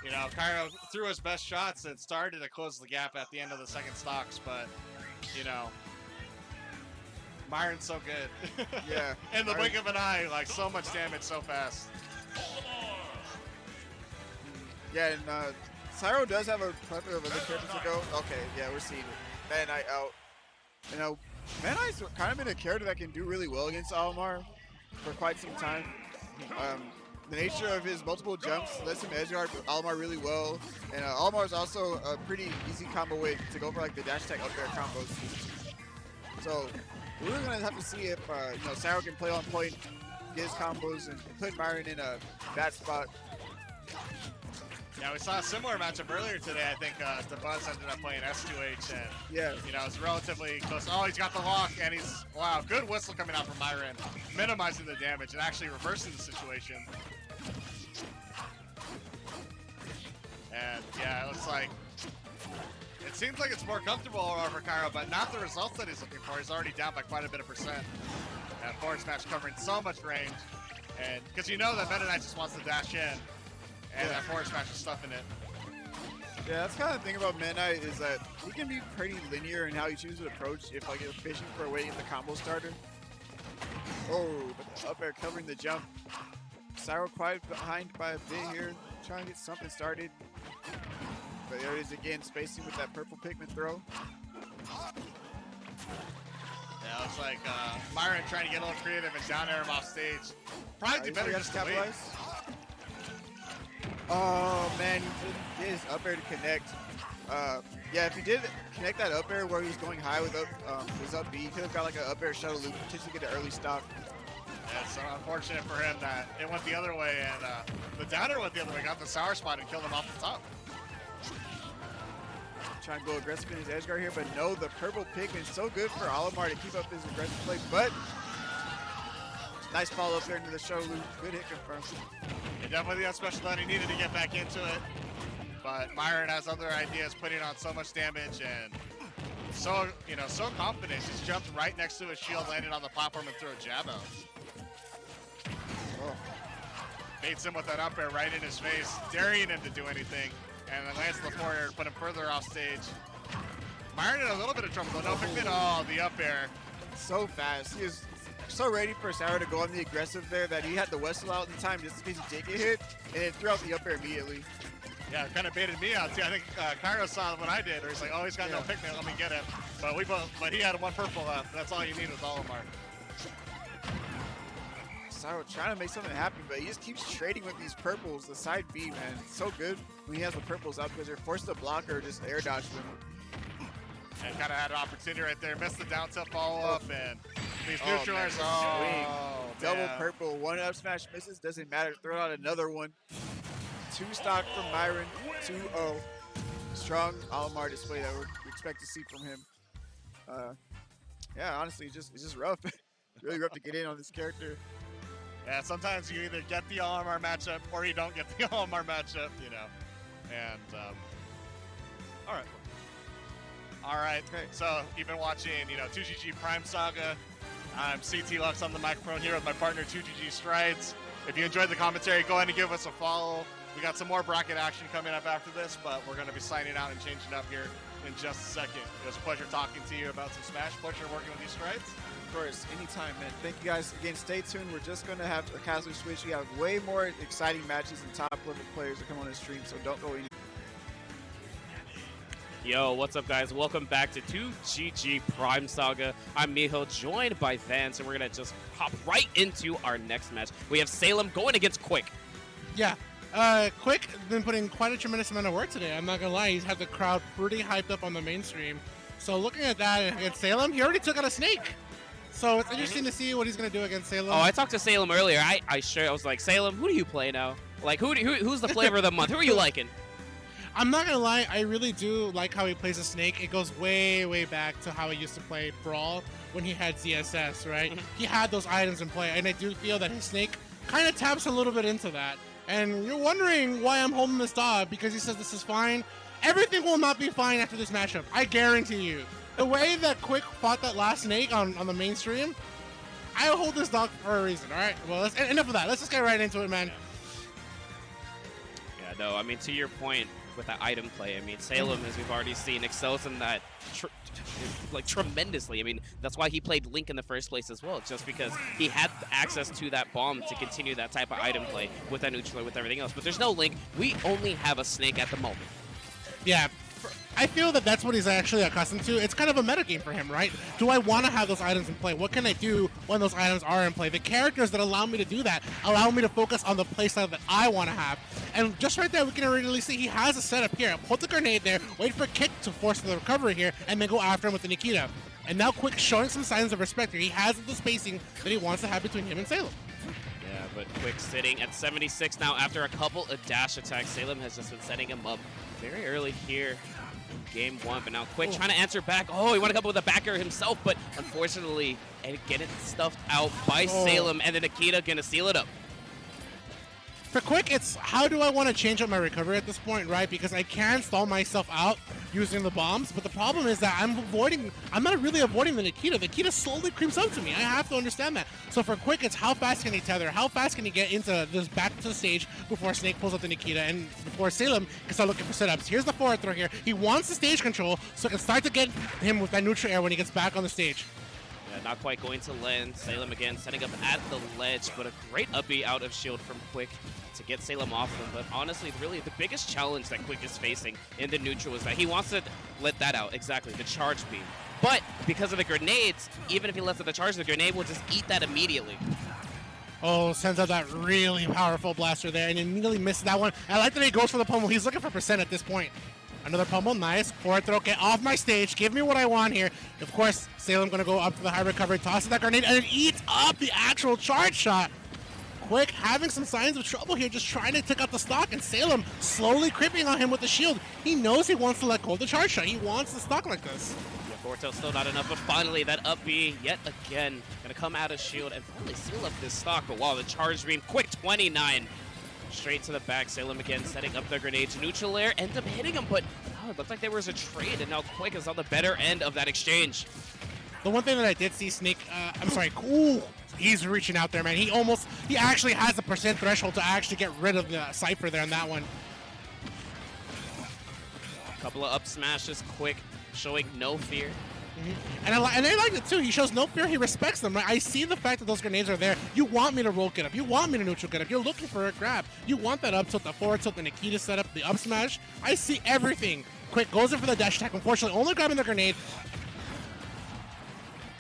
You know, Cyro threw his best shots and started to close the gap at the end of the second stocks, but, you know, Myron's so good. Yeah. In the blink of an eye, like so much damage so fast. Yeah, and Cyro does have a plethora of other characters to go. Okay, yeah, we're seeing it. Meta Knight out. You know, Meta Knight's kind of been a character that can do really well against Olimar for quite some time. The nature of his multiple jumps lets him edge guard Olimar really well. And Olimar is also a pretty easy combo way to go for like the dash attack up air combos. So we're really gonna have to see if you know, Cyro can play on point, get his combos, and put Myron in a bad spot. Yeah, we saw a similar matchup earlier today. I think DeBuzz ended up playing S2H, and Yeah. you know, it's relatively close. Oh, he's got the lock, and he's, wow, good whistle coming out from Myron, minimizing the damage and actually reversing the situation. And yeah, it looks like, it seems like it's more comfortable for Cyro, but not the results that he's looking for. He's already down by quite a bit of percent. And forward smash covering so much range, and because you know that Meta Knight just wants to dash in. And that forward smash is stuffing it. Yeah, that's kind of the thing about Meta Knight is that he can be pretty linear in how he chooses to approach if like you're fishing for a way to get the combo starter. Oh, but the up air covering the jump. Cyro quite behind by a bit here, trying to get something started. But there it is again, spacing with that purple Pikmin throw. Yeah, looks like Myron trying to get a little creative and down air him off stage. Probably better just to wait. Oh man, he didn't get his up air to connect. Yeah, if he did connect that up air where he was going high with his up B, he could have got like an up air shuttle loop, potentially get an early stock. Yeah, it's so unfortunate for him that it went the other way, and the downer went the other way, got the sour spot and killed him off the top. Trying to go aggressive in his edge guard here, but no, the purple Pikmin is so good for Olimar to keep up his aggressive play, but nice follow up there into the shuttle loop. Good hit confirmed. Yeah, definitely the special that he needed to get back into it. but Myran has other ideas, putting on so much damage and so, so confident. Just jumped right next to his shield, landed on the platform, and threw a jab out. Oh. Baits him with that up air right in his face, daring him to do anything, and then lands the forward air to put him further off stage. Myran in a little bit of trouble though. No picnic. Oh, the up air. So fast. He was so ready for Cyro to go on the aggressive there that he had the Wessel out in time just in case he did get hit, and then threw out the up air immediately. Yeah, kind of baited me out too. I think Cyro saw what I did, where he's like, "Oh, he's got no picnic. Let me get him." But he had one purple left. That's all you need with Olimar. Cyro trying to make something happen, but he just keeps trading with these purples. The side B, man, it's so good when he has the purples up because they're forced to block or just air dodge them. And kind of had an opportunity right there. Missed the down tilt follow up, and these neutralers. Double purple. One up smash misses. Doesn't matter. Throw out another one. 2 stock from Myran. 2-0. Strong Olimar display that we expect to see from him. Yeah, honestly, it's just rough. It's really rough to get in on this character. Yeah, sometimes you either get the Olimar matchup or you don't get the Olimar matchup, And all right. Okay. So you've been watching, 2GG Prime Saga. I'm CT Lux on the microphone here with my partner 2GG Strides. If you enjoyed the commentary, go ahead and give us a follow. We got some more bracket action coming up after this, but we're going to be signing out and changing up here in just a second. It was a pleasure talking to you about some Smash. Pleasure working with you, Strides. Of course, anytime, man. Thank you guys again. Stay tuned. We're just going to have a casual switch. We have way more exciting matches and top level players that come on the stream, so don't go anywhere. Yo, what's up, guys? Welcome back to 2GG Prime Saga. I'm Miho, joined by Vance, and we're going to just hop right into our next match. We have Salem going against quiK. Yeah, quiK has been putting quite a tremendous amount of work today. I'm not going to lie, he's had the crowd pretty hyped up on the mainstream. So looking at that against Salem, he already took out a snake. So it's interesting to see what he's going to do against Salem. Oh, I talked to Salem earlier. I was like, Salem, who do you play now? Like, who's the flavor of the month? Who are you liking? I'm not gonna lie, I really do like how he plays a snake. It goes way, way back to how he used to play Brawl when he had ZSS, right? He had those items in play, and I do feel that his snake kind of taps a little bit into that. And you're wondering why I'm holding this dog, because he says this is fine. Everything will not be fine after this matchup, I guarantee you. The way that quiK fought that last snake on the mainstream, I hold this dog for a reason, all right? Well, enough of that. Let's just get right into it, man. Yeah, no, I mean, to your point, with that item play, I mean, Salem, as we've already seen, excels in that tremendously. I mean, that's why he played Link in the first place as well, just because he had access to that bomb to continue that type of item play with that neutral, with everything else. But there's no Link. We only have a snake at the moment. Yeah, I feel that that's what he's actually accustomed to. It's kind of a metagame for him, right? Do I want to have those items in play? What can I do when those items are in play? The characters that allow me to do that allow me to focus on the playstyle that I want to have. And just right there, we can already see he has a setup here. Put the grenade there, wait for quiK to force the recovery here, and then go after him with the Nikita. And now quiK showing some signs of respect here. He has the spacing that he wants to have between him and Salem. Yeah, but quiK sitting at 76 now after a couple of dash attacks. Salem has just been setting him up very early here. Game 1, but now quiK trying to answer back. Oh, he wanted to come up with a backer himself, but unfortunately, and get it stuffed out by Salem, and then Nikita gonna seal it up. For quiK, it's how do I want to change up my recovery at this point, right? Because I can stall myself out using the bombs, but the problem is that I'm not really avoiding the Nikita. The Nikita slowly creeps up to me. I have to understand that. So for quiK, it's how fast can he tether? How fast can he get into this back to the stage before Snake pulls up the Nikita and before Salem can start looking for setups? Here's the forward throw here. He wants the stage control so it can start to get him with that neutral air when he gets back on the stage. Yeah, not quite going to land. Salem again setting up at the ledge, but a great up B out of shield from quiK to get Salem off him. But honestly, really, the biggest challenge that quiK is facing in the neutral is that he wants to let that out, exactly, the charge beam. But because of the grenades, even if he lets it the charge, the grenade will just eat that immediately. Oh, sends out that really powerful blaster there and immediately misses that one. I like that he goes for the pummel. He's looking for percent at this point. Another pummel, nice. Forward throw, get off my stage. Give me what I want here. Of course, Salem gonna go up to the high recovery, tosses that grenade, and it eats up the actual charge shot. quiK having some signs of trouble here, just trying to take out the stock, and Salem slowly creeping on him with the shield. He knows he wants to let go of the charge shot. He wants the stock like this. Yeah, Vorto still not enough, but finally that up B yet again gonna come out of shield and finally seal up this stock. But wow, the charge beam, quick 29. Straight to the back, Salem again setting up the grenades. Neutral air, end up hitting him, but oh, it looked like there was a trade, and now quiK is on the better end of that exchange. The one thing that I did see Snake, I'm sorry, ooh, he's reaching out there, man. He actually has the percent threshold to actually get rid of the Cypher there on that one. A couple of up smashes, quiK showing no fear. And I like it too. He shows no fear. He respects them. Right? I see the fact that those grenades are there. You want me to roll get up. You want me to neutral get up. You're looking for a grab. You want that up tilt, the forward tilt, the Nikita setup, the up smash. I see everything. quiK goes in for the dash attack. Unfortunately, only grabbing the grenade.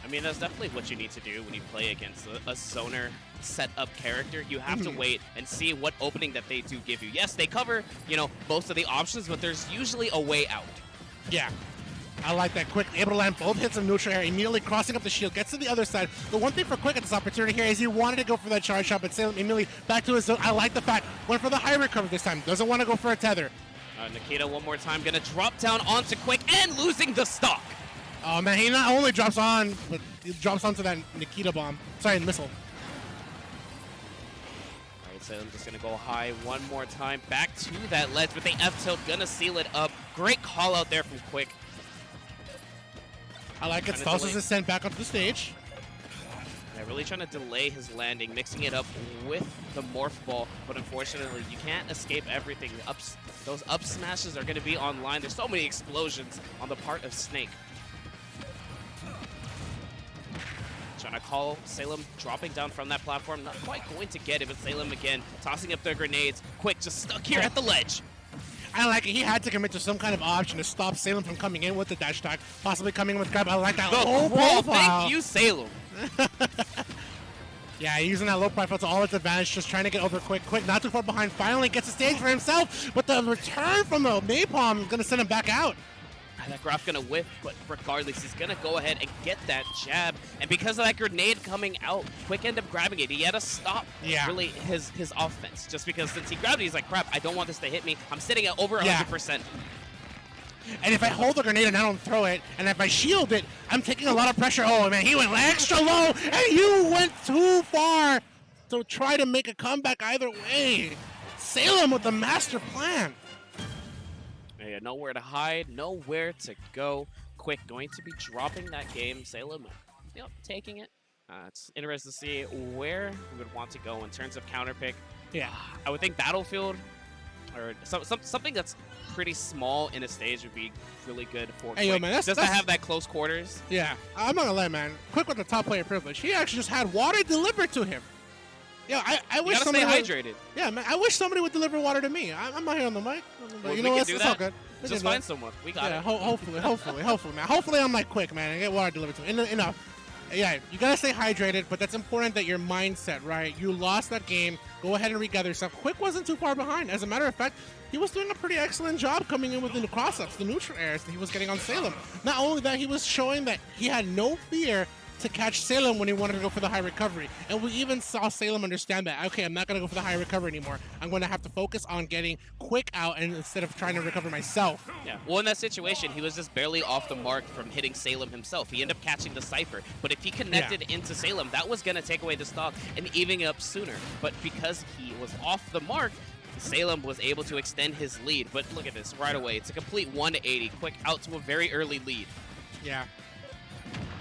I mean, that's definitely what you need to do when you play against a zoner set-up character. You have to wait and see what opening that they do give you. Yes, they cover, you know, most of the options, but there's usually a way out. Yeah. I like that. quiK able to land both hits of neutral air, immediately crossing up the shield, gets to the other side. The one thing for quiK at this opportunity here is he wanted to go for that charge shot, but Salem immediately back to his zone. I like the fact, went for the high recovery this time. Doesn't want to go for a tether. Nikita one more time, gonna drop down onto quiK and losing the stock. Oh man, he not only drops on, but he drops onto that Nikita bomb. Sorry, missile. All right, Salem just gonna go high one more time. Back to that ledge with the F tilt, gonna seal it up. Great call out there from quiK. I like it. Stalsis is sent back onto the stage. Yeah, really trying to delay his landing, mixing it up with the morph ball, but unfortunately you can't escape everything. Those up smashes are going to be online. There's so many explosions on the part of Snake. Trying to call Salem dropping down from that platform. Not quite going to get it, but Salem again tossing up their grenades. quiK just stuck here at the ledge. I like it. He had to commit to some kind of option to stop Salem from coming in with the dash attack, possibly coming in with grab. I like that low profile. Thank you, Salem. Yeah, using that low profile to all its advantage, just trying to get over quiK. quiK not too far behind, finally gets a stage for himself, but the return from the napalm is going to send him back out. That Ruff gonna whiff, but regardless, he's gonna go ahead and get that jab. And because of that grenade coming out, quiK ended up grabbing it. He had to stop really his offense. Just because since he grabbed it, he's like, crap, I don't want this to hit me. I'm sitting at over 100%. And if I hold the grenade and I don't throw it, and if I shield it, I'm taking a lot of pressure. Oh man, he went extra low, and you went too far to try to make a comeback either way. Salem with the master plan. Yeah, nowhere to hide, nowhere to go. quiK going to be dropping that game. Salem, taking it. It's interesting to see where we would want to go in terms of counter pick. Yeah, I would think Battlefield or something that's pretty small in a stage would be really good for quiK. Yo, man, that's, to have that close quarters. Yeah, I'm not gonna lie, man. quiK with the top player privilege. He actually just had water delivered to him. Yeah, I wish somebody hydrated. Yeah, man, I wish somebody would deliver water to me. I'm not here on the mic. Well, you know what? It's all good. Just find someone. We got it. Hopefully, man. Hopefully, I'm like quiK, man, and get water delivered to me. Enough. Yeah, you gotta stay hydrated, but that's important that your mindset, right? You lost that game. Go ahead and regather yourself. quiK wasn't too far behind. As a matter of fact, he was doing a pretty excellent job coming in within the cross-ups, the neutral airs that he was getting on Salem. Not only that, he was showing that he had no fear to catch Salem when he wanted to go for the high recovery. And we even saw Salem understand that, okay, I'm not going to go for the high recovery anymore. I'm going to have to focus on getting quiK out and instead of trying to recover myself. Yeah, well, in that situation, he was just barely off the mark from hitting Salem himself. He ended up catching the Cypher. But if he connected into Salem, that was going to take away the stock and even up sooner. But because he was off the mark, Salem was able to extend his lead. But look at this right away. It's a complete 180. quiK out to a very early lead. Yeah.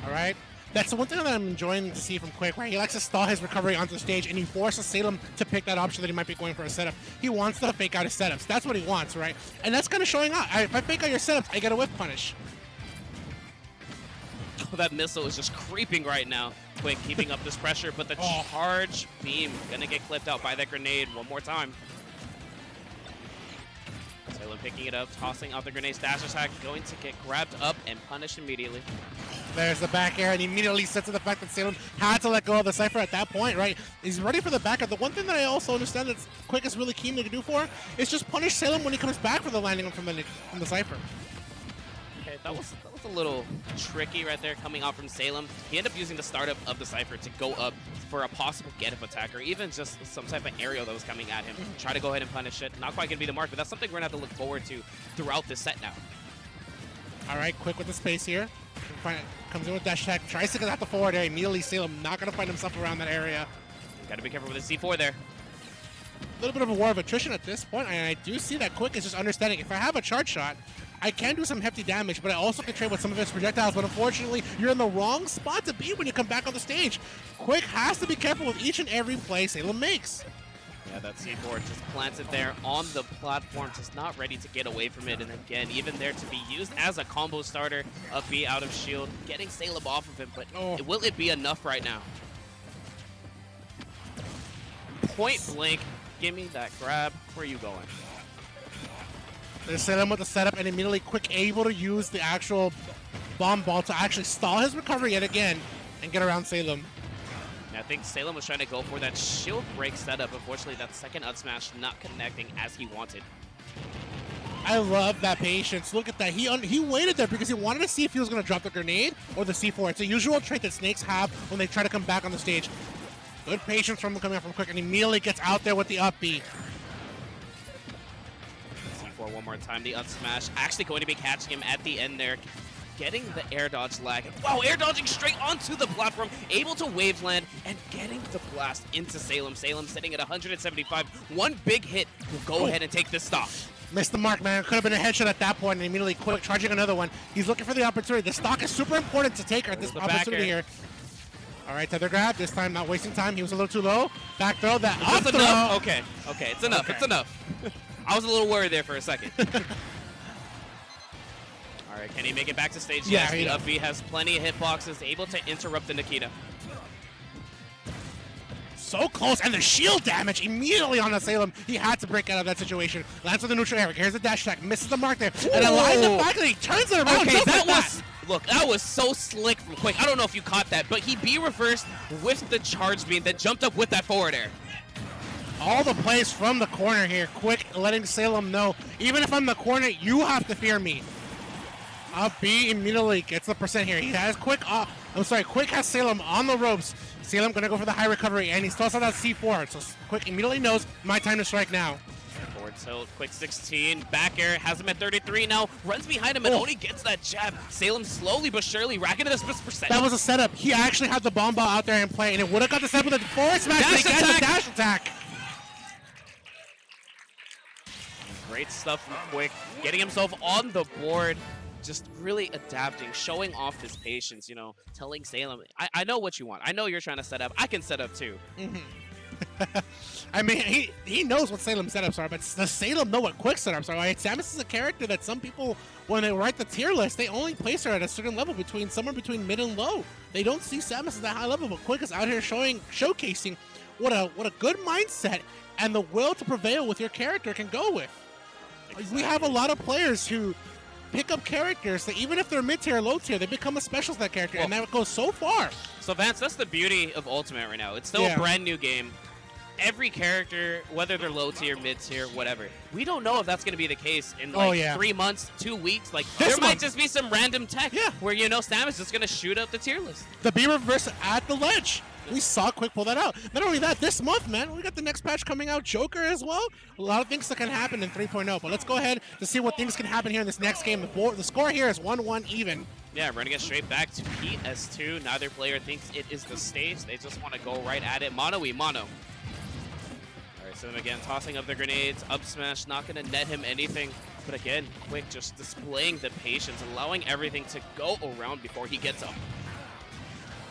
All right. That's the one thing that I'm enjoying to see from quiK, right? He likes to stall his recovery onto the stage, and he forces Salem to pick that option that he might be going for a setup. He wants to fake out his setups. That's what he wants, right? And that's kind of showing out. If I fake out your setups, I get a whip punish. Oh, that missile is just creeping right now. quiK keeping up this pressure, but the charge beam gonna get clipped out by that grenade one more time. Salem picking it up, tossing out the grenade dash attack, going to get grabbed up and punished immediately. There's the back air, and he immediately sets to the fact that Salem had to let go of the Cypher at that point, right? He's ready for the back air. The one thing that I also understand that quiK is really keen to do for is just punish Salem when he comes back for the landing from the Cypher. Okay, that was a little tricky right there coming out from Salem. He ended up using the startup of the Cypher to go up for a possible get-up attack or even just some type of aerial that was coming at him. Try to go ahead and punish it. Not quite going to be the mark, but that's something we're going to have to look forward to throughout this set now. All right, quiK with the space here. Comes in with dash attack, tries to get out the forward air. Immediately Salem not going to find himself around that area. Got to be careful with the C4 there. little bit of a war of attrition at this point, and I do see that quiK is just understanding. If I have a charge shot, I can do some hefty damage, but I also can trade with some of his projectiles, but unfortunately, you're in the wrong spot to be when you come back on the stage. quiK has to be careful with each and every play Salem makes. Yeah, that C4 just planted there on the platform, just not ready to get away from it. And again, even there to be used as a combo starter, up B out of shield, getting Salem off of him, but will it be enough right now? Point blank, give me that grab. Where are you going? There's Salem with the setup, and immediately quiK able to use the actual bomb ball to actually stall his recovery yet again and get around Salem. I think Salem was trying to go for that shield break setup. Unfortunately, that second up smash not connecting as he wanted. I love that patience. Look at that. He waited there because he wanted to see if he was going to drop the grenade or the C4. It's a usual trait that snakes have when they try to come back on the stage. Good patience from coming up from quiK, and immediately gets out there with the up B. C4 one more time. The up smash actually going to be catching him at the end there. Getting the air dodge lag. Wow, air dodging straight onto the platform, able to wave land and getting the blast into Salem. Salem sitting at 175. One big hit will go ahead and take this stock. Missed the mark, man. Could have been a headshot at that point, and immediately quiK charging another one. He's looking for the opportunity. The stock is super important to take at this opportunity here. All right, tether grab. This time not wasting time. He was a little too low. Back throw. That up throw. Enough? Okay, it's enough. Okay. It's enough. I was a little worried there for a second. All right, can he make it back to stage? Yeah, Yes, the up B has plenty of hitboxes, able to interrupt the Nikita. So close, and the shield damage immediately on the Salem. He had to break out of that situation. Lands with the neutral air. Here's the dash attack. Misses the mark there. And a line the back, and he turns it around. Okay, that was... Look, that was so slick from quiK. I don't know if you caught that, but he B reversed with the charge beam, then jumped up with that forward air. All the plays from the corner here. quiK letting Salem know, even if I'm in the corner, you have to fear me. Up B immediately gets the percent here. He has quiK has Salem on the ropes. Salem gonna go for the high recovery, and he still has that C4. So quiK immediately knows my time to strike now. Forward tilt, quick 16, back air, has him at 33 now, runs behind him and only gets that jab. Salem slowly but surely racking this percent. That was a setup. He actually had the bomb ball out there in play, and it would have got the setup with a forward smash. Dash dash attack. Great stuff from quiK, getting himself on the board. Just really adapting, showing off his patience, you know, telling Salem, I know what you want. I know you're trying to set up. I can set up too. I mean, he knows what Salem setups are, but does Salem know what quiK setups are? Right? Samus is a character that some people, when they write the tier list, they only place her at a certain level, somewhere between mid and low. They don't see Samus at that high level, but quiK is out here showcasing what a good mindset and the will to prevail with your character can go with. Exactly. We have a lot of players who pick up characters that even if they're mid-tier or low-tier, they become a specialist that character, and that goes so far. So Vance, that's the beauty of Ultimate right now. It's still a brand new game. Every character, whether they're low-tier, mid-tier, whatever, we don't know if that's going to be the case in 3 months, 2 weeks. Like there might just be some random tech where, you know, Samus is going to shoot up the tier list. The B reverse at the ledge. We saw quiK pull that out. Not only that, this month, man, we got the next patch coming out, Joker as well. A lot of things that can happen in 3.0, but let's go ahead to see what things can happen here in this next game. The score here is 1-1 even. Yeah, running it straight back to PS2. Neither player thinks it is the stage. They just want to go right at it. Mono. All right, so again, tossing up the grenades. Up smash, not going to net him anything. But again, quiK just displaying the patience, allowing everything to go around before he gets up.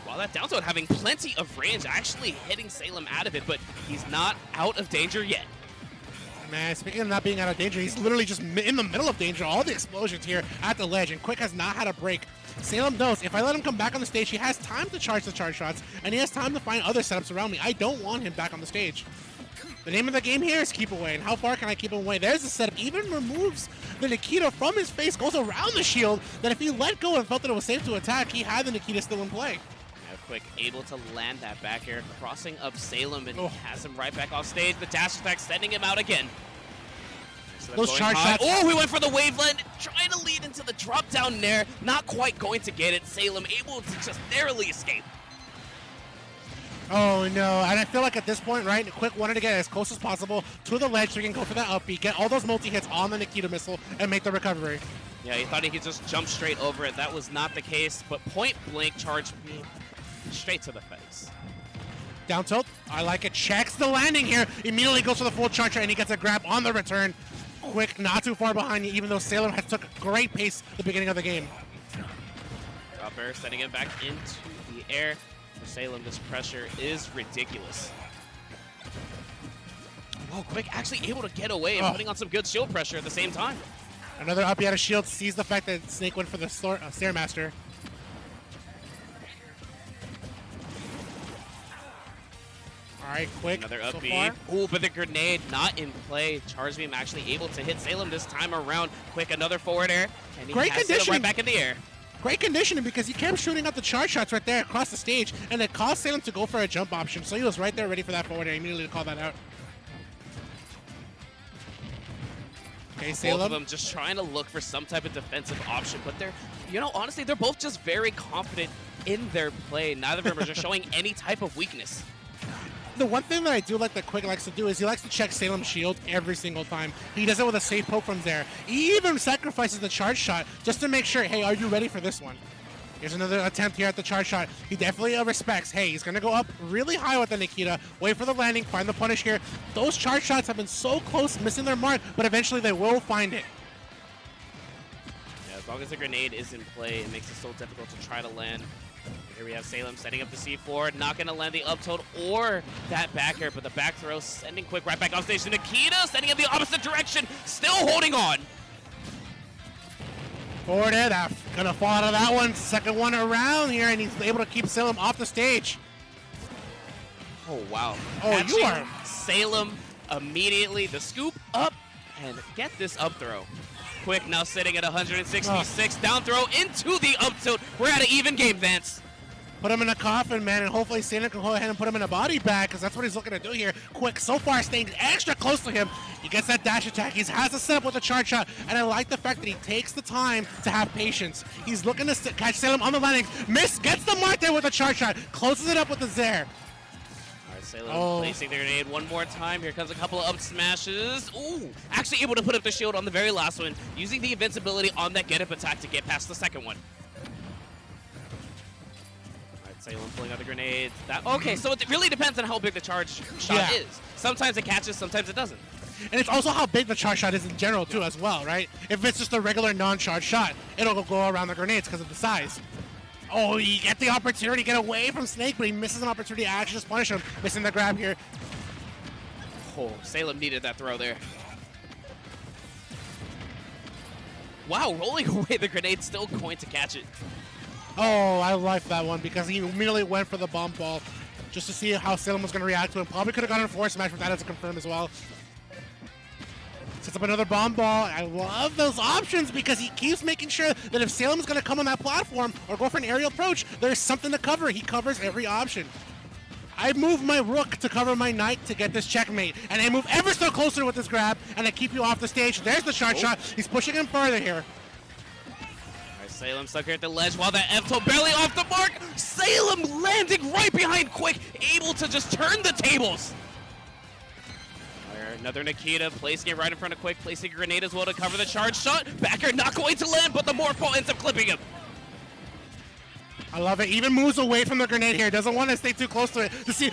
While that down tilt having plenty of range, actually hitting Salem out of it, but he's not out of danger yet. Man, speaking of not being out of danger, he's literally just in the middle of danger. All the explosions here at the ledge, and quiK has not had a break. Salem knows if I let him come back on the stage, he has time to charge the charge shots, and he has time to find other setups around me. I don't want him back on the stage. The name of the game here is keep away, and how far can I keep him away? There's the setup. Even removes the Nikita from his face, goes around the shield, that if he let go and felt that it was safe to attack, he had the Nikita still in play. quiK able to land that back air, crossing up Salem, and has him right back off stage. The dash attack sending him out again. So those charge shots. Oh, we went for the wave land, trying to lead into the drop down there. Not quite going to get it. Salem able to just narrowly escape. Oh no, and I feel like at this point, right, quiK wanted to get as close as possible to the ledge so he can go for that up B, get all those multi-hits on the Nikita missile, and make the recovery. Yeah, he thought he could just jump straight over it. That was not the case, but point blank charge beam straight to the face. Down tilt. I like it. Checks the landing here. Immediately goes for the full charge and he gets a grab on the return. quiK, not too far behind you, even though Salem has took a great pace at the beginning of the game. Upper setting it back into the air. For Salem, this pressure is ridiculous. Oh, quiK actually able to get away and putting on some good shield pressure at the same time. Another uppy out of shield, sees the fact that Snake went for the Stairmaster. All right, quiK. Another so uppy. far. Ooh, but the grenade not in play. Charge Beam actually able to hit Salem this time around. quiK, another forward air. And he Great has Salem conditioning. right back in the air. Great conditioning because he kept shooting out the charge shots right there across the stage, and it caused Salem to go for a jump option. So he was right there ready for that forward air, immediately to call that out. Okay, Salem. Both of them just trying to look for some type of defensive option, but they're, you know, honestly, they're both just very confident in their play. Neither of them are just showing any type of weakness. The one thing that I do like that quiK likes to do is he likes to check Salem's shield every single time. He does it with a safe poke from there. He even sacrifices the charge shot just to make sure, hey, are you ready for this one? Here's another attempt here at the charge shot. He definitely respects, hey, he's going to go up really high with the Nikita, wait for the landing, find the punish here. Those charge shots have been so close, missing their mark, but eventually they will find it. Yeah, as long as the grenade is in play, it makes it so difficult to try to land. Here we have Salem setting up the C4, not going to land the up tilt or that back air, but the back throw sending quiK right back off stage to Nikita, sending in the opposite direction, still holding on. Forward air, that's going to fall out of that one. Second one around here, and he's able to keep Salem off the stage. Oh, wow. Oh, you Catching are... Salem immediately, the scoop up, and get this up throw. quiK now sitting at 166, down throw into the up tilt. We're at an even game, Vance. Put him in a coffin, man, and hopefully Salem can go ahead and put him in a body bag, because that's what he's looking to do here. quiK so far staying extra close to him. He gets that dash attack. He has a setup with a charge shot, and I like the fact that he takes the time to have patience. He's looking to catch Salem on the landing. Miss, gets the mark there with a charge shot, closes it up with the Zair. All right, Salem placing the grenade one more time. Here comes a couple of up smashes. Ooh, actually able to put up the shield on the very last one, using the invincibility on that get-up attack to get past the second one. Salem pulling out the grenades. Okay, so it really depends on how big the charge shot is. Sometimes it catches, sometimes it doesn't. And it's also how big the charge shot is in general, too, as well, right? If it's just a regular non-charge shot, it'll go around the grenades because of the size. Oh, you get the opportunity to get away from Snake, but he misses an opportunity to actually just punish him. Missing the grab here. Oh, Salem needed that throw there. Wow, rolling away the grenade, still going to catch it. Oh, I like that one because he immediately went for the bomb ball just to see how Salem was going to react to him. Probably could have gotten a forward smash with that as a confirm as well. Sets up another bomb ball. I love those options because he keeps making sure that if Salem is going to come on that platform or go for an aerial approach, there's something to cover. He covers every option. I move my rook to cover my knight to get this checkmate, and I move ever so closer with this grab, and I keep you off the stage. There's the charge shot. He's pushing him further here. Salem stuck here at the ledge while that F-tilt barely off the mark. Salem landing right behind quiK, able to just turn the tables. Another Nikita placing it right in front of quiK, placing a grenade as well to cover the charge shot. Backer not going to land, but the Morpho ends up clipping him. I love it. Even moves away from the grenade here. Doesn't want to stay too close to it to see.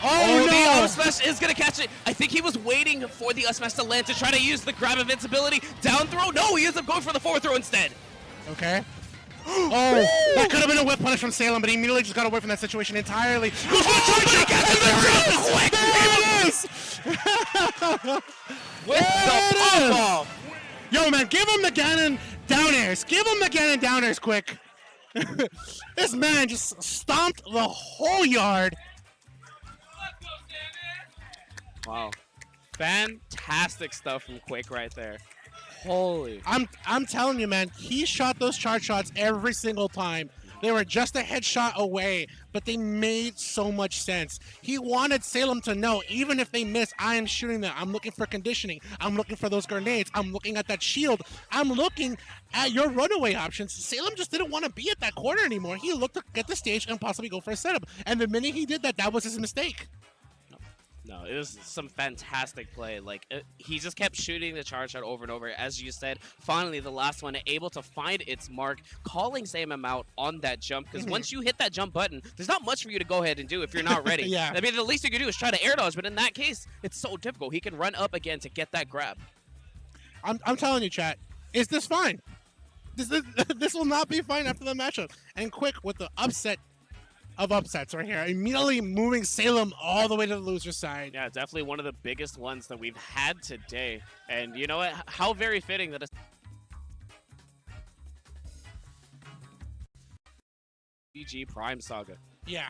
Oh, no! The up smash is going to catch it. I think he was waiting for the up smash to land to try to use the grab invincibility. Down throw. No, he ends up going for the forward throw instead. Okay. Oh, that could have been a whip punish from Salem, but he immediately just got away from that situation entirely. Goes for the charge shot, and there it is! With the ball. Yo, man, give him the Ganon down airs. Give him the Ganon down airs quick. This man just stomped the whole yard. Wow. Fantastic stuff from quiK right there. Holy. I'm telling you, man, he shot those charge shots every single time. They were just a headshot away, but they made so much sense. He wanted Salem to know, even if they miss, I am shooting them. I'm looking for conditioning. I'm looking for those grenades. I'm looking at that shield. I'm looking at your runaway options. Salem just didn't want to be at that corner anymore. He looked to get the stage and possibly go for a setup. And the minute he did that, that was his mistake. No, it was some fantastic play. Like, he just kept shooting the charge shot over and over. As you said, finally, the last one, able to find its mark, calling Samus out on that jump. Because once you hit that jump button, there's not much for you to go ahead and do if you're not ready. Yeah. I mean, the least you can do is try to air dodge, but in that case, it's so difficult. He can run up again to get that grab. I'm telling you, chat, is this fine? This will not be fine after the matchup. And quick with the upset of upsets right here, immediately moving Salem all the way to the loser side. Yeah, definitely one of the biggest ones that we've had today. And you know what? How very fitting that GG Prime Saga. Yeah.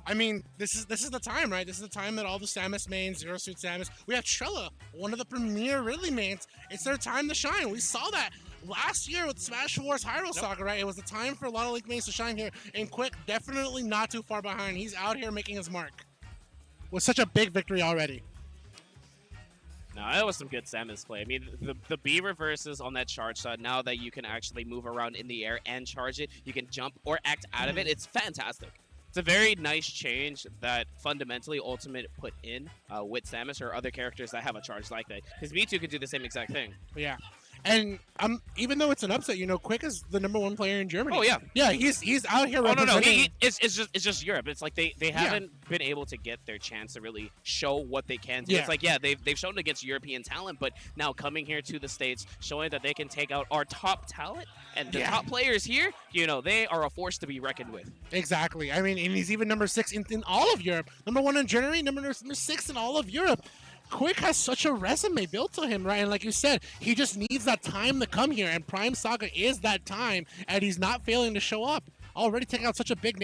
I mean, this is the time, right? This is the time that all the Samus mains, Zero Suit Samus, we have Trella, one of the premier Ridley mains. It's their time to shine. We saw that last year with Smash Wars Hyrule Saga, right? It was the time for a lot of Link mains to shine here. And quiK, definitely not too far behind. He's out here making his mark with such a big victory already. No, that was some good Samus play. I mean, the B reverses on that charge shot, now that you can actually move around in the air and charge it, you can jump or act out of it. It's fantastic. It's a very nice change that fundamentally Ultimate put in with Samus or other characters that have a charge like that. Because B2 could do the same exact thing. Yeah. And even though it's an upset, you know, quiK is the #1 player in Germany. Oh, yeah. Yeah, he's out here Oh, no, representing. it's just Europe. It's like they haven't been able to get their chance to really show what they can do. Yeah. It's like, yeah, they've shown against European talent, but now coming here to the States, showing that they can take out our top talent and the top players here, you know, they are a force to be reckoned with. Exactly. I mean, and he's even #6 in all of Europe. #1 in Germany, #6 in all of Europe. quiK has such a resume built to him, right? And like you said, he just needs that time to come here, and Prime Saga is that time, and he's not failing to show up. Already taking out such a big